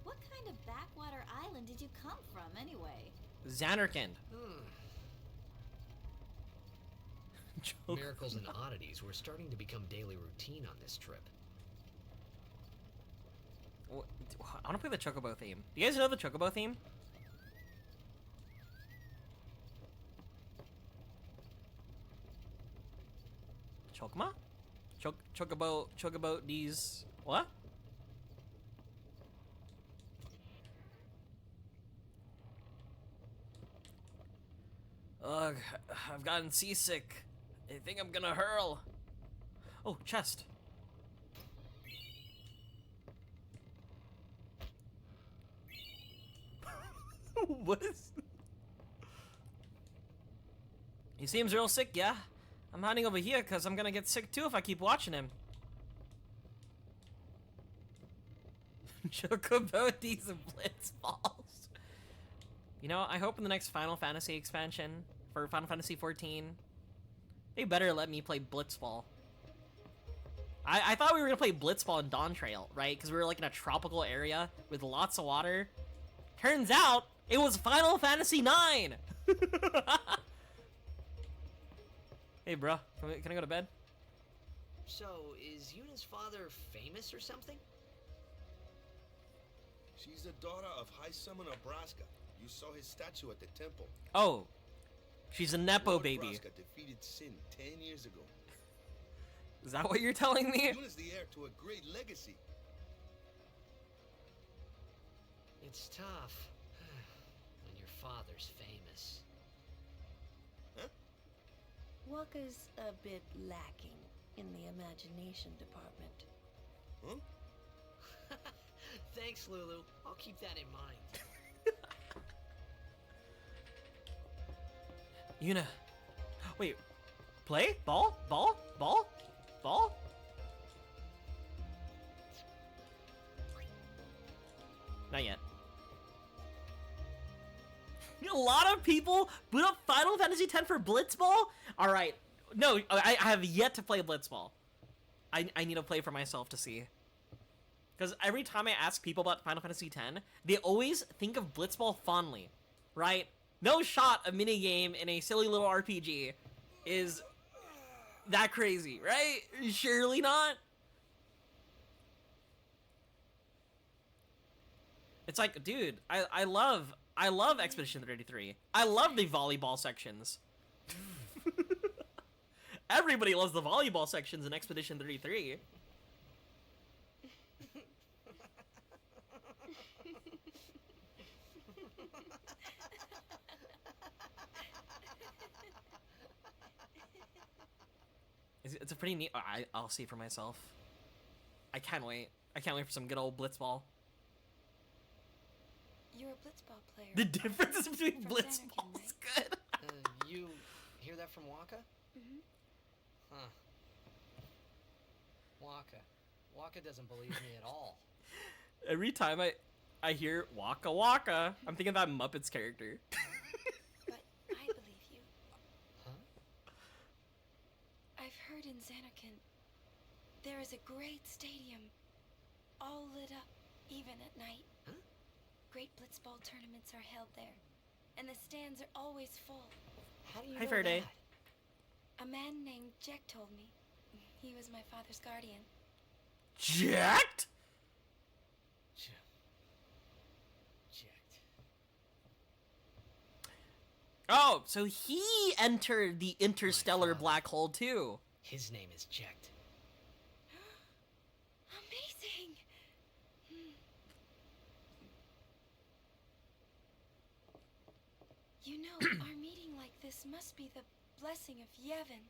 What kind of backwater island did you come from, anyway? Xanarkand. Miracles and oddities were starting to become daily routine on this trip. I want to play the chocobo theme. Do you guys know the chocobo theme? Chokma? Chocobo these... What? Ugh, I've gotten seasick. I think I'm gonna hurl. Oh, chest. What is... He seems real sick, yeah? I'm hiding over here because I'm gonna get sick too if I keep watching him. Chocobo D's and Blitz balls. You know, I hope in the next Final Fantasy expansion for Final Fantasy 14, they better let me play Blitzball. I thought we were gonna play Blitzball in Dawn Trail, right? Because we were like in a tropical area with lots of water. Turns out it was Final Fantasy 9. Hey, bro, can I go to bed? So, is Yuna's father famous or something? She's the daughter of High Summoner Braska. You saw his statue at the temple. Oh, she's a Nepo Lord baby. Braska defeated Sin 10 years ago. Is that what you're telling me? Yuna's the heir to a great legacy. It's tough when your father's famous. Huh? Waka's a bit lacking in the imagination department. Huh? Thanks, Lulu. I'll keep that in mind. Yuna. Wait. Play? Ball? Ball? Ball? Ball? Not yet. A lot of people boot up Final Fantasy X for Blitzball? Alright. No, I have yet to play Blitzball. I need to play for myself to see. Because every time I ask people about Final Fantasy X, they always think of Blitzball fondly, right? No shot a minigame in a silly little RPG is that crazy, right? Surely not. It's like, dude, I love Expedition 33. I love the volleyball sections. Everybody loves the volleyball sections in Expedition 33. It's a pretty neat. I'll see for myself. I can't wait. I can't wait for some good old Blitzball. You're a Blitzball player. The difference between From Blitzball Xanarkand, is good. You hear that from Waka? Mm-hmm. Huh. Waka doesn't believe me at all. Every time I hear Waka Waka, I'm thinking of that Muppets character. But I believe you. Huh? I've heard in Xanarkand there is a great stadium, all lit up, even at night. Huh? Great Blitzball tournaments are held there, and the stands are always full. How do you Hi, know Faraday. that? A man named Jack told me. He was my father's guardian. Jacked? Checked. Oh, so he entered the interstellar father. black hole too. His name is Checked. Amazing! You know, our meeting like this must be the blessing of Yevon.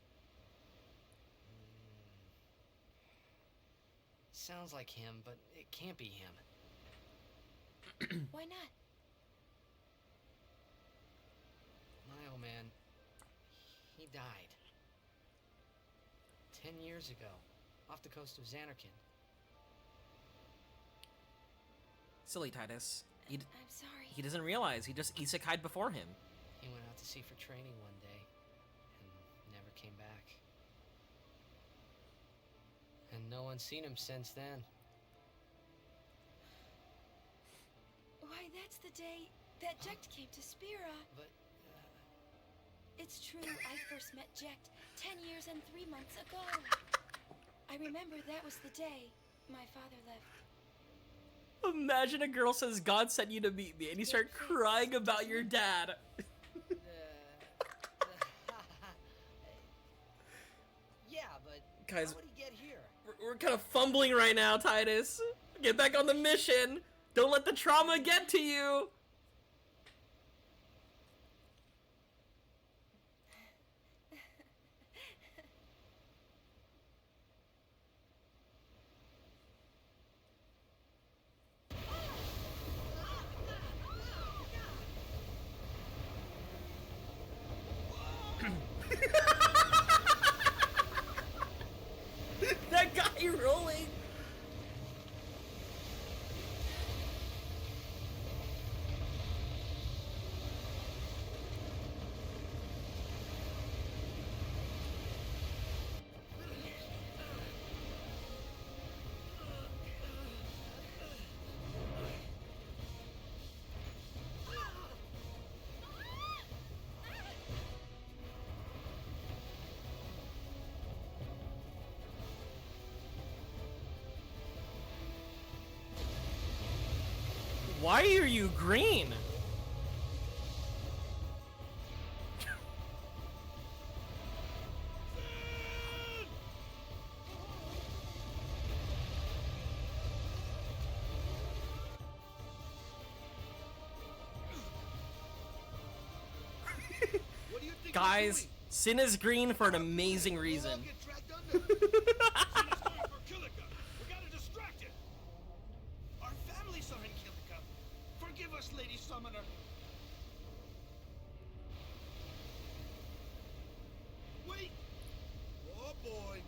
Sounds like him, but it can't be him. Why not? My old man, he died. 10 years ago, off the coast of Xanarkand. Silly Titus. I'm sorry. He doesn't realize he just isekai'd before him. He went out to sea for training one day, and never came back. And no one's seen him since then. Why, that's the day that Jecht came to Spira. But, It's true, I first met Jecht 10 years and 3 months ago. I remember that was the day my father left. Imagine a girl says, God sent you to meet me, and you start crying about your dad. yeah, but Guys, how would he get here? we're kind of fumbling right now, Titus. Get back on the mission. Don't let the trauma get to you. That guy rolling. Why are you green? What do you think Guys, you're Sin is green for an amazing reason. doing? Get dragged under. Sina's going for Kilika. We gotta distract it. Our families are in Kilika. Forgive us, Lady Summoner. Wait. Oh boy.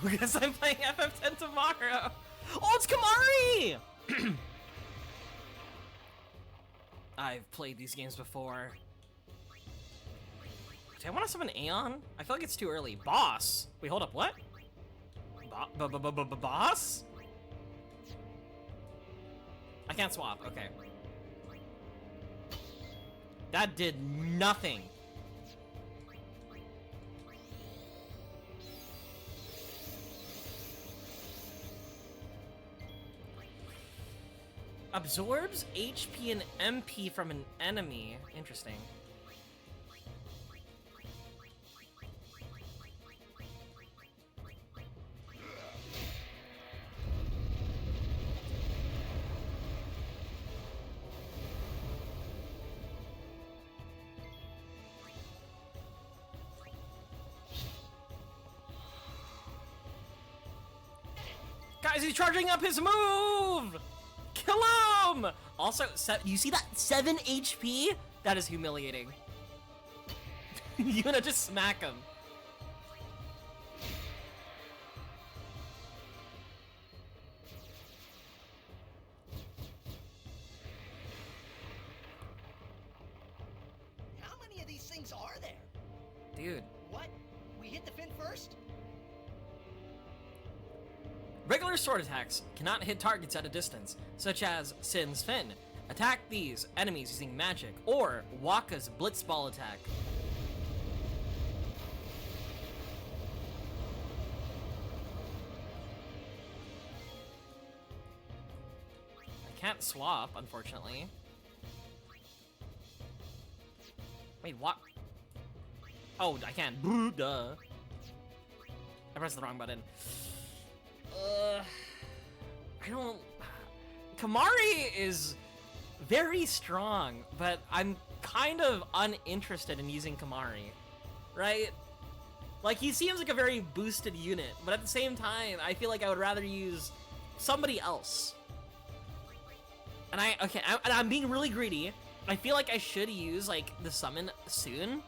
Because I'm playing FF10 tomorrow. Oh, it's Kamari! I've played these games before. Do I want to summon Aeon? I feel like it's too early. Boss! Wait, hold up, what? Boss? I can't swap, okay. That did nothing. Absorbs HP and MP from an enemy. Interesting. Guys, he's charging up his move! Kill him! Also, you see that 7 HP? That is humiliating. You gonna just smack him. How many of these things are there? Dude. What? We hit the fin first? Regular sword attacks cannot hit targets at a distance, such as Sin's Fin. Attack these enemies using magic, or Wakka's Blitzball attack. I can't swap, unfortunately. Wait, what? Oh, I can. Duh. I pressed the wrong button. I don't... Kamari is very strong, but I'm kind of uninterested in using Kamari, right? Like, he seems like a very boosted unit, but at the same time, I feel like I would rather use somebody else. And I'm being really greedy. I feel like I should use, like, the summon soon.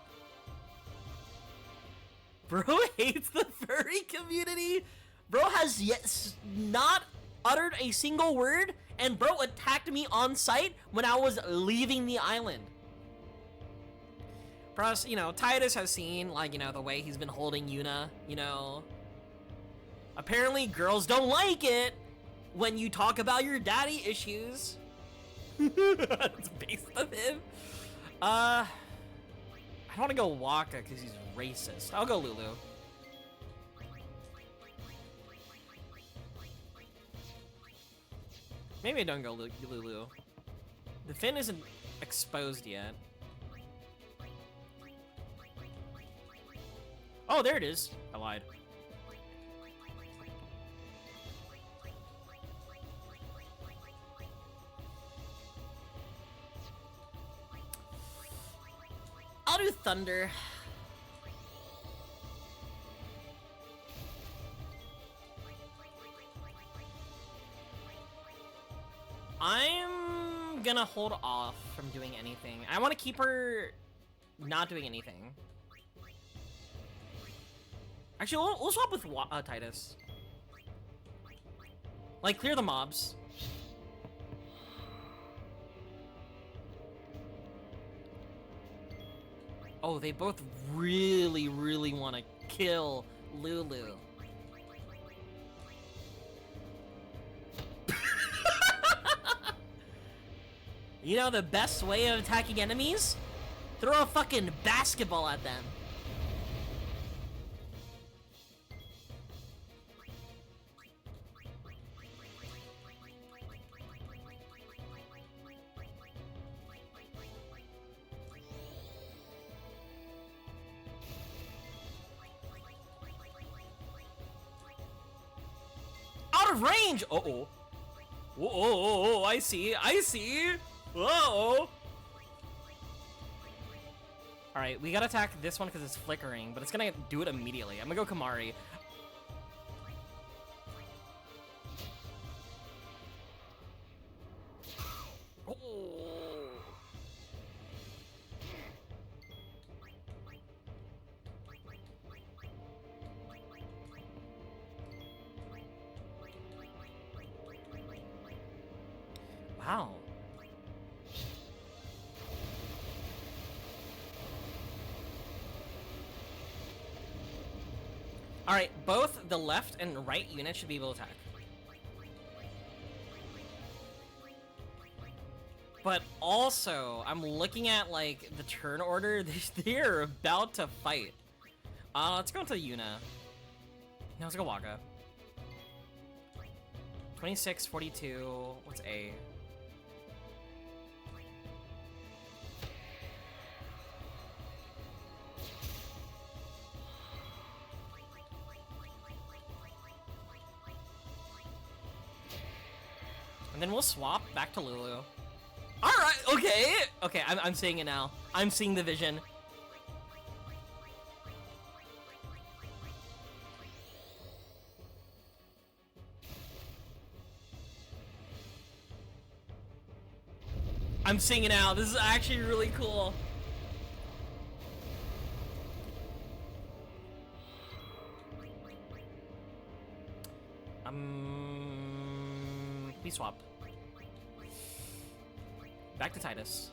Bro hates the furry community. Bro has yet not uttered a single word, and bro attacked me on sight when I was leaving the island. Plus, you know, Titus has seen, like, you know, the way he's been holding Yuna, you know. Apparently, girls don't like it when you talk about your daddy issues. It's based on him. I don't want to go Wakka because he's racist. I'll go Lulu. Maybe I don't go Lulu. The fin isn't exposed yet. Oh, there it is. I lied. I'll do Thunder. I'm gonna hold off from doing anything. I want to keep her not doing anything. Actually, we'll swap with Titus. Like, clear the mobs. Oh, they both really, really want to kill Lulu. You know the best way of attacking enemies? Throw a fucking basketball at them. Out of range! Uh-oh. Oh, I see. Uh-oh. Alright, we gotta attack this one because it's flickering, but it's gonna do it immediately. I'm gonna go Kamari. Oh. Wow. Alright, both the left and right units should be able to attack. But also, I'm looking at, like, the turn order. They're about to fight. Let's go into Yuna. No, let's go Waka. 26, 42. What's A? And then we'll swap back to Lulu. Alright, okay! Okay, I'm seeing it now. I'm seeing the vision. I'm seeing it now. This is actually really cool. We swapped. Back to Titus.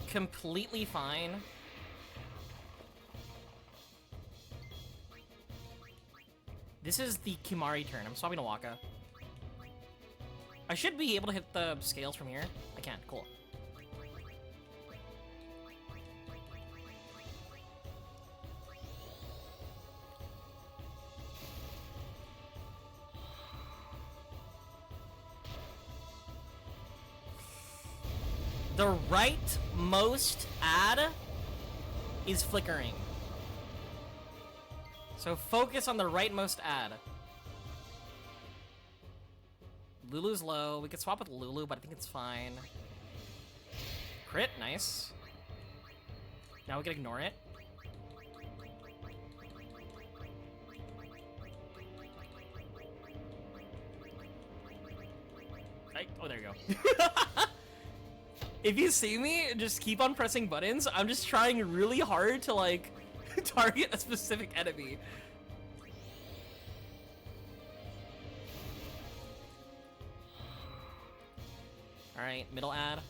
Completely fine. This is the Kimari turn. I'm swapping to Waka. I should be able to hit the scales from here. I can. Cool. The rightmost ad is flickering. So focus on the rightmost ad. Lulu's low. We could swap with Lulu, but I think it's fine. Crit, nice. Now we can ignore it. Oh, there you go. If you see me, just keep on pressing buttons. I'm just trying really hard to, like, target a specific enemy. Alright, middle ad.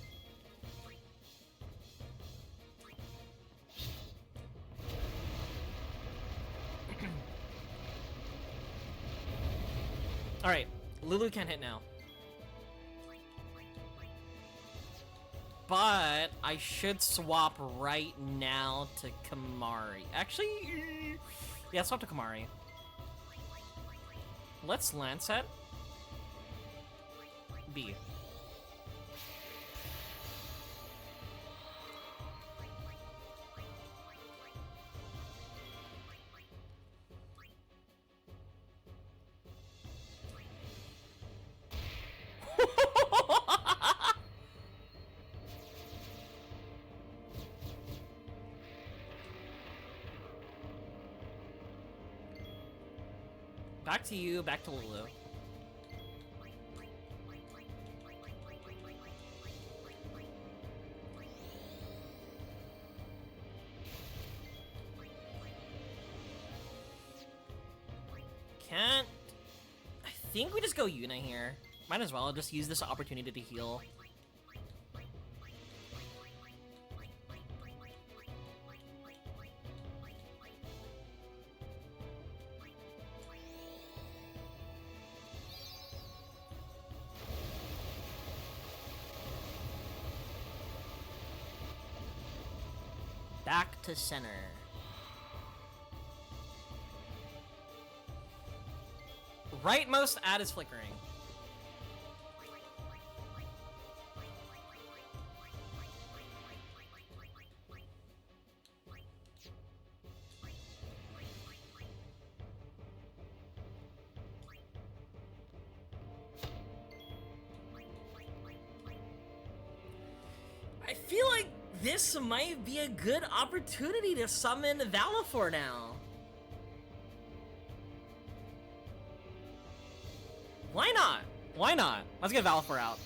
Alright, Lulu can't hit now. But I should swap right now to Kamari. Actually, yeah, swap to Kamari. Let's Lancet. B. Back to you, back to Lulu. Can't... I think we just go Yuna here. Might as well just use this opportunity to heal. Back to center. Rightmost ad is flickering. I feel like this might be a good opportunity to summon Valifor now. Why not? Why not? Let's get Valifor out.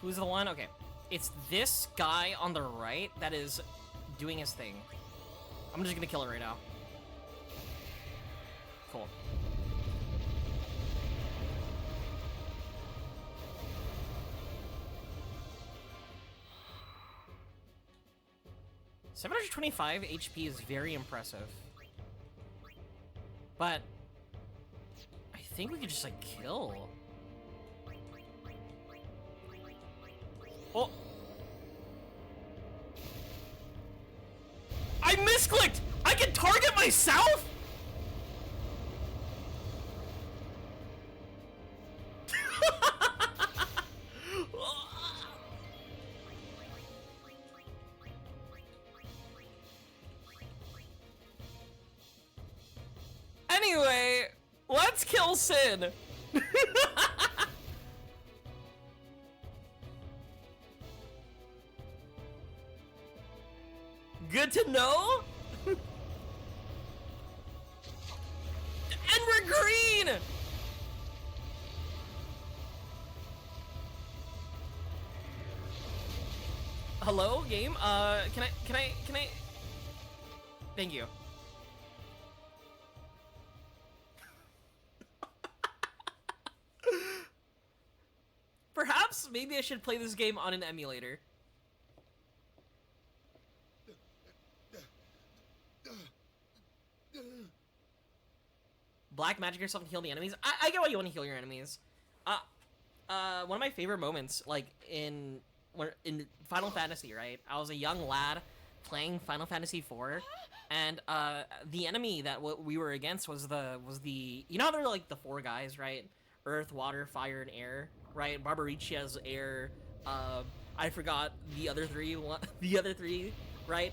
Who's the one? Okay. It's this guy on the right that is doing his thing. I'm just gonna kill it right now. Cool. $725 HP is very impressive. But I think we could just like kill. Oh! I misclicked! I can target myself?! Anyway, let's kill Sin! Good to know? And we're green! Hello, game? Can I... Thank you. Perhaps, maybe I should play this game on an emulator. Black magic yourself and heal the enemies. I get why you want to heal your enemies. One of my favorite moments, like in Final Fantasy, right? I was a young lad playing Final Fantasy IV, and the enemy that we were against was the you know how there are like the four guys, right? Earth, water, fire, and air, right? Barbaricha's air. I forgot the other three. The other three, right?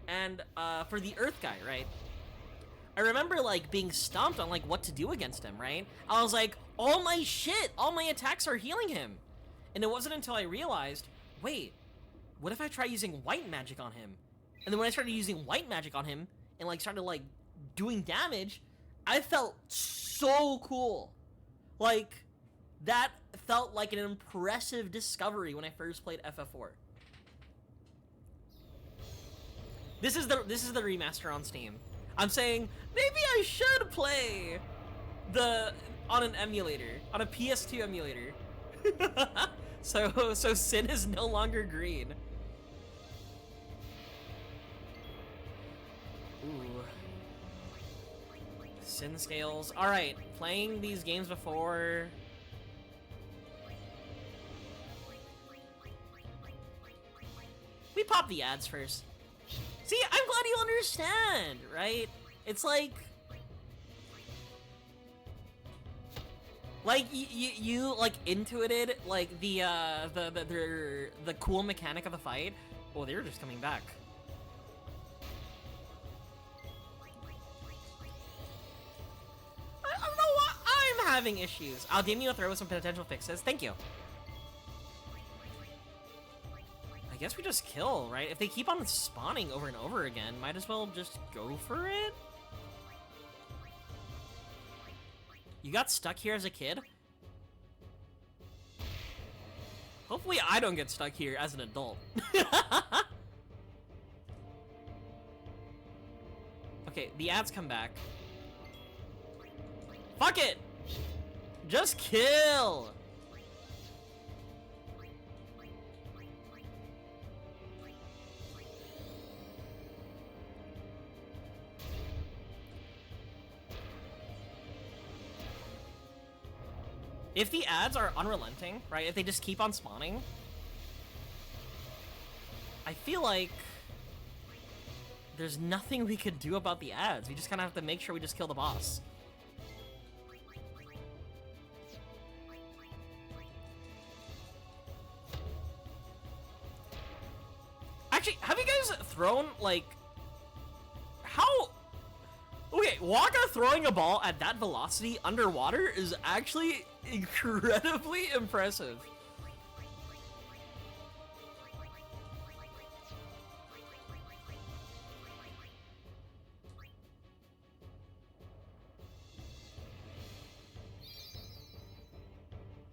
And for the Earth guy, right? I remember, like, being stumped on, like, what to do against him, right? I was like, all my attacks are healing him. And it wasn't until I realized, wait, what if I try using white magic on him? And then when I started using white magic on him, and, like, started, like, doing damage, I felt so cool. Like, that felt like an impressive discovery when I first played FF4. This is the remaster on Steam. I'm saying maybe I should play on an emulator, on a PS2 emulator. so Sin is no longer green. Ooh. Sin scales. All right, playing these games before. We pop the ads first. See, I'm glad you understand, right? It's like... Like you like intuited like the cool mechanic of the fight. Oh, they're just coming back. I don't know what I'm having issues. I'll give you a throw with some potential fixes. Thank you. I guess we just kill, right? If they keep on spawning over and over again, might as well just go for it. You got stuck here as a kid? Hopefully I don't get stuck here as an adult. Okay, the ads come back. Fuck it! Just kill! If the ads are unrelenting, right, if they just keep on spawning, I feel like there's nothing we could do about the ads. We just kind of have to make sure we just kill the boss. Actually, have you guys thrown, like, how... Okay, Waka throwing a ball at that velocity underwater is actually incredibly impressive.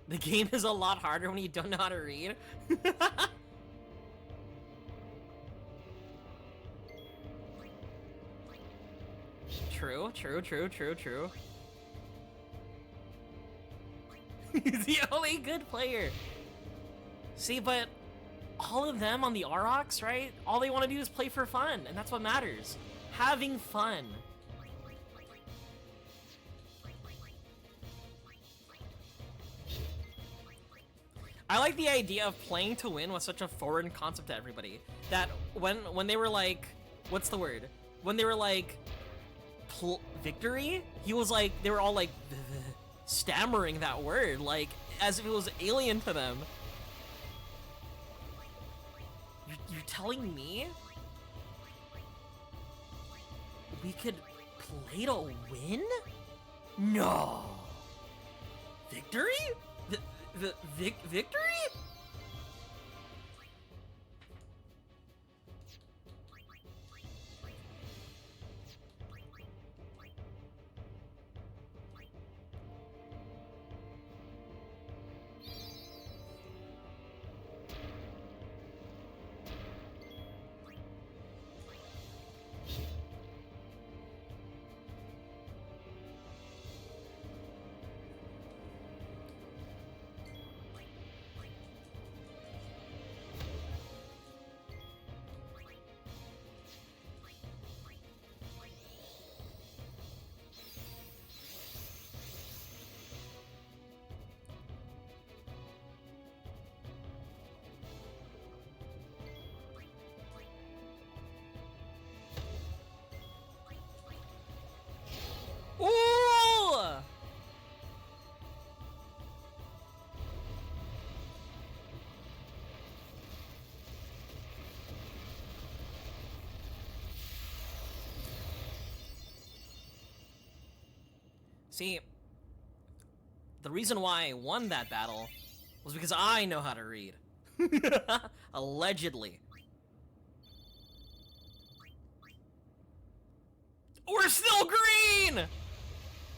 The game is a lot harder when you don't know how to read. True. He's the only good player. See, but all of them on the Aurochs, right? All they want to do is play for fun, and that's what matters. Having fun. I like the idea of playing to win was such a foreign concept to everybody. That when they were like, what's the word? When they were like, victory? He was like, they were all like, stammering that word, like, as if it was alien to them. You're telling me we could play to win? No. Victory? Victory? Ooh! See, the reason why I won that battle was because I know how to read. Allegedly. We're still green!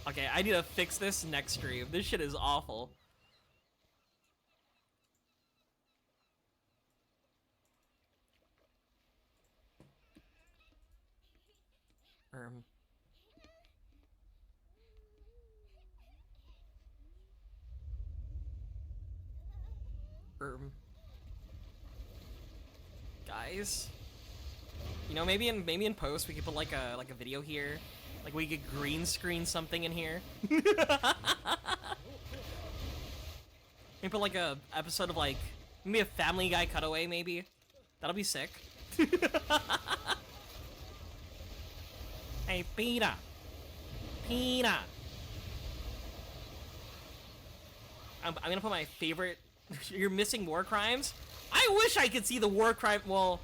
Okay, I need to fix this next stream. This shit is awful. Guys, you know, maybe in post we could put like a video here, like we could green screen something in here. Maybe put like a episode of like maybe a Family Guy cutaway, maybe. That'll be sick. Hey, Peter. I'm gonna put my favorite. You're missing war crimes. I wish I could see the war crime. Well,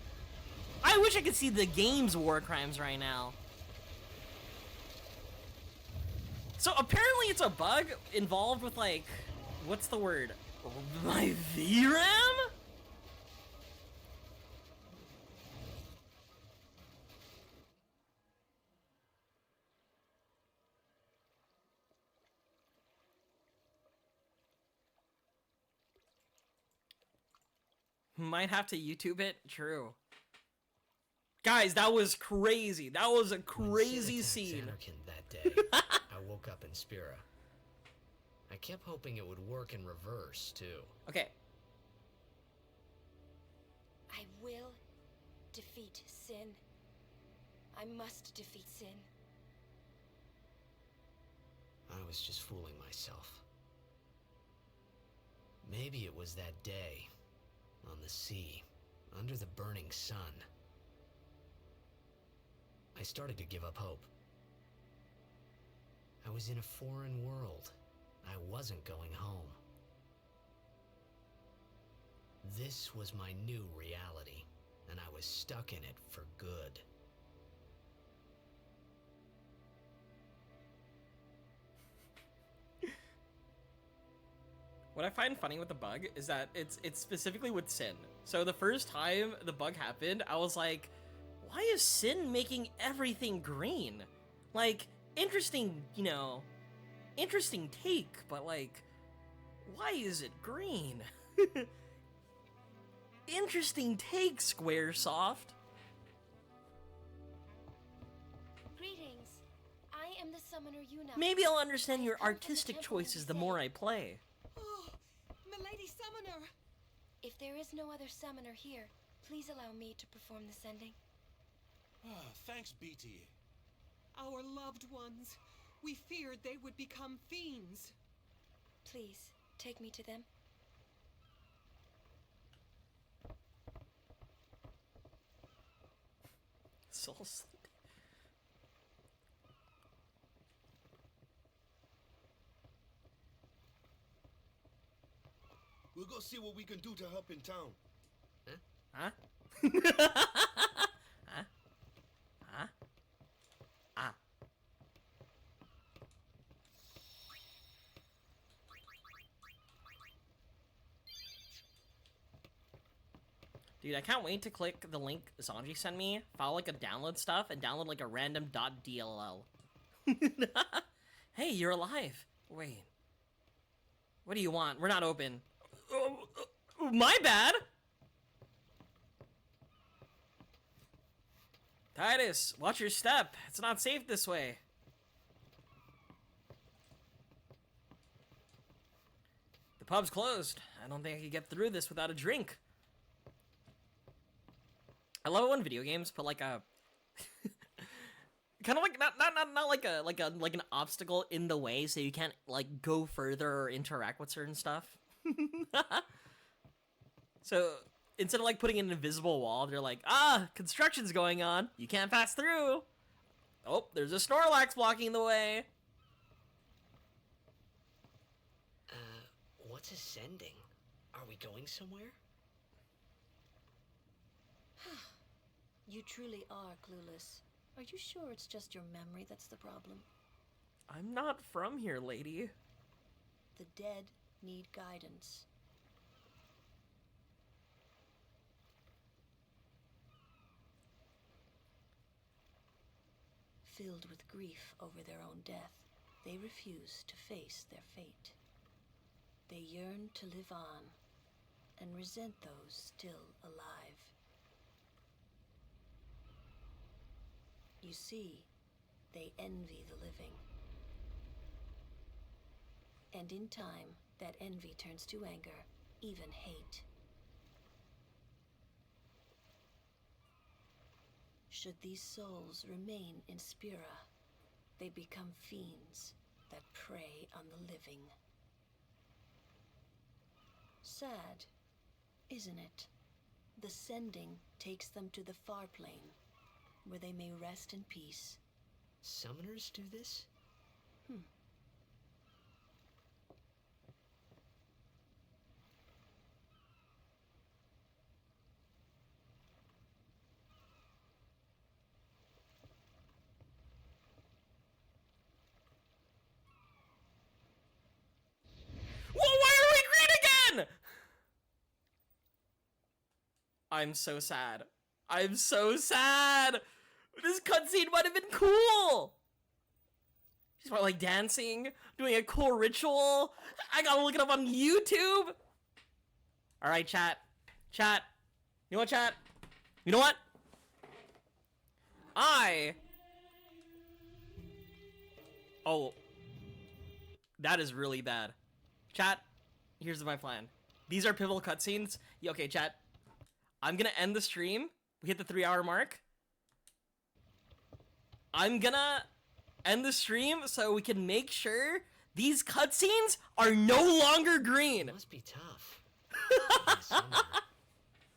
I wish I could see the game's war crimes right now. So apparently it's a bug involved with like, what's the word? My VRAM? Might have to YouTube it. True. Guys, that was crazy. That was a crazy scene. That day, I woke up in Spira. I kept hoping it would work in reverse, too. Okay. I will defeat Sin. I must defeat Sin. I was just fooling myself. Maybe it was that day, on the sea, under the burning sun. I started to give up hope. I was in a foreign world. I wasn't going home. This was my new reality, and I was stuck in it for good. What I find funny with the bug is that it's specifically with Sin. So the first time the bug happened, I was like, why is Sin making everything green? Like, interesting, you know, interesting take, but like, why is it green? Interesting take, Squaresoft. Greetings. I am the summoner Yuna. Maybe I'll understand your artistic choices the more I play. Oh, Milady Summoner! If there is no other summoner here, please allow me to perform the sending. Thanks, BT. Our loved ones. We feared they would become fiends. Please, take me to them. Soul Sleep. We'll go see what we can do to help in town. Huh? Huh? Huh? Ah. Dude, I can't wait to click the link Sanji sent me, file like a download stuff, and download like a random .dll. Hey, you're alive. Wait. What do you want? We're not open. My bad! Titus, watch your step. It's not safe this way. The pub's closed. I don't think I could get through this without a drink. I love it when video games put like a kind of like not like an obstacle in the way so you can't like go further or interact with certain stuff. So instead of like putting an invisible wall, they're like, construction's going on. You can't pass through. Oh, there's a Snorlax blocking the way. What's ascending? Are we going somewhere? You truly are clueless. Are you sure it's just your memory that's the problem? I'm not from here, lady. The dead need guidance. Filled with grief over their own death, they refuse to face their fate. They yearn to live on and resent those still alive. You see, they envy the living. And in time, that envy turns to anger, even hate. Should these souls remain in Spira, they become fiends that prey on the living. Sad, isn't it? The sending takes them to the far plane, where they may rest in peace. Summoners do this? I'm so sad. I'm so sad. This cutscene might have been cool. She's probably like dancing, doing a cool ritual. I gotta look it up on YouTube. All right, chat. Chat. You know what, chat? You know what? Oh. That is really bad. Chat, here's my plan. These are pivotal cutscenes. Yeah, okay, chat. I'm gonna end the stream. We hit the 3-hour mark. I'm gonna end the stream so we can make sure these cutscenes are no longer green. It must be tough.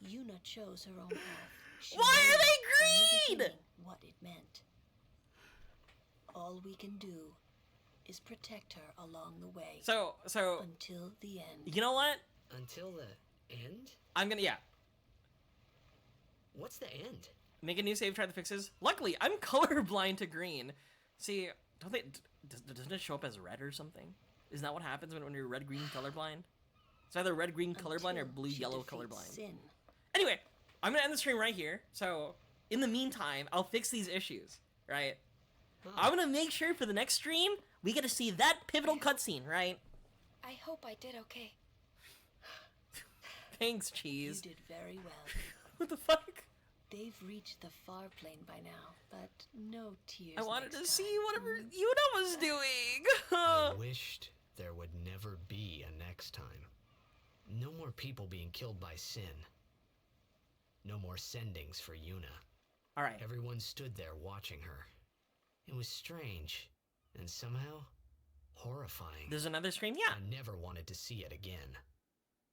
Yuna chose her own path. She Why knew are they from the green? beginning what it meant. All we can do is protect her along the way. So until the end. You know what? Until the end? I'm gonna, yeah. What's the end? Make a new save, try the fixes. Luckily, I'm colorblind to green. See, don't they, doesn't it show up as red or something? Isn't that what happens when you're red-green colorblind? It's either red-green colorblind or blue-yellow colorblind. Sin. Anyway, I'm gonna end the stream right here. So, in the meantime, I'll fix these issues, right? I'm gonna make sure for the next stream, we get to see that pivotal cutscene, right? I hope I did okay. Thanks, Cheese. You did very well. What the fuck? They've reached the far plane by now, but no tears. I wanted to next see time. whatever Yuna was doing. I wished there would never be a next time. No more people being killed by sin. No more sendings for Yuna. All right. Everyone stood there watching her. It was strange and somehow horrifying. There's another stream? Yeah. I never wanted to see it again.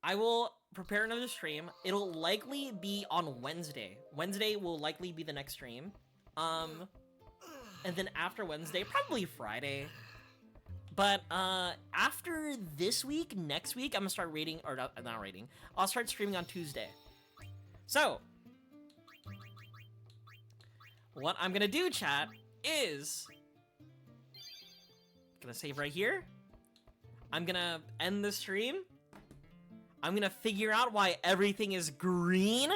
I will prepare another stream. It'll likely be on Wednesday. Wednesday will likely be the next stream. And then after Wednesday, probably Friday. But after this week, next week, I'm gonna start reading, or not reading. I'll start streaming on Tuesday. So, what I'm gonna do, chat, is gonna save right here. I'm gonna end the stream. I'm gonna figure out why everything is green.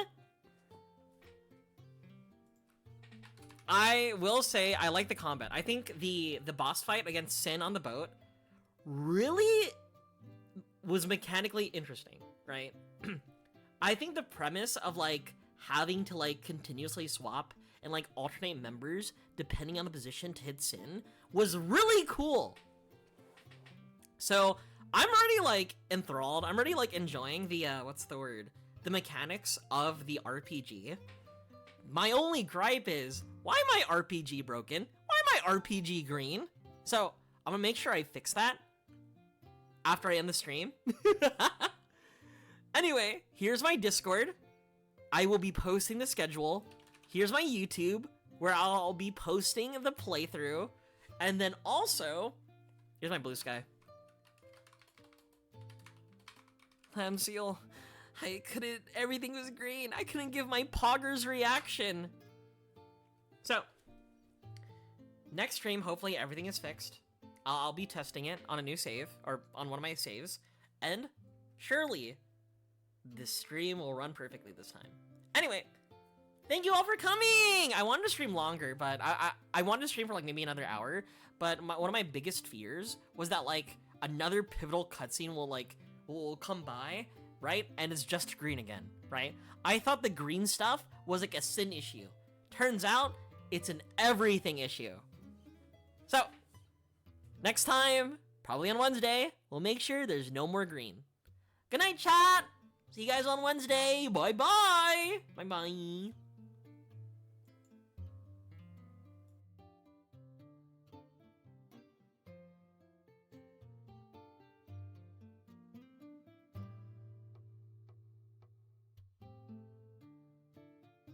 I will say I like the combat. I think the boss fight against Sin on the boat really was mechanically interesting, right? I think the premise of like having to like continuously swap and like alternate members depending on the position to hit Sin was really cool. So I'm already like enthralled. I'm already like enjoying the what's the word? The mechanics of the RPG. My only gripe is, why am my RPG broken? Why am my RPG green? So I'm gonna make sure I fix that after I end the stream. Anyway, here's my Discord. I will be posting the schedule. Here's my YouTube, where I'll be posting the playthrough. And then also, here's my blue sky. Lamb seal. I couldn't, everything was green. I couldn't give my Pogger's reaction. So, next stream, hopefully everything is fixed. I'll be testing it on a new save, or on one of my saves. And surely, this stream will run perfectly this time. Anyway, thank you all for coming! I wanted to stream longer, but I wanted to stream for like maybe another hour. But one of my biggest fears was that like another pivotal cutscene will come by, right? And it's just green again, right? I thought the green stuff was like a Sin issue. Turns out, it's an everything issue. So, next time, probably on Wednesday, we'll make sure there's no more green. Good night, chat! See you guys on Wednesday! Bye-bye! Bye-bye!